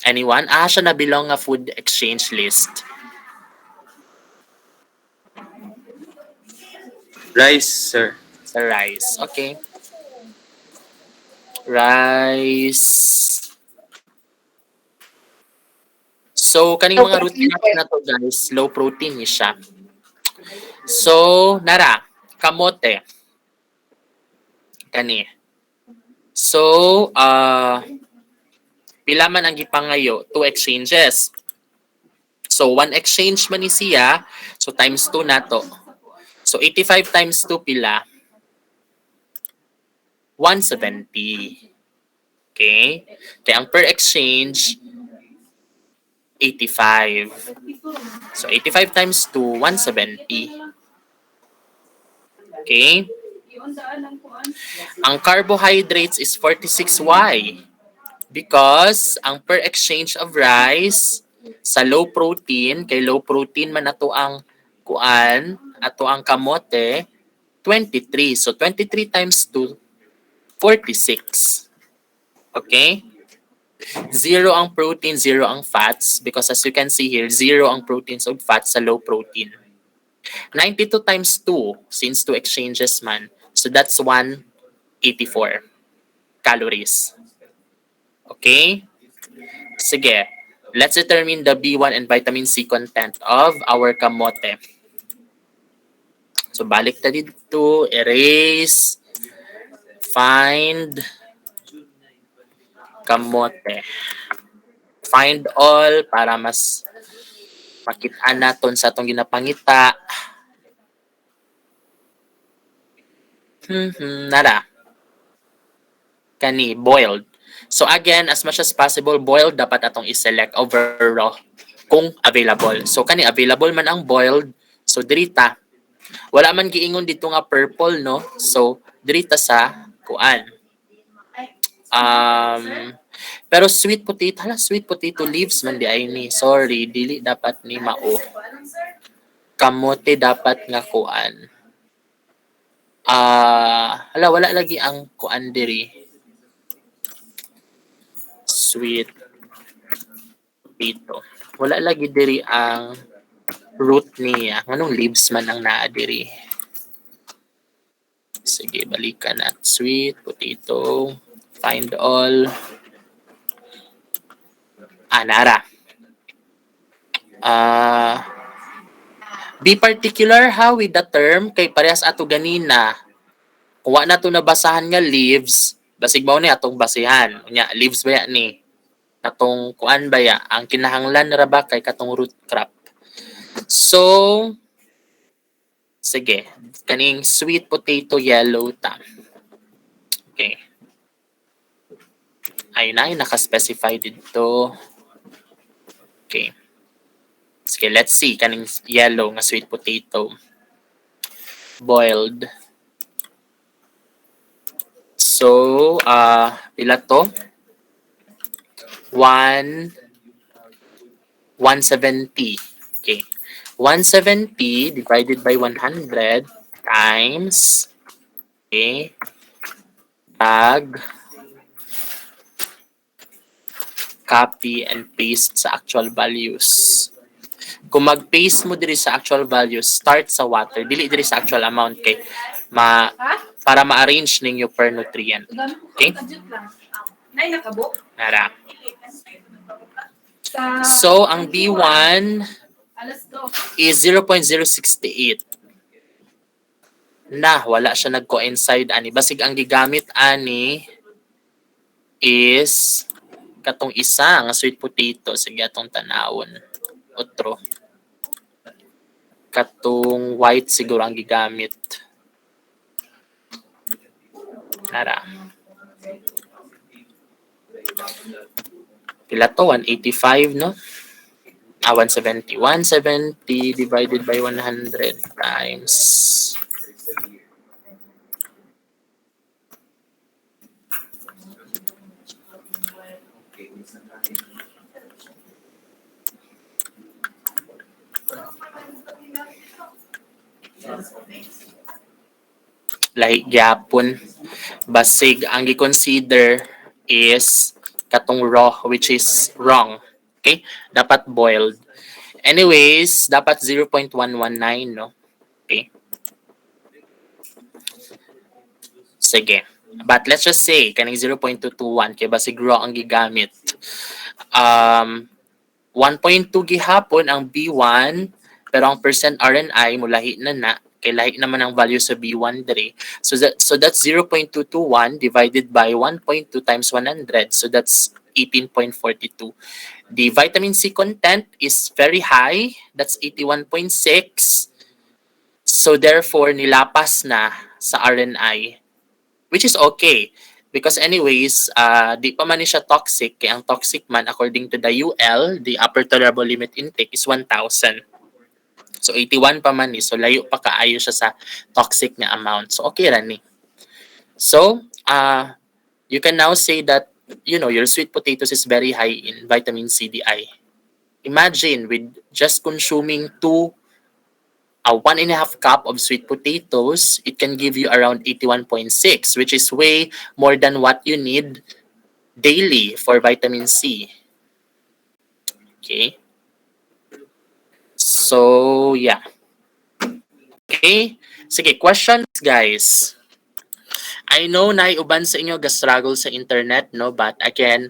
Anyone? Asa na belong nga food exchange list? Rice, sir. Sa rice. Okay. Rice. So, kaning mga routine na to, guys, low protein ni siya. So, nara, kamote. Kani. So, pila man ang gipangayo? 2 exchanges. So, 1 exchange man ni siya. So, times 2 na to. So, 85 times 2 pila? 170. Okay? Kaya ang per exchange, 85. So, 85 times 2, 170. Okay? Ang carbohydrates is 46Y. Because ang per exchange of rice sa low protein, kay low protein man ato ang kuan, ato ang kamote, 23. So 23 times 2, 46. Okay? 0 ang protein, 0 ang fats because as you can see here, 0 ang proteins o fats sa low protein. 92 times 2 since 2 exchanges man. So that's 184 calories. Okay? Sige. Let's determine the B1 and vitamin C content of our kamote. So balik ta dito, erase, find kamote. Find all para mas makita naton sa atong ginapangita. Nara. Kani, boiled. So again, as much as possible, boiled dapat atong i-select over raw kung available. So kani available man ang boiled. So dirita, wala man giingon dito nga purple, no? So dirita sa kuan. Pero sweet potato, sweet potato leaves man di ay ni. Sorry, dili dapat ni mao. Kamote dapat nga kuan. Wala lagi ang kuan diri. Sweet potato. Wala lagi diri ang root niya. Anong leaves man ang naa diri? Sige, balikan na. Sweet potato. Find all. Nara. Be particular how with the term kay parehas ato ganina. Kung wa na to nabasahan nga leaves, basig mao ni atong basihan. Unya, leaves ba ya ni? Katong kuan ba ya? Ang kinahanglan ra ba kay katong root crop. So, sige. Kaning sweet potato yellow ta. Okay. Ayun na, naka-specify dito. Okay. Sige, let's see. Kaning yellow nga sweet potato. Boiled. So, pila to? 170. Okay. 170 divided by 100 times, okay, copy and paste sa actual values. Kung mag-paste mo diri sa actual values, start sa water, dili diri sa actual amount kay para ma-arrange ninyo per nutrient. Okay? Nara. So, ang B1 is 0.068. Wala siya nag-coincide ani. Basig ang gigamit ani is katong isa nga sweet potato. Sige atong tanawon. Otro. Katong white siguro ang gigamit. Nara. Pila to? 185, no? 170. 170 divided by 100 times. Lahi gyapon. Basig ang gi-consider is katong raw, which is wrong. Okay? Dapat boiled. Anyways, dapat 0.119, no? Okay? Sige. But let's just say, kaning 0.221, kaya basig raw ang gigamit. 1.2 gihapon ang B1, pero ang percent RNI mulahi na, kay lahi naman ang value sa B1 diri. So that's 0.221 divided by 1.2 times 100. So that's 18.42. The vitamin C content is very high. That's 81.6. So therefore, nilapas na sa RNI, which is okay. Because anyways, di pa man siya toxic. Kaya ang toxic man, according to the UL, the upper tolerable limit intake is 1,000. So 81 pa man ni. So layo pa kaayo siya sa toxic na amount. So okay ra ni. So, you can now say that, your sweet potatoes is very high in vitamin C, DI. Imagine with just consuming 1.5 cup of sweet potatoes, it can give you around 81.6, which is way more than what you need daily for vitamin C. Okay. So, yeah. Okay. Sige, questions, guys. I know na uban sa inyo ga-struggle sa internet, no? But again,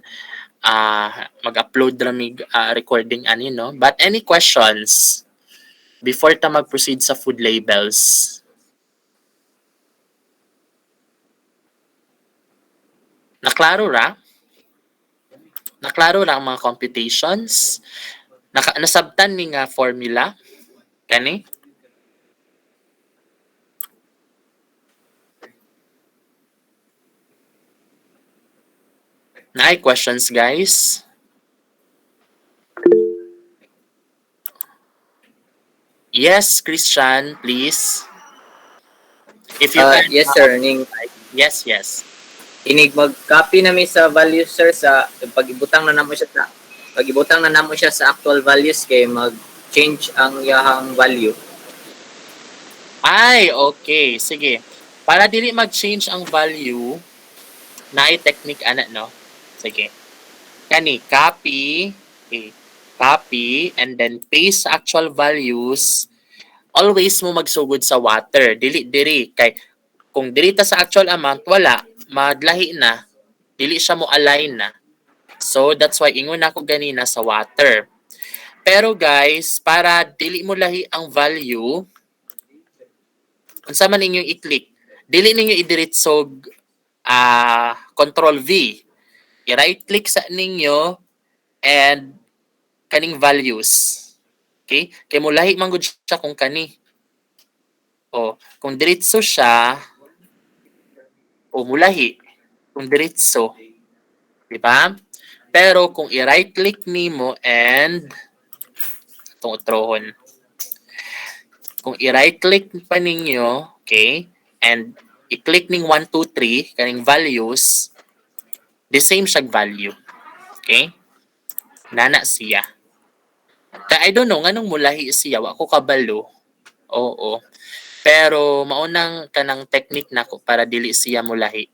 mag-upload ramig recording no? But any questions before ta mag-proceed sa food labels? Naklaro ra? Naklaro ra ang mga computations? Nasabtan ni nga formula? Kani? Naay questions, guys? Yes, Christian, please. If you can. Yes sir, ning Yes, yes. inig mag-copy na mi sa values sir sa pag-ibutang na namo siya sa actual values kay mag-change ang iyahang value. Ay, okay. Sige. Para dili mag-change ang value, naay technique ana, no? Sige. Kani, copy, okay. Copy, and then paste sa actual values. Always mo magsugod sa water. Dili diri. Kay, kung diri ta sa actual amount, wala. Madlahi na. Dili siya mo align na. So, that's why ingon ako ganina sa water. Pero guys, para dili mo lahi ang value, unsa man ninyong i-click, dili ninyo idiretsog control V. I-right click sa ninyo and kaning values. Okay? Kay mo lahi man gud siya kung kani. O, kung diretso siya, o mulahi. Kung diretso. Di ba? Pero kung i-right click nimo and itong utrohon. Kung i-right click pa ninyo, okay, and i-click ning 1, 2, 3, kaning values, the same siya value. Okay? Nana siya. Kaya I don't know, nganong mulahi siya, wa ko kabalo. Oo. Pero maunang kanang technique nako para dili siya mulahi.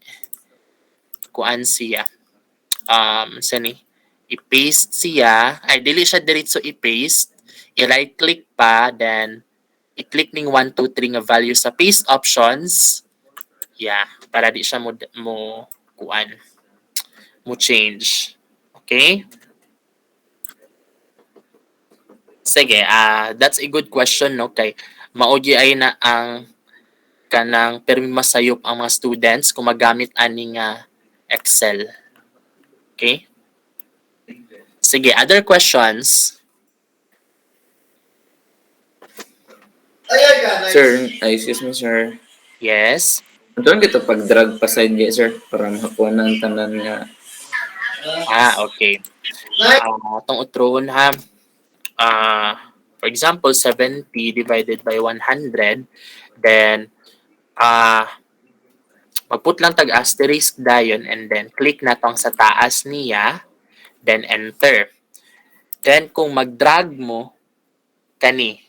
Kuan siya. Sani? I-paste siya. Ay, dili siya diretso i-paste. I-right click pa, then i-click ning 1, 2, 3 nga value sa paste options. Yeah, para di siya mo kuan. Mo change. Okay? Sige, that's a good question, no? Kay maogi ay na ang kanang permi masayop ang mga students kung magamit aning Excel. Okay? Sige, other questions? Sir, excuse me, sir. Yes? Doon kita pag-drag pa side niya, sir, para makakuha ng tanan nga. Okay. Itong utrohon ha. For example, 70 divided by 100, then magput lang tag asterisk dayon and then click na tong sa taas niya, then enter. Then kung mag-drag mo kaning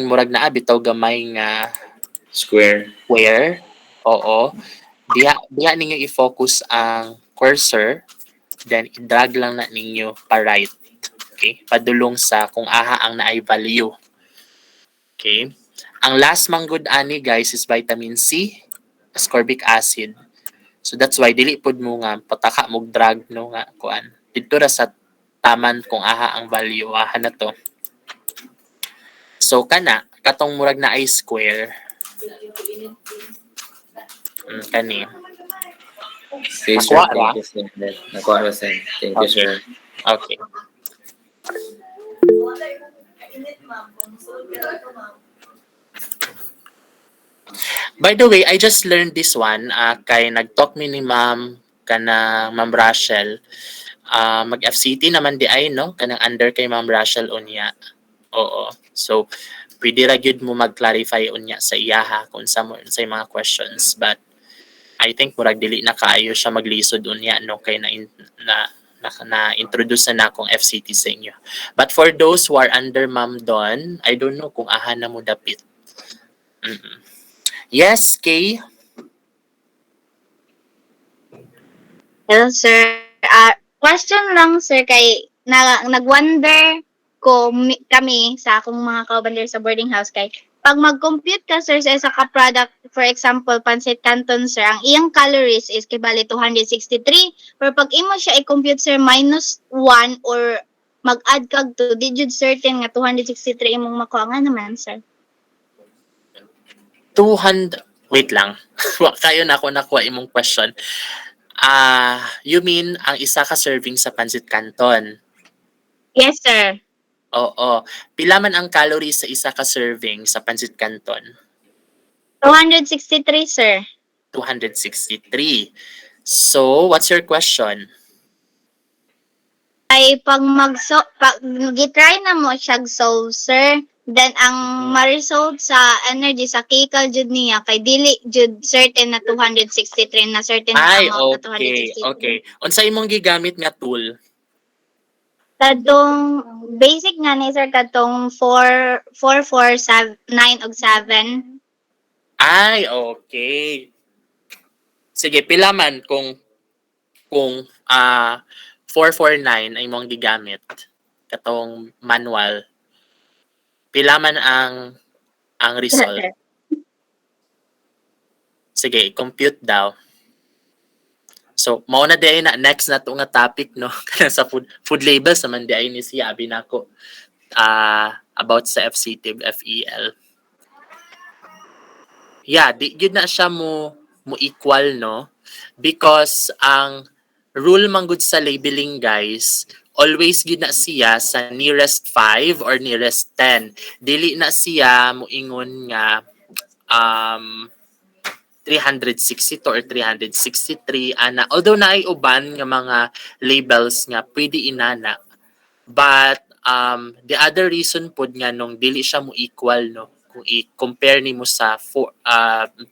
murag na bitaw gamay nga Square. oo, diha ninyo i-focus ang cursor, then i-drag lang na ninyo pa right. Okay? Padulong sa kung aha ang naay value. Okay? Ang last manggod ani guys is vitamin C, ascorbic acid. So that's why dili pud mo nga pataka mo drag no nga kuan. Dito ra sa taman kung aha ang value na to. So katong murag na ay square. Kani. Okay, sir. Nakuha ra? Thank you, sir. Nakuha ra, sir. Thank you, sir. Okay. By the way, I just learned this one kay nag-talk mi ni Ma'am Ma'am Rachel. Mag-FCT naman di ay no kanang under kay Ma'am Rachel unya. Oo. So pwede ra gyud mo mag-clarify unya sa iyaha kung sa mga questions, but I think murag dili na kaayo siya maglisod unya no kay na introduce na akong FCT sa inyo. But for those who are under Ma'am Don, I don't know kung aha na mo dapit. Yes, Kay? Hello, sir. Question lang, sir, kay nag-wonder kami sa akong mga kaubander sa boarding house kay pag mag-compute ka, sir, sa isa ka product, for example, pancit canton, sir, ang iyang calories is kibali 263. Pero pag imo siya i-compute, sir, minus 1 or mag-add kag to, did you certain nga 263 imong makuha nga naman, sir? 200, wait lang. Kayo na ako nakuha imong question. You mean ang isa ka serving sa pancit canton? Yes, sir. Oo. Pila man ang calories sa isa ka serving sa pancit canton? 263, sir. 263. So, what's your question? Ay pag gitry na mo siya solve, sir, then ang ma-result sa energy sa kcal jud niya kay dili jud certain na 263 na certain na Ay, amount na okay. 263. Okay. Unsa imong gigamit nga tool? Kadtong basic nga ni sir kadtong 9 og 7. Ay, okay. Sige, pila man kung 449 ay imong gigamit katong manual. Pila man ang result? Sige, compute daw. So, mao na di na next na to nga topic no sa food labels naman di ay ni siya abi nako about sa FCTIB FEL. Yeah, di gyud na siya mo equal no because ang rule man gud sa labeling guys always gyud na siya sa nearest 5 or nearest 10. Dili na siya moingon nga 362 or 363 ana, although naay uban nga mga labels nga pwede inana, but the other reason pod nga nung dili siya mo equal no kung i-compare nimo sa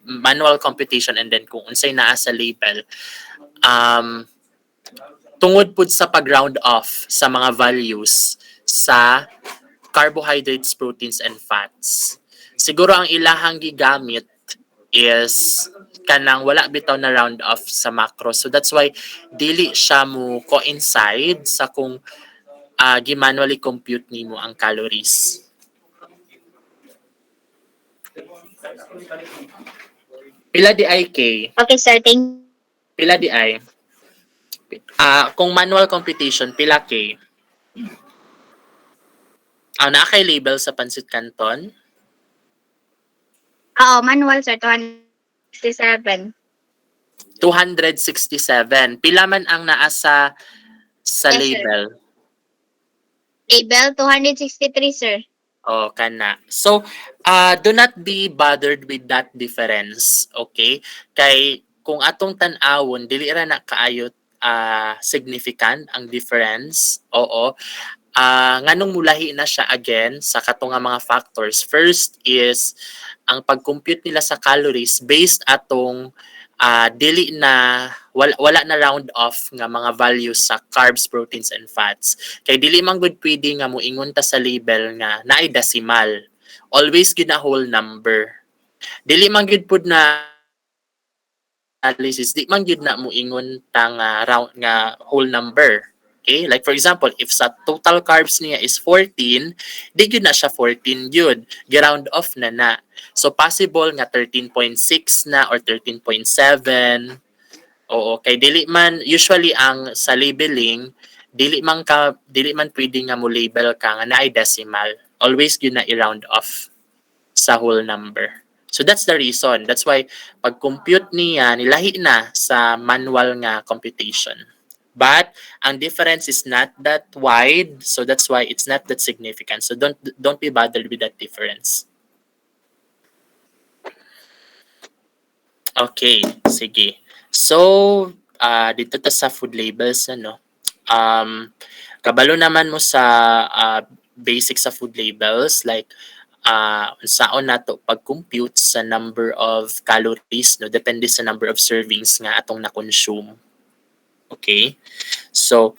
manual computation and then kung unsay naa sa label, tungod pod sa pag-round off sa mga values sa carbohydrates, proteins, and fats. Siguro ang ilahang gigamit is kanang wala bitaw na round off sa macro. So that's why dili siya mo coincide sa kung gi-manually compute nimo ang calories. Pila di ay K? Okay, sir. Thank Pila di ay? Kung manual computation, pila K? Na kay label sa pancit canton? Oo, manual, sir. 267. 267. Pila man ang naa sa Yes, sir. label? Label, 263, sir. Oh, kana. So, do not be bothered with that difference, okay? Kay kung atong tan-awon dili ra na kaayot significant ang difference. Oo. Nganong mulahi na siya again sa katong nga mga factors. First is ang pag-compute nila sa calories based atong dili na wala na round off nga mga values sa carbs, proteins, and fats. Kay dili man gud pwede nga moingon ta sa label nga naay decimal. Always gid na whole number. Dili man gud pud na analysis, di man gid na moingon ta nga round nga whole number. Okay? Like for example, if sa total carbs niya is 14, di gyud na siya 14 gyud. Gi-round off na na. So possible nga 13.6 na or 13.7. Oo, kay dili man usually ang sa labeling, dili man pwede nga mo label ka nga naay decimal. Always gyud na i-round off sa whole number. So that's the reason. That's why pag-compute niya nilahi na sa manual nga computation. But ang difference is not that wide, so that's why it's not that significant. So don't be bothered with that difference. Okay, sige. So, dito ta sa food labels ano. Kabalo naman mo sa basic sa food labels like unsaon nato pag-compute sa number of calories no depende sa number of servings nga atong na-consume. Okay? So,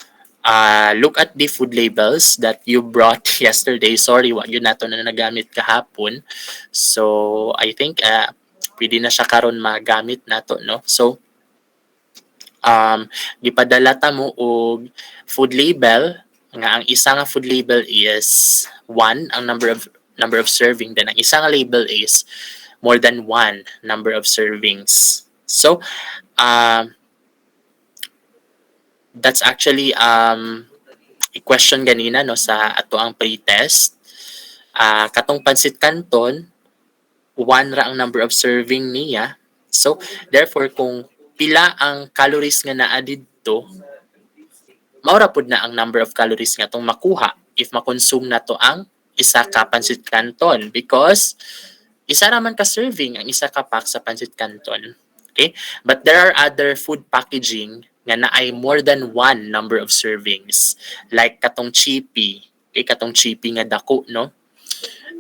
look at the food labels that you brought yesterday. Sorry, wag yun nato na nagamit kahapon. So, I think pwede na siya karon magamit nato, no? So, gipadala ta mo og food label nga ang isa nga food label is 1 ang number of serving, then ang isa nga label is more than 1 number of servings. So, that's actually a question ganina no sa ato ang pre-test. Katong pancit canton 1 ra ang number of serving niya. So therefore kung pila ang calories nga naa didto, maura pud na ang number of calories nga tong makuha if makonsume na to ang isa ka pancit canton because isa raman ka serving ang isa ka pack sa pancit canton. Okay? But there are other food packaging nga naay more than one number of servings. Like katong chippy. Okay, katong chippy nga dako, no?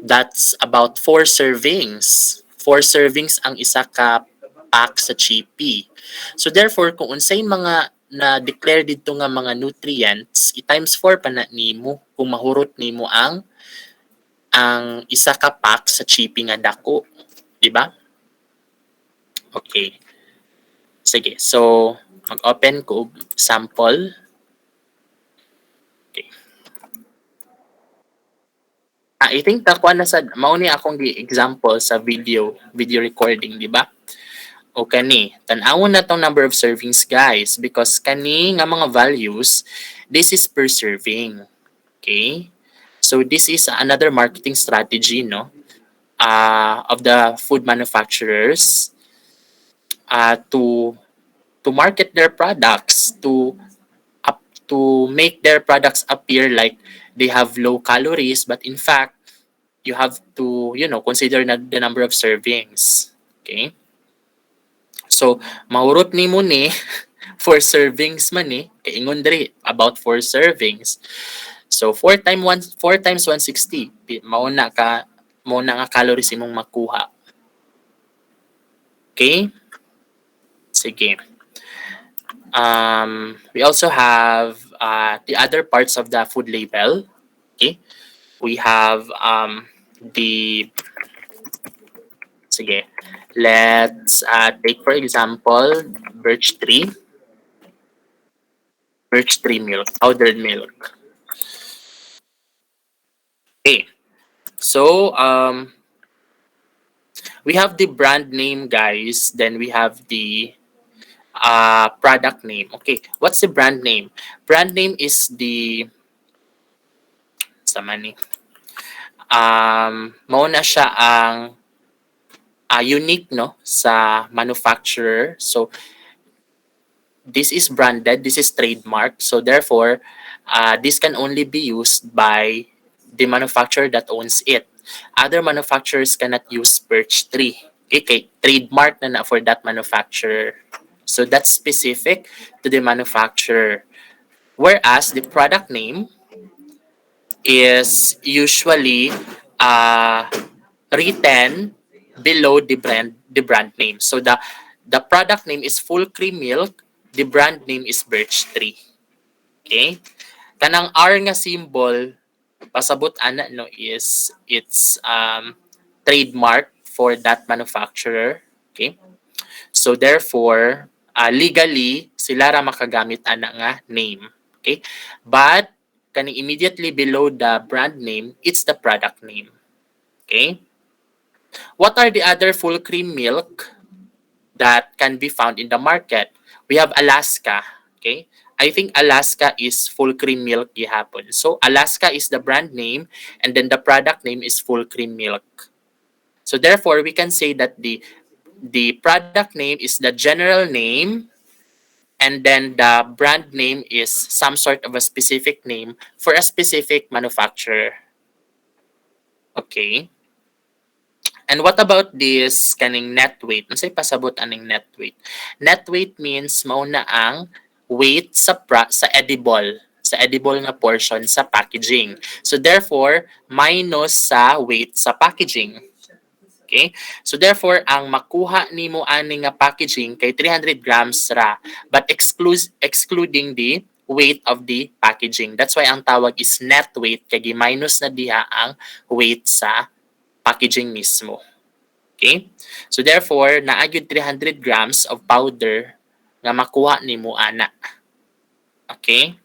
That's about 4 servings. 4 servings ang isa ka pack sa chippy. So therefore, kung unsay mga na-declare dito nga mga nutrients, i-times 4 pa na nimo kung mahurot nimo ang isa ka pack sa chippy nga dako. Di ba? Okay. Sige. So, mag-open ko og sample. Okay. I think nakuha na sa mao ni akong example sa video recording, di ba? O kani, tan-awon na tong number of servings guys because kani nga mga values, this is per serving. Okay? So this is another marketing strategy, no? Of the food manufacturers to market their products, to make their products appear like they have low calories, but in fact you have to consider the number of servings. Okay? So mahurot nimo ni 4 servings man ni kay ingon diri about 4 servings. So 4 times 160 mao na nga calories imong makuha. Okay? Sige. We also have the other parts of the food label. Okay? We have sige. Let's take for example birch tree milk, powdered milk. Okay. So we have the brand name guys, then we have the product name. Okay, what's the brand name? Brand name is the mao na siya ang unique no sa manufacturer. So this is branded, this is trademark. So therefore, this can only be used by the manufacturer that owns it. Other manufacturers cannot use birch tree. Okay, trademark na for that manufacturer. So that's specific to the manufacturer. Whereas the product name is usually written below the brand name. So the product name is full cream milk, the brand name is birch tree. Okay? Kanang R nga symbol pasabot ana no is it's trademark for that manufacturer. Okay? So therefore, legally sila ra makagamit ana nga name. Okay? But kaning immediately below the brand name, it's the product name. Okay? What are the other full cream milk that can be found in the market? We have Alaska. Okay? I think Alaska is full cream milk gihapon. So Alaska is the brand name and then the product name is full cream milk. So therefore, we can say that the product name is the general name and then the brand name is some sort of a specific name for a specific manufacturer. Okay? And what about this kaning net weight? Unsay pasabot aning net weight? Net weight means mao na ang weight sa edible nga portion sa packaging. So therefore, minus sa weight sa packaging. Okay? So therefore, ang makuha nimo ani nga packaging kay 300 grams ra, but excluding the weight of the packaging. That's why ang tawag is net weight kay gi-minus na diha ang weight sa packaging mismo. Okay? So therefore, naagid 300 grams of powder nga makuha nimo ana. Okay?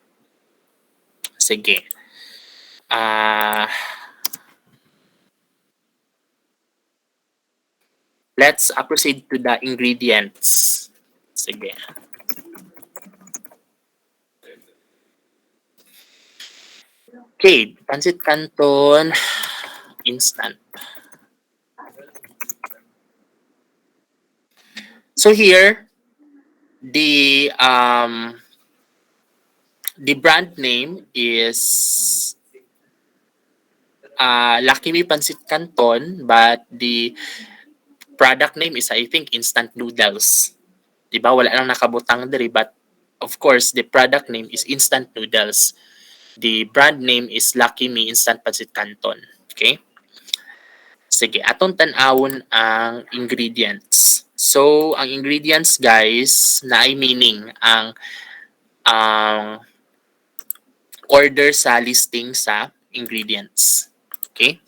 Sige. Let's proceed to the ingredients. Sige. Okay, pancit canton instant. So here, the brand name is Lucky Me Pancit Canton, but the product name is, I think, instant noodles. Diba? Wala nang nakabutang diri, but of course, the product name is instant noodles. The brand name is Lucky Me Instant Pancit Canton. Okay? Sige, atong tan-awon ang ingredients. So, ang ingredients, guys, na ay meaning ang order sa listing sa ingredients. Okay?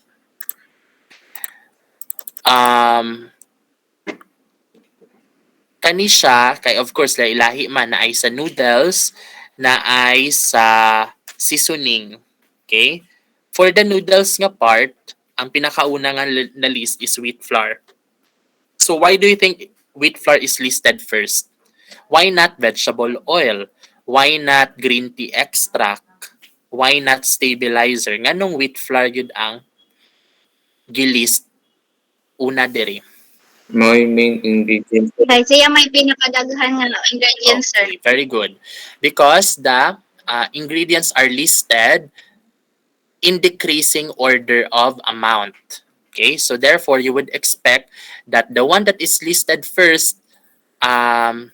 Kani siya, kay of course, lahi man na ay sa noodles, na ay sa seasoning. Okay? For the noodles nga part, ang pinakauna nga na list is wheat flour. So why do you think wheat flour is listed first? Why not vegetable oil? Why not green tea extract? Why not stabilizer? Nganong wheat flour yun ang gilist una diri? May main ingredients. Kay siya may pinakadaghan nga ingredients, sir. Okay, very good. Because the ingredients are listed in decreasing order of amount. Okay, so therefore you would expect that the one that is listed first, mao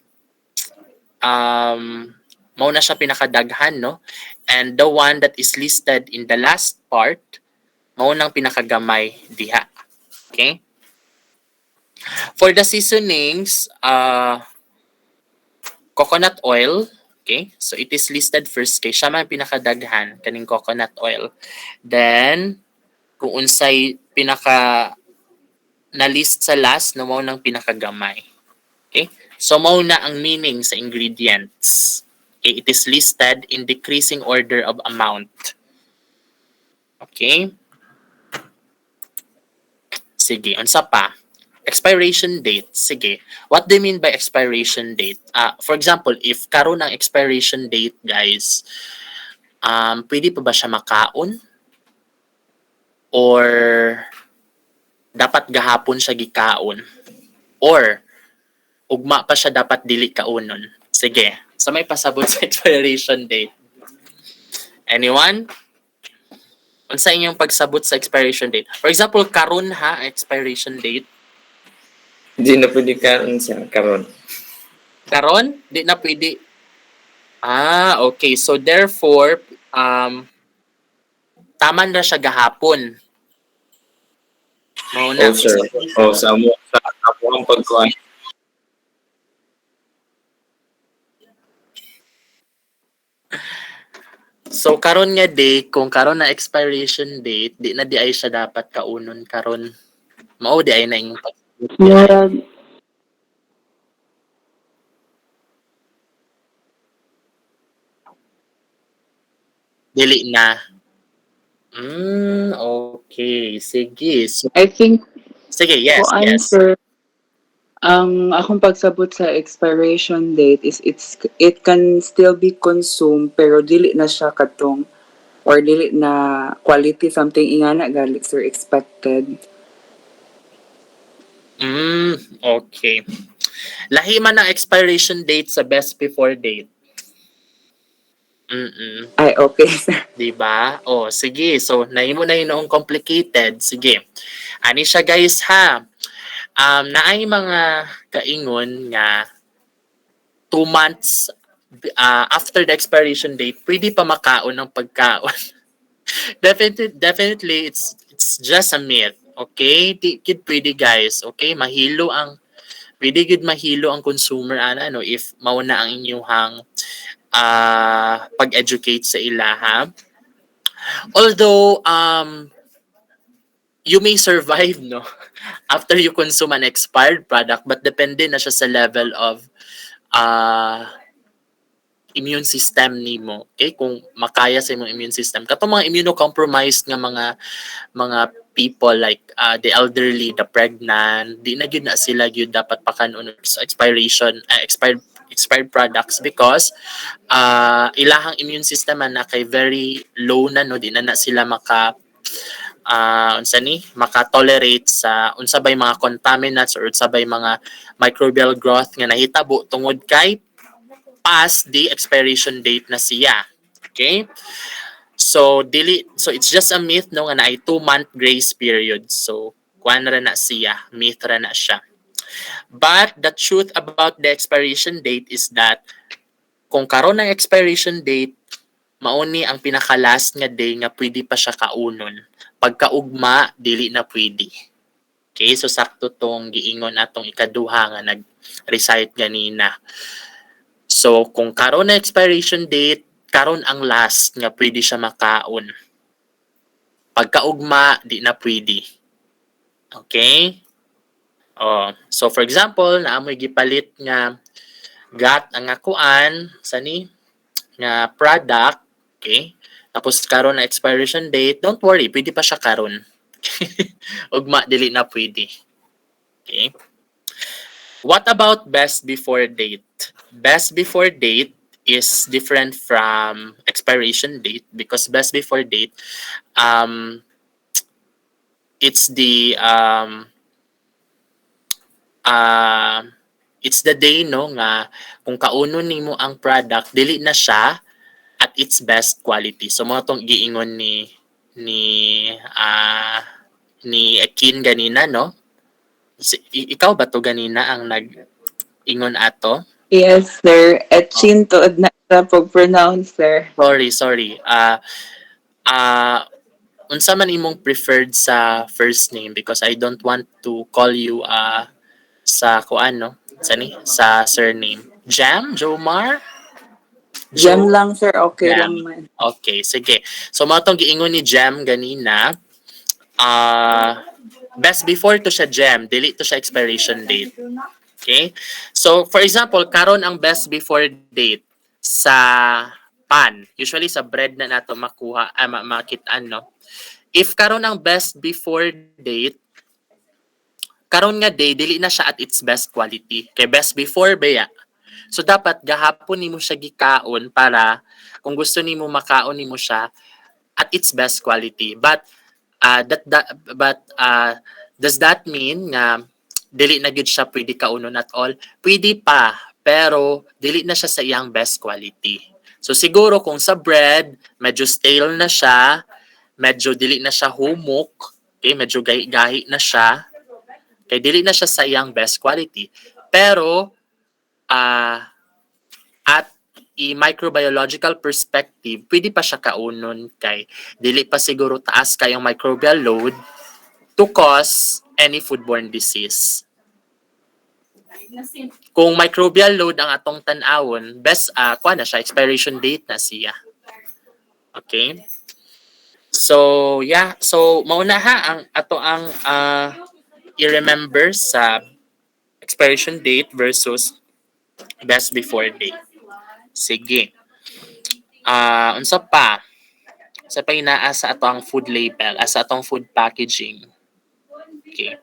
na siya pinakadaghan, no? And the one that is listed in the last part, mao nang pinakagamay diha. Okay? For the seasonings, coconut oil, okay? So it is listed first kay siya man pinakadaghan kaning coconut oil. Then kung unsay pinaka na list sa last, no, mao nang pinakagamay. Okay? So mao na ang meaning sa ingredients. Okay, it is listed in decreasing order of amount. Okay? Sige, unsa pa? Expiration date. Sige. What do you mean by expiration date? For example, if karon ang expiration date, guys, pwede pa ba siya makaon? Or dapat gahapon siya gikaon? Or ugma pa siya dapat dili kaunon? Sige. Sa may pasabot sa expiration date. Anyone? Unsa inyong pagsabot sa expiration date? For example, karon ha, expiration date. Hindi na pwede karon sa karon. Karon? Di na pwede. Okay. So therefore, taman na siya gahapon. Mao na. Oh, sir. Oh, sa amo ang pagkuhan. So karon nga day, kung karon na expiration date, di na di ay siya dapat kaunon karon. Mao di ay na inyong Murag, dili na. Okay. Sige. So, I think, sige, yes, ko yes. answer, ang akong pagsabot sa expiration date is it can still be consumed pero dili na siya katong or dili na quality something ingana galit sir expected. Okay. Lahi man ang expiration date sa best before date. Ay, okay sir. Diba? O, sige. So, nahimo na yun noong complicated. Sige. Ani siya, guys, ha? Naay mga kaingon nga 2 months after the expiration date, pwede pa makaon ng pagkaon. Definitely, it's just a myth. Okay? Di gid pwede, guys. Okay? Pwede gid mahilo ang consumer ano if mao na ang inyong pag-educate sa ilaha. Although you may survive no after you consume an expired product, but depende na siya sa level of immune system nimo. Okay, kung makaya sa imong immune system. Katong mga immunocompromised nga mga people like the elderly, the pregnant, di na gyud na sila gyud dapat pakanon sa expired products because ilahang immune system na kay very low na no, di na sila maka-tolerate sa unsabay mga contaminants or unsabay mga microbial growth nga nahitabo tungod kay past the expiration date na siya. Okay? So it's just a myth no nga na ay 2-month grace period. So kuan ra na siya, myth ra na siya. But the truth about the expiration date is that kung karon ng expiration date, mauni ang pinaka-last nga day nga pwede pa siya kaunon. Pagkaugma, dili na pwede. Okay, so sakto tong giingon atong ikaduha nga nag-recite ganina. So kung karon na expiration date, karon ang last nga pwede siya makaon. Pagkaugma, di na pwede. Okay? Oh, so for example, naamoy gipalit nga gat ang akuan sa ni nga product, okay? Tapos karon na expiration date, don't worry, pwede pa siya karon. Ugma dili na pwede. Okay? What about best before date? Best before date is different from expiration date because best before date it's the it's the day no nga kung kauno nimo ang product dili na siya at its best quality. So mo tong giingon ni ni Akin ganina no. Ikaw ba to ganina ang nag-ingon ato? Yes, sir. Etchin to na sa pag-pronounce, sir. Sorry. Unsa man imong preferred sa first name because I don't want to call you sa kuan no? Sa surname. Jam? Jomar? Jam lang, sir. Okay Jam. lang man. Okay, sige. So mo tong giingon ni Jam ganina, best before to siya Jam, dili to siya expiration date. Okay? So for example, karon ang best before date sa pan. Usually sa bread na nato makuha makitaan no. If karon ang best before date, karon nga day dili na siya at its best quality. Kay best before baya. So dapat gahapon nimo siya gikaon para kung gusto nimo makaon nimo siya at its best quality. But does that mean nga dili na gyud siya pwede kaunon at all? Pwede pa, pero dili na siya sa iyang best quality. So siguro kung sa bread, medyo stale na siya, medyo dili na siya humok, okay, medyo gahi na siya, kay dili na siya sa iyang best quality. Pero at microbiological perspective, pwede pa siya kaunon kay dili pa siguro taas kayong microbial load to cause any foodborne disease. Kung microbial load ang atong tan-awon, best kuha na siya, expiration date na siya. Okay? So, yeah. So, mauna ha ang ato ang i-remember sa expiration date versus best before date. Sige. Unsa pa? Sa pa inaa sa atong food label, sa atong food packaging. Okay.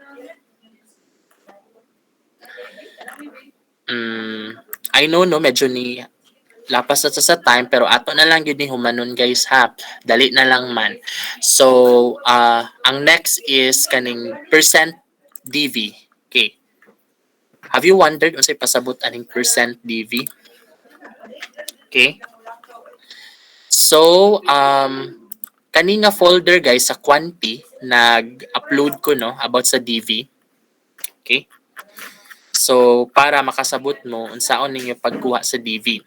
I know no medyo ni lapas sa time pero ato na lang yun ni humanon guys ha. Dali na lang man. So, ang next is kaning percent DV. Okay. Have you wondered unsay pasabot aning percent DV? Okay. So, kani nga folder guys sa Quanti nag-upload ko no about sa DV. Okay? So, para makasabot mo unsaon ninyo pagkuha sa DV.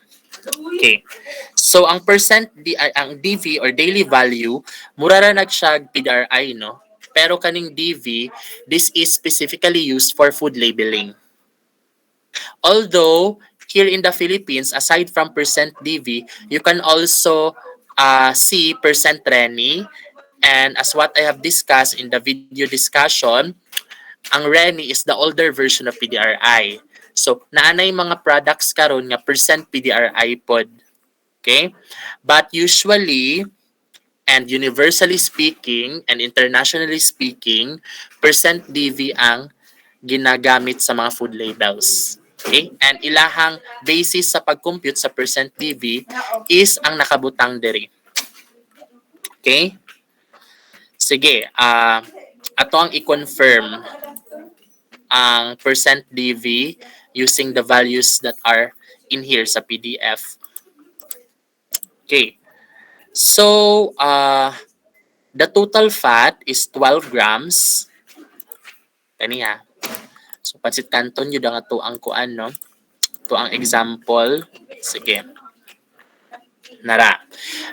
Okay. So, ang ang DV or daily value, mura ra nagsiya PDRI no. Pero kaning DV, this is specifically used for food labeling. Although here in the Philippines, aside from percent DV, you can also see percent Reni. And as what I have discussed in the video discussion, ang Reni is the older version of PDRI. So, naanay mga products karon nga percent PDRI pod. Okay? But usually, and universally speaking, and internationally speaking, percent DV ang ginagamit sa mga food labels. Okay? And ilahang basis sa pag-compute sa percent DV is ang nakabutang diri. Okay? Sige, ato ang i-confirm ang percent DV using the values that are in here sa PDF. Okay. So, the total fat is 12 grams. Kaniya. So, pansit canton yun ang ito ang kuan, no? Ito ang example. Sige. Nara.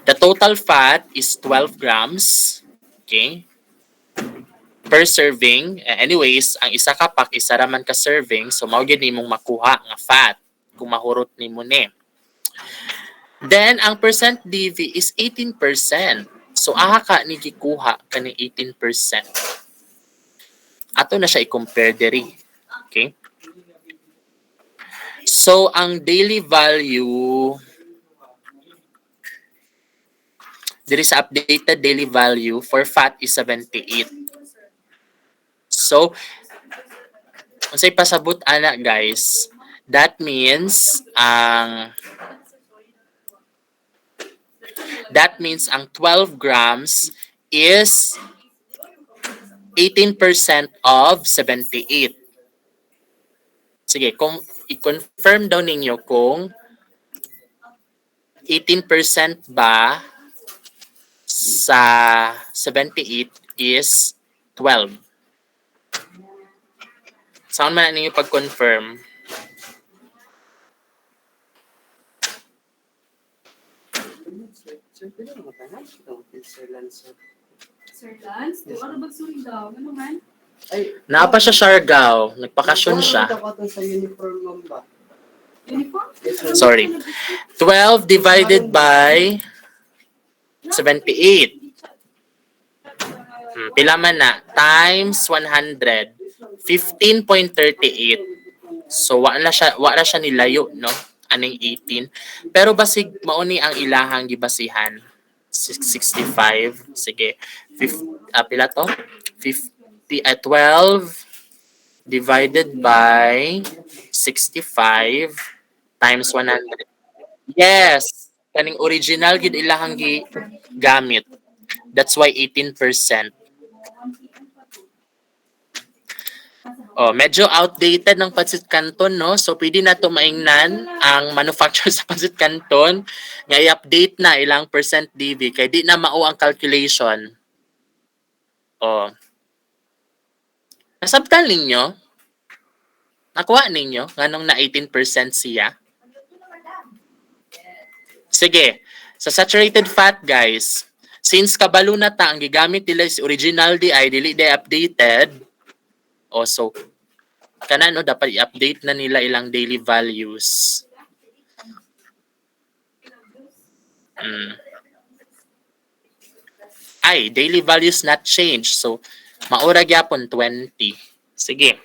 The total fat is 12 grams. Okay. Per serving. Anyways, ang isa ka pack, isa raman ka serving. So, mao gyud nimong makuha nga fat kung mahurot nimo ni. Then, ang percent DV is 18%. So, aha ka ni gikuha kaning 18%. Ato na siya i-compare diri. Okay? So, ang daily value diri sa updated daily value for fat is 78. So, unsay pasabot ana guys, that means ang 12 grams is 18% of 78. Sige, kung i-confirm daw ninyo kung 18% ba sa 78 is 12. Saan man ninyo pag-confirm? Sir Lance, di ba nabagsuri daw? Ano man? Napa siya Siargao. Nagpakasyon siya. Uniform? Sorry. 12 divided by 78. Pila man na? Times 100. 15.38. So, wala siya nilayo, no? Aning 18. Pero basig, mauni ang ilahang gibasihan. 65. Sige. Pila to? 12 divided by 65 times 100. Yes. Kaning original gid ilahang gamit. That's why 18%. Oh, medyo outdated ng pancit canton, no? So, pwede na ito maingnan ang manufacturer sa pancit canton nga i-update na ilang percent DV kay di na mao ang calculation. Oh. Nasabtan ninyo? Nakuha ninyo? Nganong na 18% siya? Sige. Sa saturated fat, guys, since kabalo na ta, ang gigamit nila is original DI, dili updated. So, no, dapat i-update na nila ilang daily values. Daily values not changed. So, maura gyapon 20. Sige.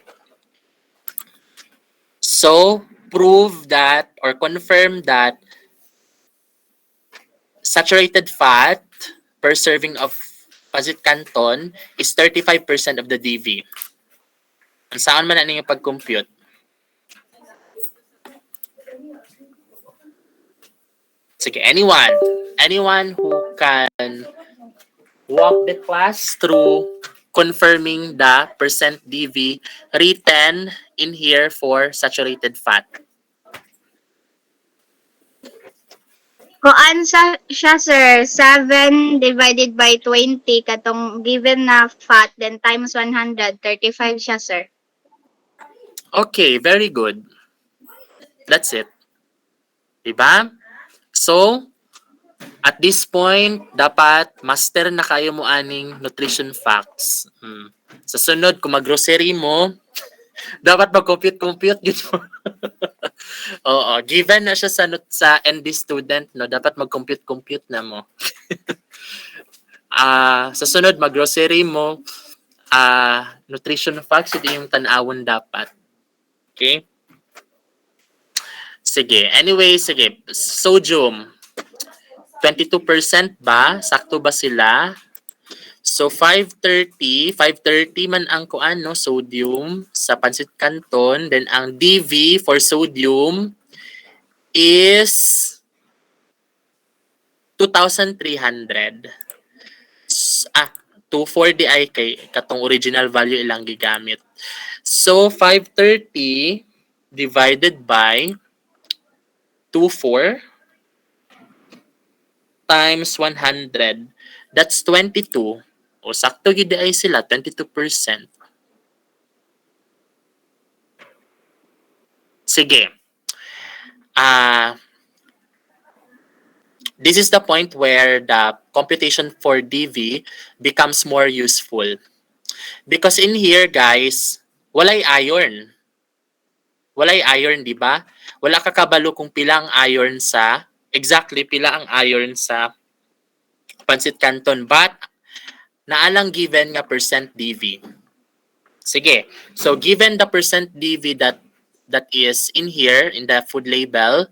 So, prove that or confirm that saturated fat per serving of pancit canton is 35% of the DV. Saan man na ninyo pag-compute? Sige, anyone who can walk the class through confirming the percent DV written in here for saturated fat. Kuan siya sir, 7 divided by 20 katong given na fat then times 100, 35 siya sir. Okay, very good. That's it. Diba? So, at this point, dapat master na kayo mo aning nutrition facts. Sa sunod, kung mag-grocery mo, dapat mag-compute mo. Oo, given na siya sa ND student, no, dapat mag-compute na mo. Sa sunod, mag-grocery mo, nutrition facts, ito yung tanawon dapat. Okay? Sige. Anyway, sige. Sodium. 22% ba? Sakto ba sila? So, 530 man ang kuan, no? Sodium sa pancit canton. Then, ang DV for sodium is 2,300. 240 ay kay katong original value ilang gigamit. So, 530 divided by 24 times 100, that's 22. O sakto gid ay sila, 22%. Sige. This is the point where the computation for DV becomes more useful. Because in here, guys, walay iron. Walay iron, di ba? Wala ka kabalo kung pila ang iron sa, exactly pila ang iron sa pancit canton. But, naalang given nga percent DV. Sige. So, given the percent DV that is in here, in the food label,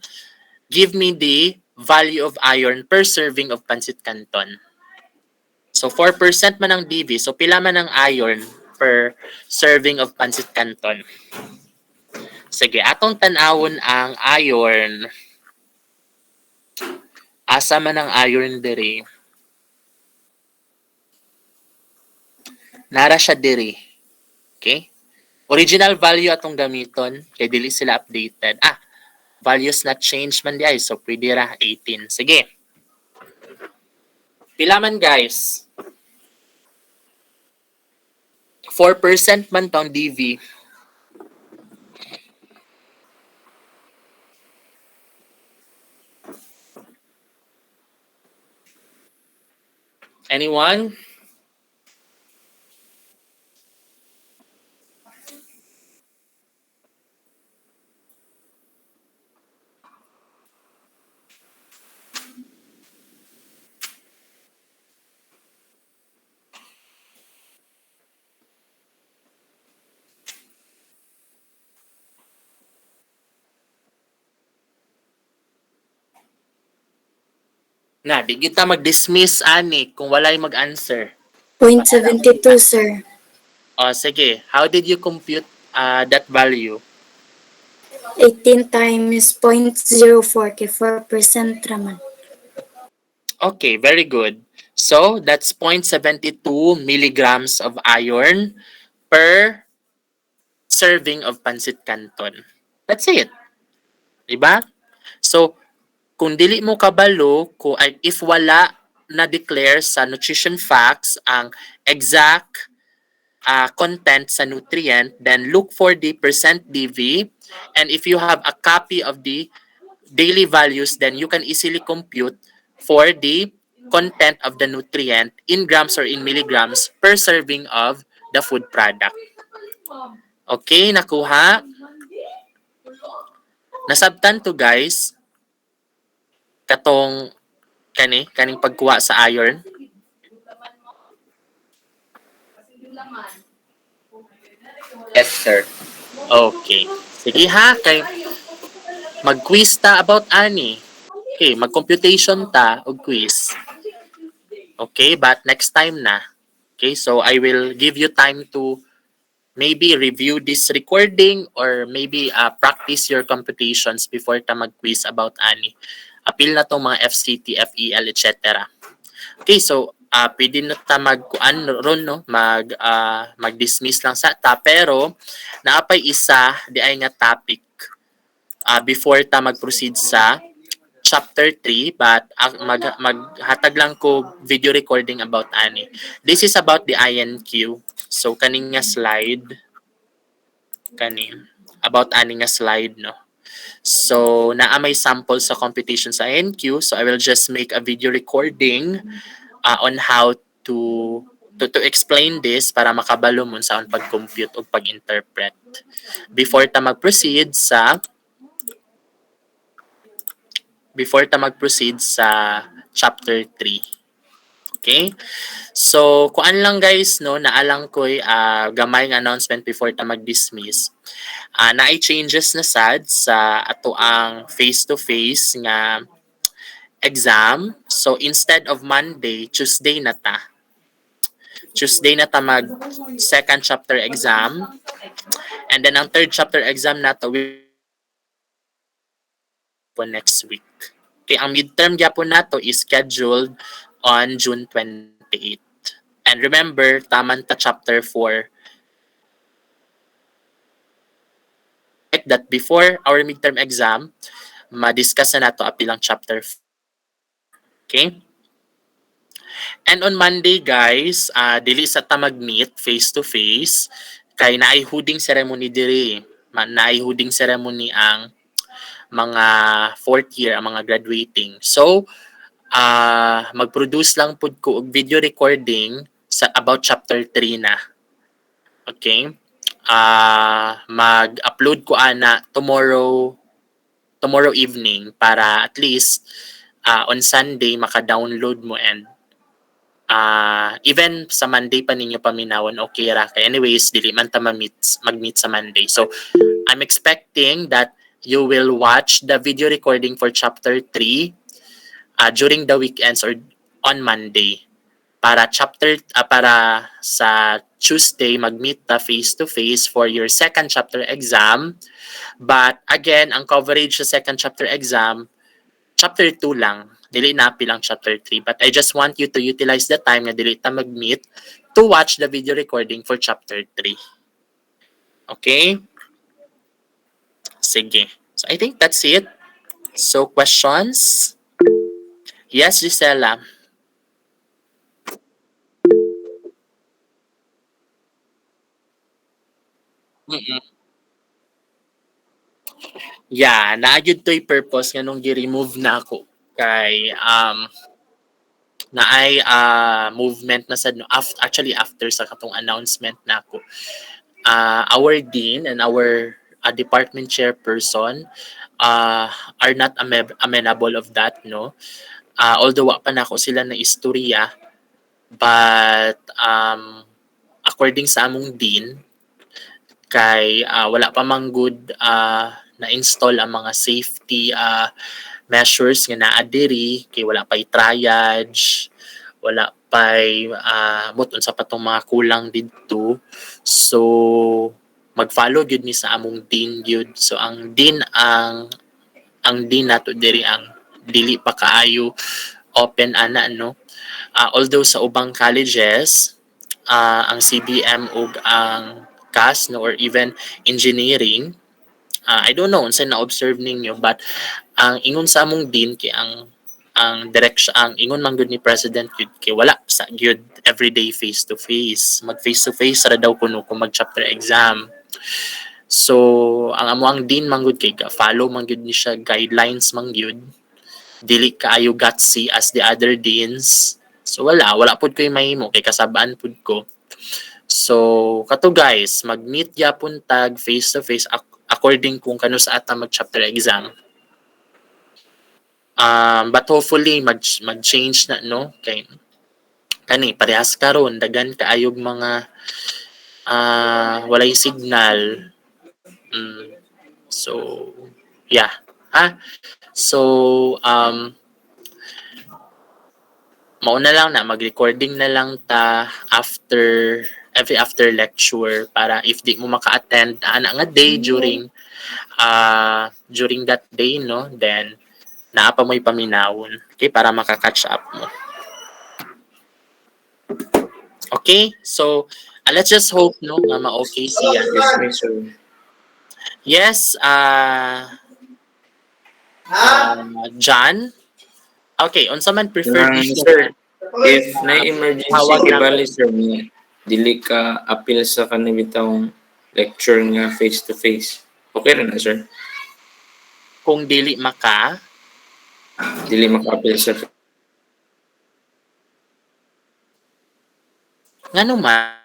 give me the value of iron per serving of pancit canton. So, 4% man ang DV. So, pila man ang iron per serving of pancit canton. Sige, atong tanawon ang iron. Asa man ang iron diri? Nara siya diri. Okay? Original value atong gamiton kay dili sila updated. Values not changed man di ay. So, pwede ra 18. Sige. Pila man guys? 4% man tong DV. Anyone? Na, di kita mag-dismiss ani kung walay mag-answer. 0.72, sir. O, sige. How did you compute that value? 18 times 0.04 kay 4% raman. Okay, very good. So, that's 0.72 milligrams of iron per serving of pancit canton. That's it. Diba? So, kung dili mo kabalo, if wala na-declare sa nutrition facts ang exact content sa nutrient, then look for the percent DV. And if you have a copy of the daily values, then you can easily compute for the content of the nutrient in grams or in milligrams per serving of the food product. Okay, nakuha? Nasabtan to guys, katong kaning pagkuha sa iron. Yes, sir. Okay. Sige ha, kay mag-quiz ta about ani. Okay, mag-computation ta og quiz. Okay, but next time na. Okay, so I will give you time to maybe review this recording or maybe practice your computations before ta mag-quiz about ani. Apil na tong mga FCT, FEL, etc. Okay, so pwede na ta ron no, mag-dismiss lang sa ta, pero naapay isa di ay nga topic before ta mag-proceed sa chapter 3, but maghatag lang ko video recording about ani. This is about the INQ. So kaning nga slide about ani nga slide no. So naa may sample sa computation sa INQ, so I will just make a video recording on how to explain this para makabalo mo sa pag-compute o pag-interpret. Before ta mag-proceed sa chapter 3. Okay? So, kuan lang guys, no, naalang ko'y gamay nga announcement before ta mag-dismiss. Naay changes na sad sa ato ang face-to-face nga exam. So, instead of Monday, Tuesday na ta. mag second chapter exam. And then ang third chapter exam na to next week. Okay, ang midterm gyapon nato is scheduled on June 28. And remember, taman ta chapter 4. That before our midterm exam, ma-discuss na nato apilang chapter 4. Okay? And on Monday, guys, dili sa ta mag-meet face to face kay naay hooding ceremony diri. Naay hooding ceremony ang mga fourth year, ang mga graduating. So, mag-produce lang pud ko og video recording sa about chapter 3 na. Okay? Mag-upload ko ana tomorrow evening para at least on Sunday maka-download mo, and even sa Monday pa ninyo paminawon, okay ra kay anyways dili man ta mag-meet sa Monday. So I'm expecting that you will watch the video recording for chapter 3 during the weekends or on Monday, para sa Tuesday mag-meet ta face to face for your second chapter exam. But again, ang coverage sa second chapter exam, chapter 2 lang, dili na pilang chapter 3. But I just want you to utilize the time na dili ta mag-meet to watch the video recording for chapter 3. Okay? Sige. So I think that's it. So questions? Yes, Gisela. Mm-mm. Yeah, naagid to'y purpose nga nung gi-remove na ako kay naay movement na sad no actually after sa katong announcement na ako. Our dean and our department chairperson are not amenable of that, no. Although wa pa na ako sila na istorya, but according sa among dean, kay wala pa man good na-install ang mga safety measures nga naa diri, kay wala pay triage, wala pay muton sa patong mga kulang didto. So mag-follow gyud ni sa among dean gyud. So ang dean nato diri ang dili pa kaayo open ana, no. Although sa ubang colleges ang CBM ug ang CAS, no, or even engineering, I don't know unsa na-observe ninyo, but ang ingon sa among dean kay ang direction, ang ingon man gud ni president gyud kay wala sa gyud everyday face to face. Mag face to face ra daw kuno kung mag chapter exam. So ang amuang dean man gud kay follow man gud ni siya guidelines man gyud. Dili kaayo gutsy as the other deans. So wala pud koy mahimo kay kasabaan pud ko. So kato guys, mag-meet yapon tag face to face according kung kano sa ata mag chapter exam. But hopefully mag-change na, no, kay kani parehas karon dagan kaayog mga walay signal. So yeah, so mauna lang na mag-recording na lang ta every after lecture, para if di mo maka-attend ana nga day during that day, no, then naa pa mo'y paminawon, okay, para maka-catch up mo. Okay, so let's just hope, no, nga ma-okay siya. Yes, may sir. Yes, John. Okay, unsa man preferred ni Sir, if na emergency Tawag lang. kibali sir niya, dili ka appeal sa kanibitang lecture nga face to face. Okay ra na sir? Kung dili maka, Dili maka-appeal sa ngano man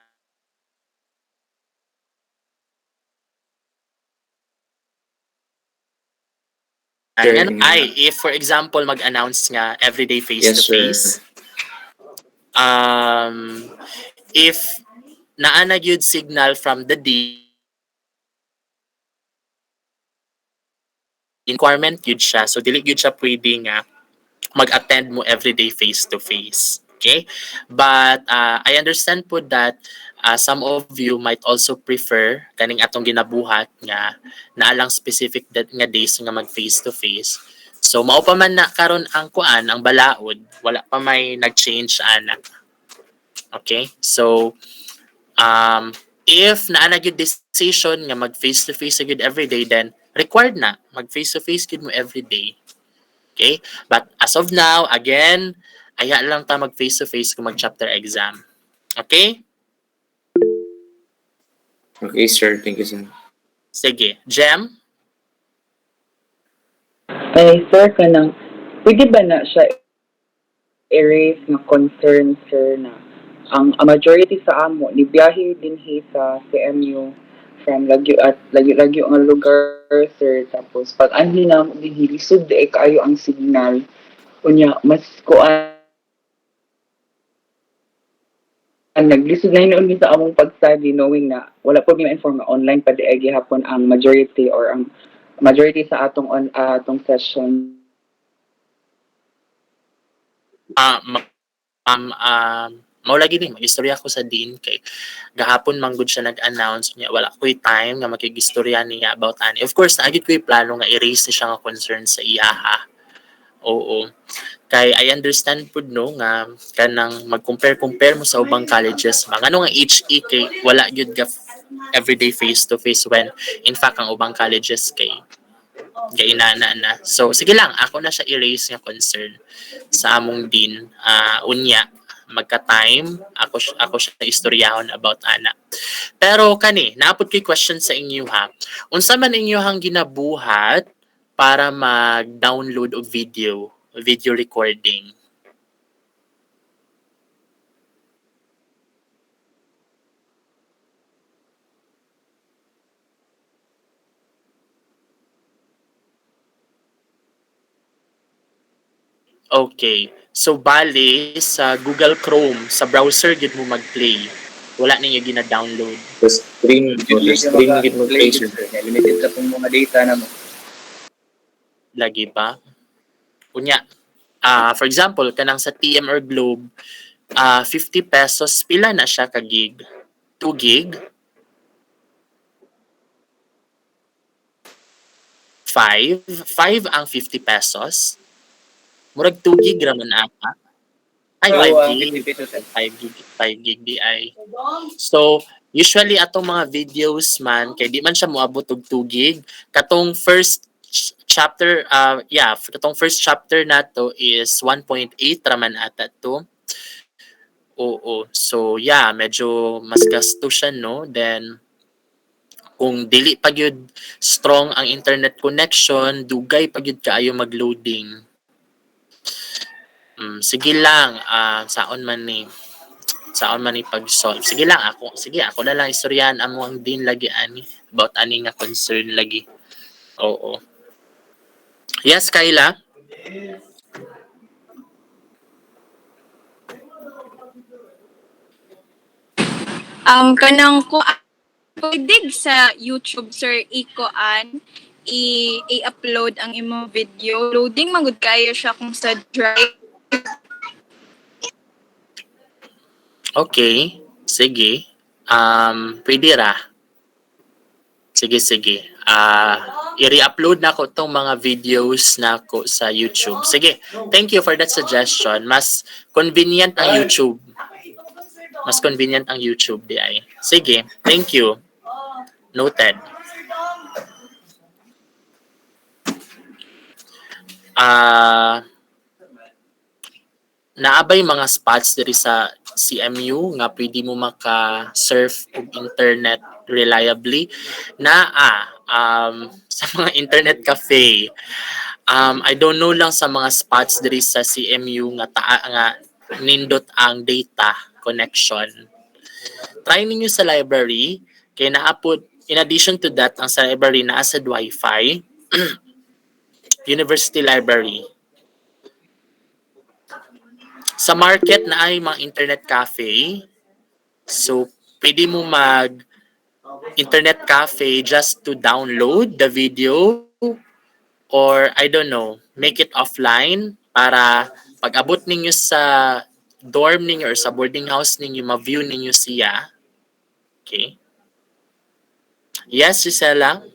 if for example mag-announce nga everyday face Yes, to sir. face, if naa na gyud signal from the requirement gyud siya, so dili gyud siya pwede nga mag-attend mo everyday face to face. Okay, but I understand po that some of you might also prefer kaning atong ginabuhat nga naalang specific nga days nga mag face to face. So mao pa man na karon ang kuan, ang balaod, wala pa may nag-change ana. Okay, so if naa na gyud decision nga mag face to face gyud everyday, then required na mag face to face gid mo every day. Okay? But as of now, again, aya lang ta mag face to face kung mag chapter exam. Okay? Okay, sir. Thank you, sir. Sige. Jem? Ay, sir, kanang, pwede ba na siya erase nga concern, sir, na ang majority sa amo ni biyahe din sa CMU from lagyo nga lugar, sir, tapos pag anhi na mo din lisod di kayo ang signal unya mas kuan naglisod na hinuon mi sa among pag-study knowing na wala po mi ma-inform nga online pa di ay gihapon ang majority or ang majority sa atong session. Mao lagi din magistorya ko sa dean kay gahapon manggod siya nag-announce niya wala ko'y time nga makigistorya niya about ani. Of course, naagid ko'y plano nga i-raise ni siya nga concern sa iyaha. Oo. Kay I understand pud no nga kanang mag-compare mo sa ubang colleges mga ano nga HE kay wala gyud ga everyday face to face when in fact ang ubang colleges kay gainana na. So sige lang ako na siya i-raise nga concern sa among dean unya magka-time ako siya istoryahon about ana. Pero kani naapod kay question sa inyo ha. Unsa man inyohang ginabuhat para mag-download og video recording? Okay. So bali sa Google Chrome sa browser gid mo mag-play. Wala ninyo gina-download. Sa screen gid mo play, sir. Limited ka pong mga data na mo. Lagi pa. Unya. For example, kanang sa TM or Globe, 50 pesos pila na siya ka gig? 2 gig? 5 ang 50 pesos. Murag 2 gig raman ata. Ay, 5 gig. 50 pesos. 5 gig di ay. So, usually atong mga videos man kay di man siya moabot og 2 gig. Katong first chapter katong first chapter nato is 1.8 raman ata to. Oo. So, yeah, medyo mas gasto siya no. Then kung dili pa gyud strong ang internet connection, dugay pa gyud kaayo mag-loading. Sige lang, saon man ni pag-solve. Sige ako na lang istoryahan amo ang din lagi ani about ani nga concern lagi. Oo. Yes, Kyla? Kanang ko pwede sa YouTube sir i-upload ang imong video. Loading magud kayo siya kung sa drive. Okay. Sige. Pwede ra. Sige. I-re-upload na ko tong mga videos na ko sa YouTube. Sige. Thank you for that suggestion. Mas convenient ang YouTube. Di ay. Sige. Thank you. Noted. Naabay mga spots diri sa CMU nga pwede mo maka-surf og internet reliably sa mga internet cafe. I don't know lang sa mga spots diri sa CMU nga nindot ang data connection. Try ninyo sa library kay naapod in addition to that ang sa library naa sa Wi-Fi University Library. Sa market na ay mga internet cafe. So, pwede mo mag internet cafe just to download the video or I don't know, make it offline para pag abot ninyo sa dorm ninyo or sa boarding house ninyo, ma-view ninyo siya. Okay? Yes, Gisela?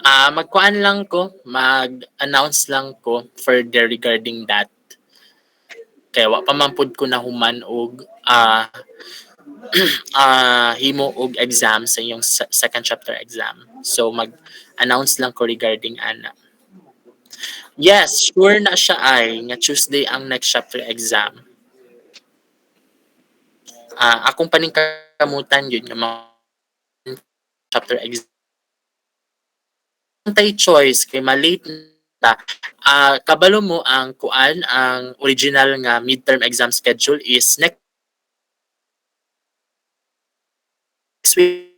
Magkuan lang ko, mag-announce lang ko further regarding that. kaya wa pa man pud ko nahuman og himo og exam sa inyong second chapter exam. So mag-announce lang ko regarding ana. Yes, sure na siya ay nga Tuesday ang next chapter exam. Akong paningkamutan yun nga mga chapter exam. Tay choice kay malate ta. Kabalo mo ang kuan ang original nga midterm exam schedule is next week.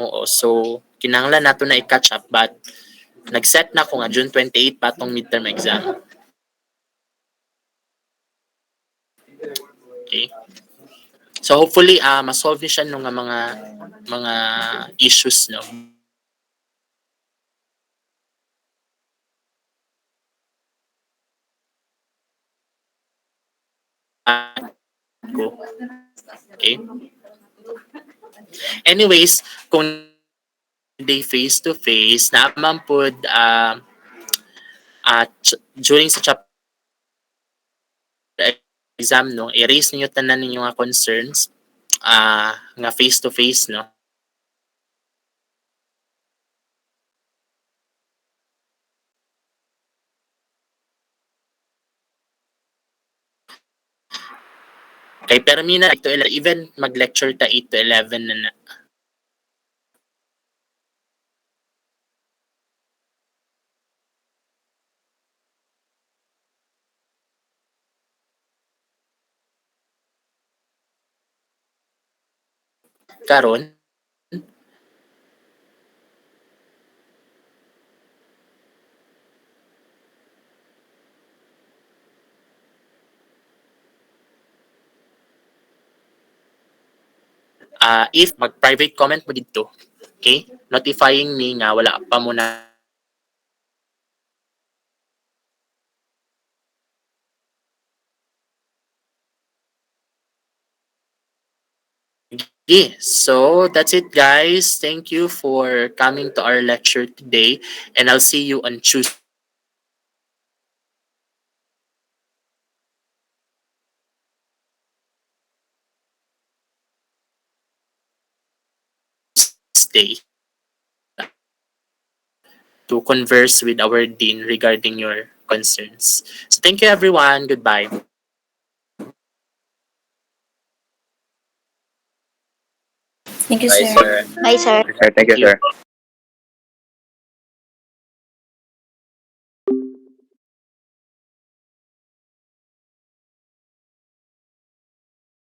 Oo, so kinahanglan nato na i-catch up but nag-set na ko nga June 28 pa tong midterm exam. Okay. So hopefully ma-solve ni siya nung nga mga issues no. Ko. Okay. Anyways, kung day face to face naman pud during sa chapter exam no, i-raise niyo tanan ninyo nga concerns nga face to face no. Kay permi na to 11, even mag-lecture ta 8 to 11 na. Karon if mag-private comment mo dito, okay? Notifying me nga wala pa mo na okay. So that's it guys. Thank you for coming to our lecture today and I'll see you on Tuesday. To converse with our dean regarding your concerns. So thank you everyone. Goodbye. Thank you, Bye, sir. sir. Bye, sir. Sir, thank you, Thank you. sir.